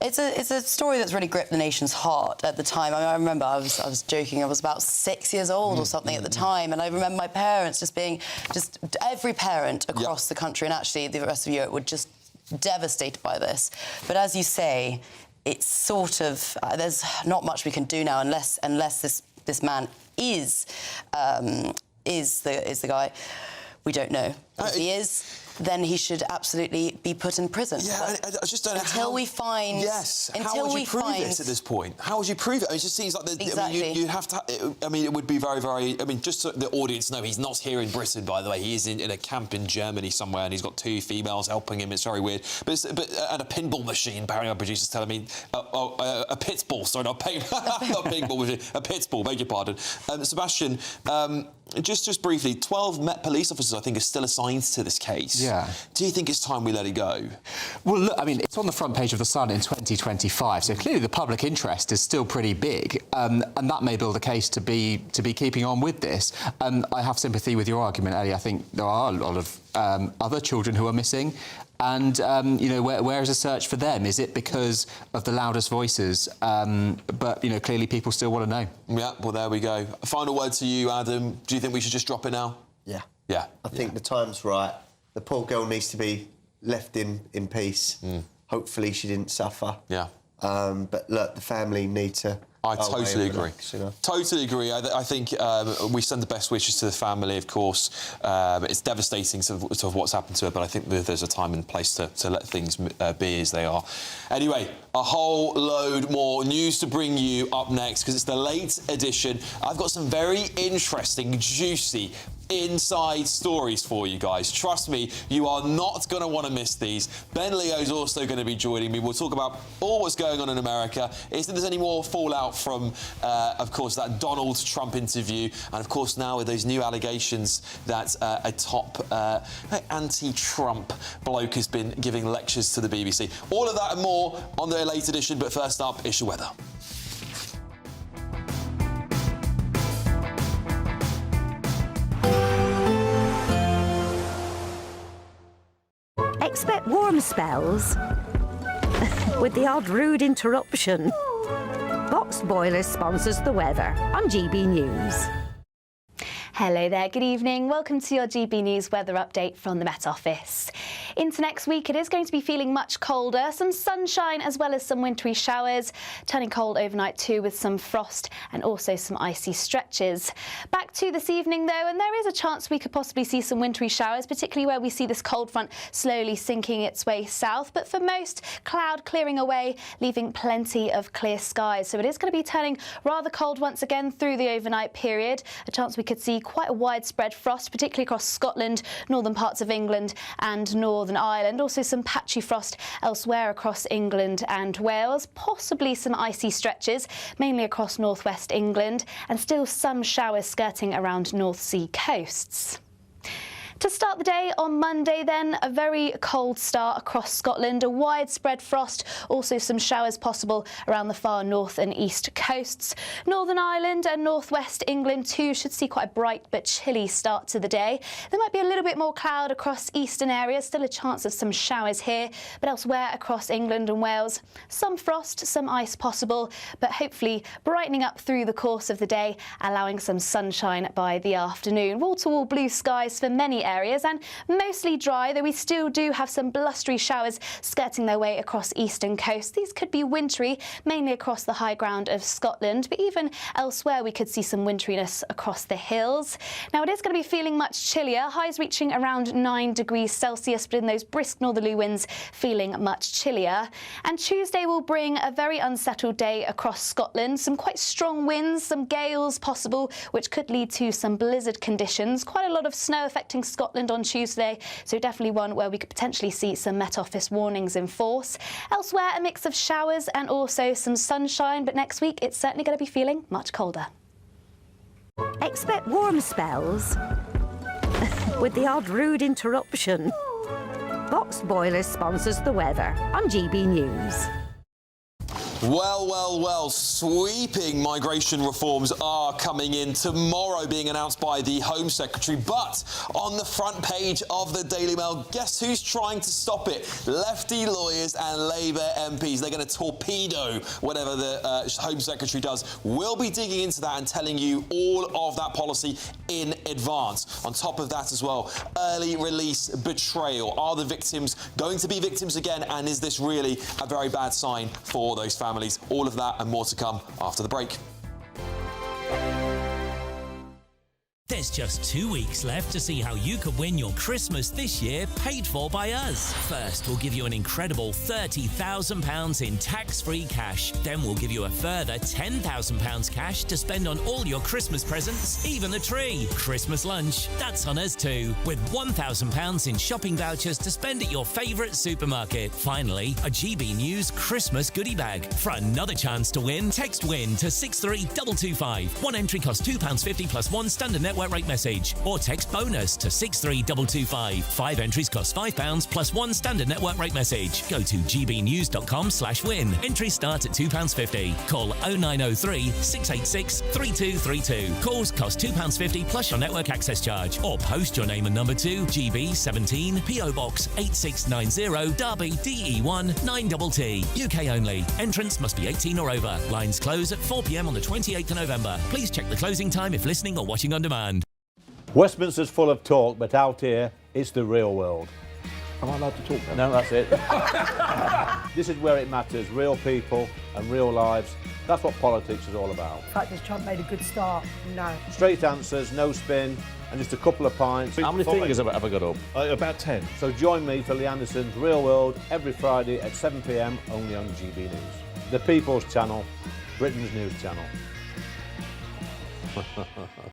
It's a story that's really gripped the nation's heart at the time. I mean, I remember I was joking. I was about 6 years old or something at the time, and I remember my parents just every parent across the country and actually the rest of Europe were just devastated by this. But as you say, it's sort of there's not much we can do now unless this man is the guy. We don't know. If he is, then he should absolutely be put in prison. Yeah, I just don't know until we find. Yes. Until how would you we prove find it at this point? How would you prove it? I mean, it just seems like exactly. you have to. I mean, it would be very, very. I mean, just so the audience know, he's not here in Britain, by the way. He is in a camp in Germany somewhere, and he's got 2 females helping him. It's very weird. But and a pinball machine. Apparently, our producer's telling me a pit bull. Sorry, not a pinball machine. A pit bull. Beg your pardon, Sebastian. just briefly, 12 Met police officers, I think, are still assigned to this case. Yeah. Do you think it's time we let it go? Well, look, I mean, it's on the front page of The Sun in 2025, so clearly the public interest is still pretty big, and that may build a case to be keeping on with this. I have sympathy with your argument, Ellie. I think there are a lot of other children who are missing. And, you know, where is a search for them? Is it because of the loudest voices? But, you know, clearly people still want to know. Yeah, well, there we go. A final word to you, Adam. Do you think we should just drop it now? Yeah. Yeah. I think the time's right. The poor girl needs to be left in peace. Hopefully she didn't suffer. Yeah. But, look, the family need to... I totally agree. Relax, you know? Totally agree. I think we send the best wishes to the family, of course. It's devastating sort of what's happened to her, but I think there's a time and place to let things be as they are. Anyway, a whole load more news to bring you up next, because it's the late edition. I've got some very interesting, juicy inside stories for you guys. Trust me, you are not going to want to miss these. Ben Leo's also going to be joining me. We'll talk about all what's going on in America. Is there's any more fallout from, of course, that Donald Trump interview, and of course now with those new allegations that a top anti-Trump bloke has been giving lectures to the BBC. All of that and more on the late edition, but first up, it's your weather. Expect warm spells with the odd rude interruption. Box Boilers sponsors the weather on GB News. Hello there, good evening. Welcome to your GB News weather update from the Met Office. Into next week, it is going to be feeling much colder, some sunshine as well as some wintry showers, turning cold overnight too with some frost and also some icy stretches. Back to this evening though, and there is a chance we could possibly see some wintry showers, particularly where we see this cold front slowly sinking its way south, but for most, cloud clearing away, leaving plenty of clear skies. So it is going to be turning rather cold once again through the overnight period, a chance we could see quite a widespread frost, particularly across Scotland, northern parts of England and Northern Ireland. Also some patchy frost elsewhere across England and Wales, possibly some icy stretches, mainly across northwest England, and still some showers skirting around North Sea coasts. To start the day on Monday then, a very cold start across Scotland, a widespread frost, also some showers possible around the far north and east coasts. Northern Ireland and northwest England too should see quite a bright but chilly start to the day. There might be a little bit more cloud across eastern areas, still a chance of some showers here, but elsewhere across England and Wales, some frost, some ice possible, but hopefully brightening up through the course of the day, allowing some sunshine by the afternoon. Wall-to-wall blue skies for many areas and mostly dry, though we still do have some blustery showers skirting their way across eastern coasts. These could be wintry, mainly across the high ground of Scotland, but even elsewhere we could see some wintriness across the hills. Now it is going to be feeling much chillier, highs reaching around 9 degrees Celsius, but in those brisk northerly winds feeling much chillier. And Tuesday will bring a very unsettled day across Scotland, some quite strong winds, some gales possible, which could lead to some blizzard conditions. Quite a lot of snow affecting Scotland on Tuesday, so definitely one where we could potentially see some Met Office warnings in force. Elsewhere, a mix of showers and also some sunshine, but next week it's certainly going to be feeling much colder. Expect warm spells with the odd rude interruption. Box Boilers sponsors the weather on GB News. Well, sweeping migration reforms are coming in tomorrow, being announced by the Home Secretary. But on the front page of the Daily Mail, guess who's trying to stop it? Lefty lawyers and Labour MPs. They're going to torpedo whatever the Home Secretary does. We'll be digging into that and telling you all of that policy in advance. On top of that as well, early release betrayal. Are the victims going to be victims again? And is this really a very bad sign for those families? All of that and more to come after the break. There's just 2 weeks left to see how you could win your Christmas this year paid for by us. First, we'll give you an incredible £30,000 in tax-free cash. Then we'll give you a further £10,000 cash to spend on all your Christmas presents, even the tree. Christmas lunch, that's on us too, with £1,000 in shopping vouchers to spend at your favourite supermarket. Finally, a GB News Christmas goodie bag. For another chance to win, text WIN to 63225. One entry costs £2.50 plus one standard network network rate message. Or text BONUS to 63225. 5 entries cost £5 plus 1 standard network rate message. Go to gbnews.com/win. Entries start at £2.50. Call 0903 686 3232. Calls cost £2.50 plus your network access charge. Or post your name and number to GB17 PO Box 8690 Derby DE1 9TT. UK only. Entrance must be 18 or over. Lines close at 4 p.m. on the 28th of November. Please check the closing time if listening or watching on demand. Westminster's full of talk, but out here, it's the real world. Am I allowed to talk then? No, that's it. This is where it matters. Real people and real lives. That's what politics is all about. In fact, has Trump made a good start? No. Straight answers, no spin, and just a couple of pints. How many fingers have I got up? About 10. So join me for Lee Anderson's Real World every Friday at 7 p.m. only on GB News. The People's Channel, Britain's news channel.